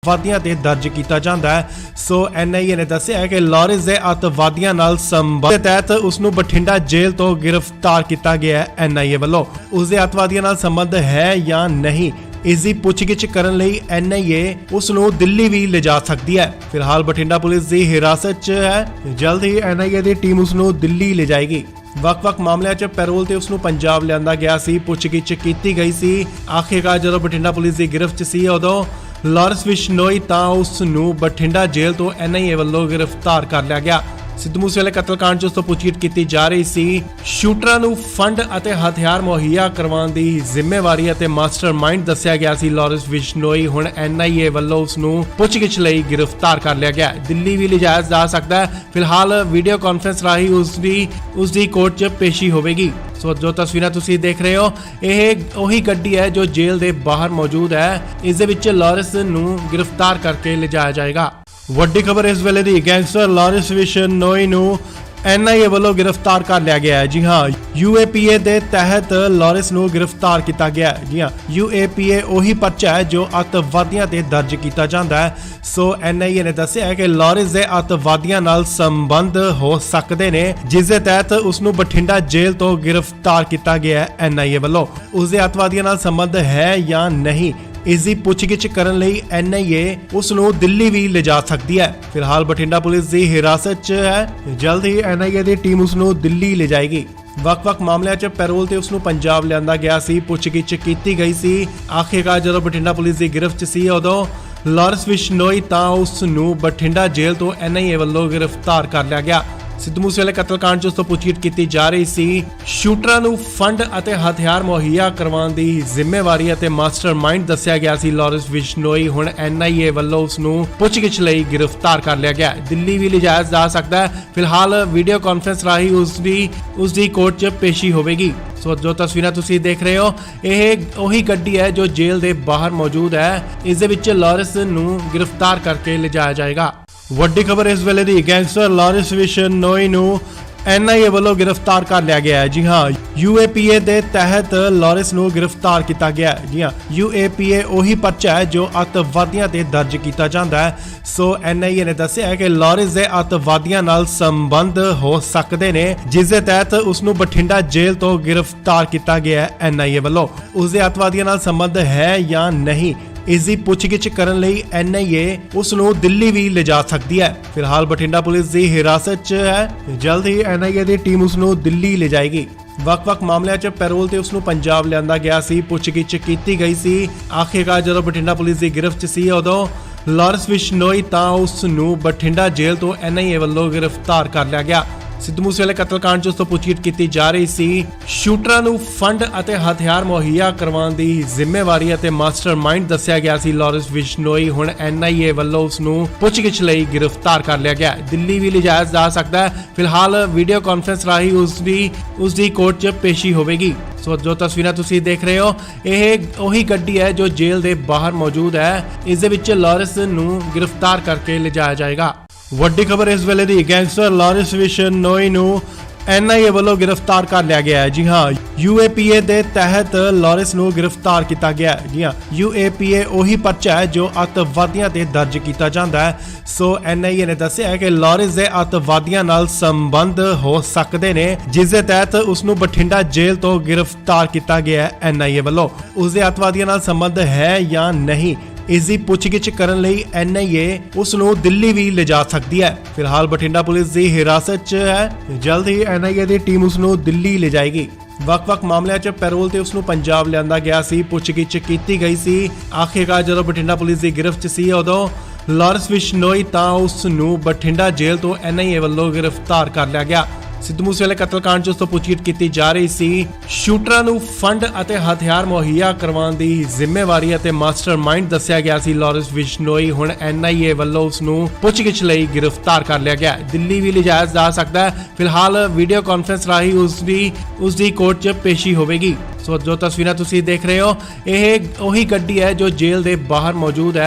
ਵਾਦੀਆਂ ਤੇ ਦਰਜ ਕੀਤਾ ਜਾਂਦਾ ਹੈ। ਸੋ NIA ਨੇ ਦੱਸਿਆ ਹੈ ਕਿ ਲਾਰੈਂਸ ਦੇ ਅੱਤਵਾਦੀਆਂ ਨਾਲ ਸੰਬੰਧ ਦੇ ਤਹਿਤ ਉਸ ਨੂੰ ਬਠਿੰਡਾ ਜੇਲ੍ਹ ਤੋਂ ਗ੍ਰਿਫਤਾਰ ਕੀਤਾ ਗਿਆ ਹੈ। NIA ਵੱਲੋਂ ਉਸ ਦੇ ਅੱਤਵਾਦੀਆਂ ਨਾਲ ਸੰਬੰਧ ਹੈ ਜਾਂ ਨਹੀਂ, ਇਸ ਦੀ ਪੁੱਛਗਿੱਛ ਕਰਨ ਲਈ NIA ਉਸ ਨੂੰ ਦਿੱਲੀ ਵੀ ਲਿਜਾ ਸਕਦੀ ਹੈ। ਫਿਲਹਾਲ ਬਠਿੰਡਾ ਪੁਲਿਸ ਦੀ ਹਿਰਾਸਤ 'ਚ ਹੈ। ਜਲਦ ਹੀ NIA ਦੀ ਟੀਮ ਉਸ ਨੂੰ ਦਿੱਲੀ ਲਿਜਾਏਗੀ। ਵੱਖ-ਵੱਖ ਮਾਮਲਿਆਂ 'ਚ ਪੈਰੋਲ ਤੇ ਉਸ ਨੂੰ ਪੰਜਾਬ ਲਿਆਂਦਾ ਗਿਆ ਸੀ, ਪੁੱਛਗਿੱਛ ਕੀਤੀ ਗਈ ਸੀ। ਆਖਿਰਕਾਰ ਜਦੋਂ ਬਠਿੰਡਾ ਪੁਲਿਸ ਦੀ ਗਿਰਫਤ 'ਚ ਸੀ ਉਦੋਂ ਲਾਰੈਂਸ ਬਿਸ਼ਨੋਈ ਤਾਂ ਉਸ ਨੂੰ ਬਠਿੰਡਾ ਜੇਲ੍ਹ ਤੋਂ NIA ਵੱਲੋਂ ਗ੍ਰਿਫਤਾਰ ਕਰ ਲਿਆ ਗਿਆ। ਸਿੱਧੂ ਮੂਸੇਵਾਲੇ ਕਤਲकांड 'ਚ ਉਸ ਤੋਂ ਪੁੱਛਗਿੱਛ ਕੀਤੀ ਜਾ ਰਹੀ ਸੀ। ਸ਼ੂਟਰਾਂ ਨੂੰ ਫੰਡ ਅਤੇ ਹਥਿਆਰ ਮੁਹੱਈਆ ਕਰਵਾਉਣ ਦੀ ਜ਼ਿੰਮੇਵਾਰੀ ਅਤੇ ਮਾਸਟਰਮਾਈਂਡ ਦੱਸਿਆ ਗਿਆ ਸੀ ਲਾਰੈਂਸ ਬਿਸ਼ਨੋਈ। ਹੁਣ NIA ਵੱਲੋਂ ਉਸ ਨੂੰ ਪੁੱਛਗਿੱਛ ਲਈ ਗ੍ਰਿਫਤਾਰ ਕਰ ਲਿਆ ਗਿਆ। ਦਿੱਲੀ ਵੀ ਲਿਜਾਇਆ ਜਾ ਸਕਦਾ ਹੈ। ਫਿਲਹਾਲ ਵੀਡੀਓ ਕਾਨਫਰੰਸ ਰਾਹੀਂ ਉਸ ਦੀ ਕੋਰਟ 'ਚ ਪੇਸ਼ੀ ਹੋਵੇਗੀ। ਸੋ ਜੋ ਤਸਵੀਰਾਂ ਤੁਸੀਂ ਦੇਖ ਰਹੇ ਹੋ, ਇਹ ਉਹੀ ਗੱਡੀ ਹੈ ਜੋ ਜੇਲ੍ਹ ਦੇ ਬਾਹਰ ਮੌਜੂਦ ਹੈ। ਇਸ ਦੇ ਵਿੱਚ ਲਾਰੈਂਸ ਨੂੰ ਗ੍ਰਿਫਤਾਰ ਕਰਕੇ ਲਿਜਾਇਆ ਜਾਏਗਾ। ਵੱਡੀ ਖਬਰ ਇਸ ਵੇਲੇ ਦੀ, ਗੈਂਗਸਟਰ ਲਾਰੈਂਸ ਬਿਸ਼ਨੋਈ ਨੂੰ NIA ਵੱਲੋਂ ਗ੍ਰਿਫਤਾਰ ਕਰ ਲਿਆ ਗਿਆ ਹੈ। ਜੀ ਹਾਂ, UAPA ਦੇ ਤਹਿਤ ਲਾਰੈਂਸ ਨੂੰ ਗ੍ਰਿਫਤਾਰ ਕੀਤਾ ਗਿਆ ਹੈ। ਜੀ ਹਾਂ, UAPA ਉਹੀ ਪਰਚਾ ਹੈ ਜੋ ਅੱਤਵਾਦੀਆਂ ਤੇ ਦਰਜ ਕੀਤਾ ਜਾਂਦਾ ਹੈ। ਸੋ NIA ਨੇ ਦੱਸਿਆ ਹੈ ਕਿ ਲਾਰੈਂਸ ਦੇ ਅੱਤਵਾਦੀਆਂ ਨਾਲ ਸੰਬੰਧ ਹੋ ਸਕਦੇ ਨੇ, ਜਿਸ ਦੇ ਤਹਿਤ ਉਸ ਨੂੰ ਬਠਿੰਡਾ ਜੇਲ੍ਹ ਤੋਂ ਗ੍ਰਿਫਤਾਰ ਕੀਤਾ ਗਿਆ ਹੈ। NIA ਵੱਲੋਂ ਉਸ ਦੇ ਅੱਤਵਾਦੀਆਂ ਨਾਲ ਸੰਬੰਧ ਹੈ ਜਾਂ ਨਹੀਂ, ਇਸ ਦੀ ਪੁੱਛਗਿੱਛ ਕਰਨ ਲਈ NIA ਉਸ ਨੂੰ ਦਿੱਲੀ ਵੀ ਲਿਜਾ ਸਕਦੀ ਹੈ। ਫਿਲਹਾਲ ਬਠਿੰਡਾ ਪੁਲਿਸ ਦੀ ਹਿਰਾਸਤ 'ਚ ਹੈ। ਜਲਦ ਹੀ NIA ਦੀ ਟੀਮ ਉਸ ਨੂੰ ਦਿੱਲੀ ਲਿਜਾਏਗੀ। ਵੱਖ-ਵੱਖ ਮਾਮਲਿਆਂ 'ਚ ਪੈਰੋਲ ਤੇ ਉਸ ਨੂੰ ਪੰਜਾਬ ਲਿਆਂਦਾ ਗਿਆ ਸੀ, ਪੁੱਛਗਿੱਛ ਕੀਤੀ ਗਈ ਸੀ। ਆਖਿਰਕਾਰ ਜਦੋਂ ਬਠਿੰਡਾ ਪੁਲਿਸ ਦੀ ਗਿਰਫਤ 'ਚ ਸੀ ਉਦੋਂ ਲਾਰੈਂਸ ਬਿਸ਼ਨੋਈ ਤਾਂ ਉਸ ਨੂੰ ਬਠਿੰਡਾ ਜੇਲ੍ਹ ਤੋਂ NIA ਵੱਲੋਂ ਗ੍ਰਿਫਤਾਰ ਕਰ ਲਿਆ ਗਿਆ। ਸਿੱਧੂ ਮੂਸੇਵਾਲੇ ਕਤਲकांड 'ਚ ਉਸ ਤੋਂ ਪੁੱਛਗਿੱਛ ਕੀਤੀ ਜਾ ਰਹੀ ਸੀ। ਸ਼ੂਟਰਾਂ ਨੂੰ ਫੰਡ ਅਤੇ ਹਥਿਆਰ ਮੁਹੱਈਆ ਕਰਵਾਉਣ ਦੀ ਜ਼ਿੰਮੇਵਾਰੀ ਅਤੇ ਮਾਸਟਰਮਾਈਂਡ ਦੱਸਿਆ ਗਿਆ ਸੀ ਲਾਰੈਂਸ ਬਿਸ਼ਨੋਈ। ਹੁਣ NIA ਵੱਲੋਂ ਉਸ ਨੂੰ ਪੁੱਛਗਿੱਛ ਲਈ ਗ੍ਰਿਫਤਾਰ ਕਰ ਲਿਆ ਗਿਆ। ਦਿੱਲੀ ਵੀ ਲਿਜਾਇਆ ਜਾ ਸਕਦਾ ਹੈ। ਫਿਲਹਾਲ ਵੀਡੀਓ ਕਾਨਫਰੰਸ ਰਾਹੀਂ ਉਸ ਦੀ ਕੋਰਟ 'ਚ ਪੇਸ਼ੀ ਹੋਵੇਗੀ। ਸੋ ਜੋ ਤਸਵੀਰਾਂ ਤੁਸੀਂ ਦੇਖ ਰਹੇ ਹੋ, ਇਹ ਉਹੀ ਗੱਡੀ ਹੈ ਜੋ ਜੇਲ੍ਹ ਦੇ ਬਾਹਰ ਮੌਜੂਦ ਹੈ। ਇਸ ਦੇ ਵਿੱਚ ਲਾਰੈਂਸ ਨੂੰ ਗ੍ਰਿਫਤਾਰ ਕਰਕੇ ਲਿਜਾਇਆ ਜਾਏਗਾ। ਵੱਡੀ ਖਬਰ ਇਸ ਵੇਲੇ ਦੀ, ਗੈਂਗਸਟਰ ਲਾਰੈਂਸ ਬਿਸ਼ਨੋਈ ਨੂੰ NIA ਵੱਲੋਂ ਗ੍ਰਿਫਤਾਰ ਕਰ ਲਿਆ ਗਿਆ ਹੈ। ਜੀ ਹਾਂ, UAPA ਦੇ ਤਹਿਤ ਲਾਰੈਂਸ ਨੂੰ ਗ੍ਰਿਫਤਾਰ ਕੀਤਾ ਗਿਆ ਹੈ। ਜੀ ਹਾਂ, UAPA ਉਹੀ ਪਰਚਾ ਹੈ ਜੋ ਅੱਤਵਾਦੀਆਂ ਤੇ ਦਰਜ ਕੀਤਾ ਜਾਂਦਾ ਹੈ। ਸੋ NIA ਨੇ ਦੱਸਿਆ ਹੈ ਕਿ ਲਾਰੈਂਸ ਦੇ ਅੱਤਵਾਦੀਆਂ ਨਾਲ ਸੰਬੰਧ ਹੋ ਸਕਦੇ ਨੇ, ਜਿਸ ਦੇ ਤਹਿਤ ਉਸ ਨੂੰ ਬਠਿੰਡਾ ਜੇਲ੍ਹ ਤੋਂ ਗ੍ਰਿਫਤਾਰ ਕੀਤਾ ਗਿਆ ਹੈ। NIA ਵੱਲੋਂ ਉਸ ਦੇ ਅੱਤਵਾਦੀਆਂ ਨਾਲ ਸੰਬੰਧ ਹੈ ਜਾਂ ਨਹੀਂ, ਇਸ ਦੀ ਪੁੱਛਗਿੱਛ ਕਰਨ ਲਈ NIA ਉਸ ਨੂੰ ਦਿੱਲੀ ਵੀ ਲਿਜਾ ਸਕਦੀ ਹੈ। ਫਿਲਹਾਲ ਬਠਿੰਡਾ ਪੁਲਿਸ ਦੀ ਹਿਰਾਸਤ 'ਚ ਹੈ। ਜਲਦ ਹੀ NIA ਦੀ ਟੀਮ ਉਸ ਨੂੰ ਦਿੱਲੀ ਲਿਜਾਏਗੀ। ਵੱਖ-ਵੱਖ ਮਾਮਲਿਆਂ 'ਚ ਪੈਰੋਲ ਤੇ ਉਸ ਨੂੰ ਪੰਜਾਬ ਲਿਆਂਦਾ ਗਿਆ ਸੀ, ਪੁੱਛਗਿੱਛ ਕੀਤੀ ਗਈ ਸੀ। ਆਖਿਰਕਾਰ ਜਦੋਂ ਬਠਿੰਡਾ ਪੁਲਿਸ ਦੀ ਗਿਰਫਤ 'ਚ ਸੀ ਉਦੋਂ ਲਾਰੈਂਸ ਬਿਸ਼ਨੋਈ ਤਾਂ ਉਸ ਨੂੰ ਬਠਿੰਡਾ ਜੇਲ੍ਹ ਤੋਂ NIA ਵੱਲੋਂ ਗ੍ਰਿਫਤਾਰ ਕਰ ਲਿਆ ਗਿਆ। ਸਿੱਧੂ ਮੂਸੇਵਾਲੇ ਕਤਲकांड 'ਚ ਉਸ ਤੋਂ ਪੁੱਛਗਿੱਛ ਕੀਤੀ ਜਾ ਰਹੀ ਸੀ। ਸ਼ੂਟਰਾਂ ਨੂੰ ਫੰਡ ਅਤੇ ਹਥਿਆਰ ਮੁਹੱਈਆ ਕਰਵਾਉਣ ਦੀ ਜ਼ਿੰਮੇਵਾਰੀ ਅਤੇ ਮਾਸਟਰਮਾਈਂਡ ਦੱਸਿਆ ਗਿਆ ਸੀ ਲਾਰੈਂਸ ਬਿਸ਼ਨੋਈ। ਹੁਣ NIA ਵੱਲੋਂ ਉਸ ਨੂੰ ਪੁੱਛਗਿੱਛ ਲਈ ਗ੍ਰਿਫਤਾਰ ਕਰ ਲਿਆ ਗਿਆ। ਦਿੱਲੀ ਵੀ ਲਿਜਾਇਆ ਜਾ ਸਕਦਾ ਹੈ। ਫਿਲਹਾਲ ਵੀਡੀਓ ਕਾਨਫਰੰਸ ਰਾਹੀਂ ਉਸ ਦੀ ਕੋਰਟ 'ਚ ਪੇਸ਼ੀ ਹੋਵੇਗੀ। ਸੋ ਜੋ ਤਸਵੀਰਾਂ ਤੁਸੀਂ ਦੇਖ ਰਹੇ ਹੋ, ਇਹ ਉਹੀ ਗੱਡੀ ਹੈ ਜੋ ਜੇਲ੍ਹ ਦੇ ਬਾਹਰ ਮੌਜੂਦ ਹੈ। ਇਸ ਦੇ ਵਿੱਚ ਲਾਰੈਂਸ ਨੂੰ ਗ੍ਰਿਫਤਾਰ ਕਰਕੇ ਲਿਜਾਇਆ ਜਾਏਗਾ। ਵੱਡੀ ਖਬਰ ਇਸ ਵੇਲੇ ਦੀ, ਗੈਂਗਸਟਰ ਲਾਰੈਂਸ ਬਿਸ਼ਨੋਈ ਨੂੰ NIA ਵੱਲੋਂ ਗ੍ਰਿਫਤਾਰ ਕਰ ਲਿਆ ਗਿਆ ਹੈ। ਜੀ ਹਾਂ, UAPA ਦੇ ਤਹਿਤ ਲਾਰੈਂਸ ਨੂੰ ਗ੍ਰਿਫਤਾਰ ਕੀਤਾ ਗਿਆ ਹੈ। ਜੀ ਹਾਂ, UAPA ਉਹੀ ਪਰਚਾ ਹੈ ਜੋ ਅੱਤਵਾਦੀਆਂ ਤੇ ਦਰਜ ਕੀਤਾ ਜਾਂਦਾ ਹੈ। ਸੋ NIA ਨੇ ਦੱਸਿਆ ਹੈ ਕਿ ਲਾਰੈਂਸ ਦੇ ਅੱਤਵਾਦੀਆਂ ਨਾਲ ਸੰਬੰਧ ਹੋ ਸਕਦੇ ਨੇ, ਜਿਸ ਦੇ ਤਹਿਤ ਉਸ ਨੂੰ ਬਠਿੰਡਾ ਜੇਲ੍ਹ ਤੋਂ ਗ੍ਰਿਫਤਾਰ ਕੀਤਾ ਗਿਆ ਹੈ। NIA ਵੱਲੋਂ ਉਸ ਦੇ ਅੱਤਵਾਦੀਆਂ ਨਾਲ ਸੰਬੰਧ ਹੈ ਜਾਂ ਨਹੀਂ, ਇਸ ਦੀ ਪੁੱਛਗਿੱਛ ਕਰਨ ਲਈ NIA ਉਸ ਨੂੰ ਦਿੱਲੀ ਵੀ ਲਿਜਾ ਸਕਦੀ ਹੈ। ਫਿਲਹਾਲ ਬਠਿੰਡਾ ਪੁਲਿਸ ਦੀ ਹਿਰਾਸਤ 'ਚ ਹੈ। ਜਲਦ ਹੀ NIA ਦੀ ਟੀਮ ਉਸ ਨੂੰ ਦਿੱਲੀ ਲਿਜਾਏਗੀ। ਵੱਖ-ਵੱਖ ਮਾਮਲਿਆਂ 'ਚ ਪੈਰੋਲ ਤੇ ਉਸ ਨੂੰ ਪੰਜਾਬ ਲਿਆਂਦਾ ਗਿਆ ਸੀ, ਪੁੱਛਗਿੱਛ ਕੀਤੀ ਗਈ ਸੀ। ਆਖਿਰਕਾਰ ਜਦੋਂ ਬਠਿੰਡਾ ਪੁਲਿਸ ਦੀ ਗਿਰਫਤ 'ਚ ਸੀ ਉਦੋਂ ਲਾਰੈਂਸ ਬਿਸ਼ਨੋਈ ਤਾਂ ਉਸ ਨੂੰ ਬਠਿੰਡਾ ਜੇਲ੍ਹ ਤੋਂ NIA ਵੱਲੋਂ ਗ੍ਰਿਫਤਾਰ ਕਰ ਲਿਆ ਗਿਆ। ਸਿੱਧੂ ਮੂਸੇਵਾਲੇ ਕਤਲकांड 'ਚ ਉਸ ਤੋਂ ਪੁੱਛਗਿੱਛ ਕੀਤੀ ਜਾ ਰਹੀ ਸੀ। ਸ਼ੂਟਰਾਂ ਨੂੰ ਫੰਡ ਅਤੇ ਹਥਿਆਰ ਮੁਹੱਈਆ ਕਰਵਾਉਣ ਦੀ ਜ਼ਿੰਮੇਵਾਰੀ ਅਤੇ ਮਾਸਟਰਮਾਈਂਡ ਦੱਸਿਆ ਗਿਆ ਸੀ ਲਾਰੈਂਸ ਬਿਸ਼ਨੋਈ। ਹੁਣ NIA ਵੱਲੋਂ ਉਸ ਨੂੰ ਪੁੱਛਗਿੱਛ ਲਈ ਗ੍ਰਿਫਤਾਰ ਕਰ ਲਿਆ ਗਿਆ। ਦਿੱਲੀ ਵੀ ਲਿਜਾਇਆ ਜਾ ਸਕਦਾ ਹੈ। ਫਿਲਹਾਲ ਵੀਡੀਓ ਕਾਨਫਰੰਸ ਰਾਹੀਂ ਉਸ ਦੀ ਕੋਰਟ 'ਚ ਪੇਸ਼ੀ ਹੋਵੇਗੀ। ਸੋ ਜੋ ਤਸਵੀਰਾਂ ਤੁਸੀਂ ਦੇਖ ਰਹੇ ਹੋ, ਇਹ ਉਹੀ ਗੱਡੀ ਹੈ ਜੋ ਜੇਲ੍ਹ ਦੇ ਬਾਹਰ ਮੌਜੂਦ ਹੈ।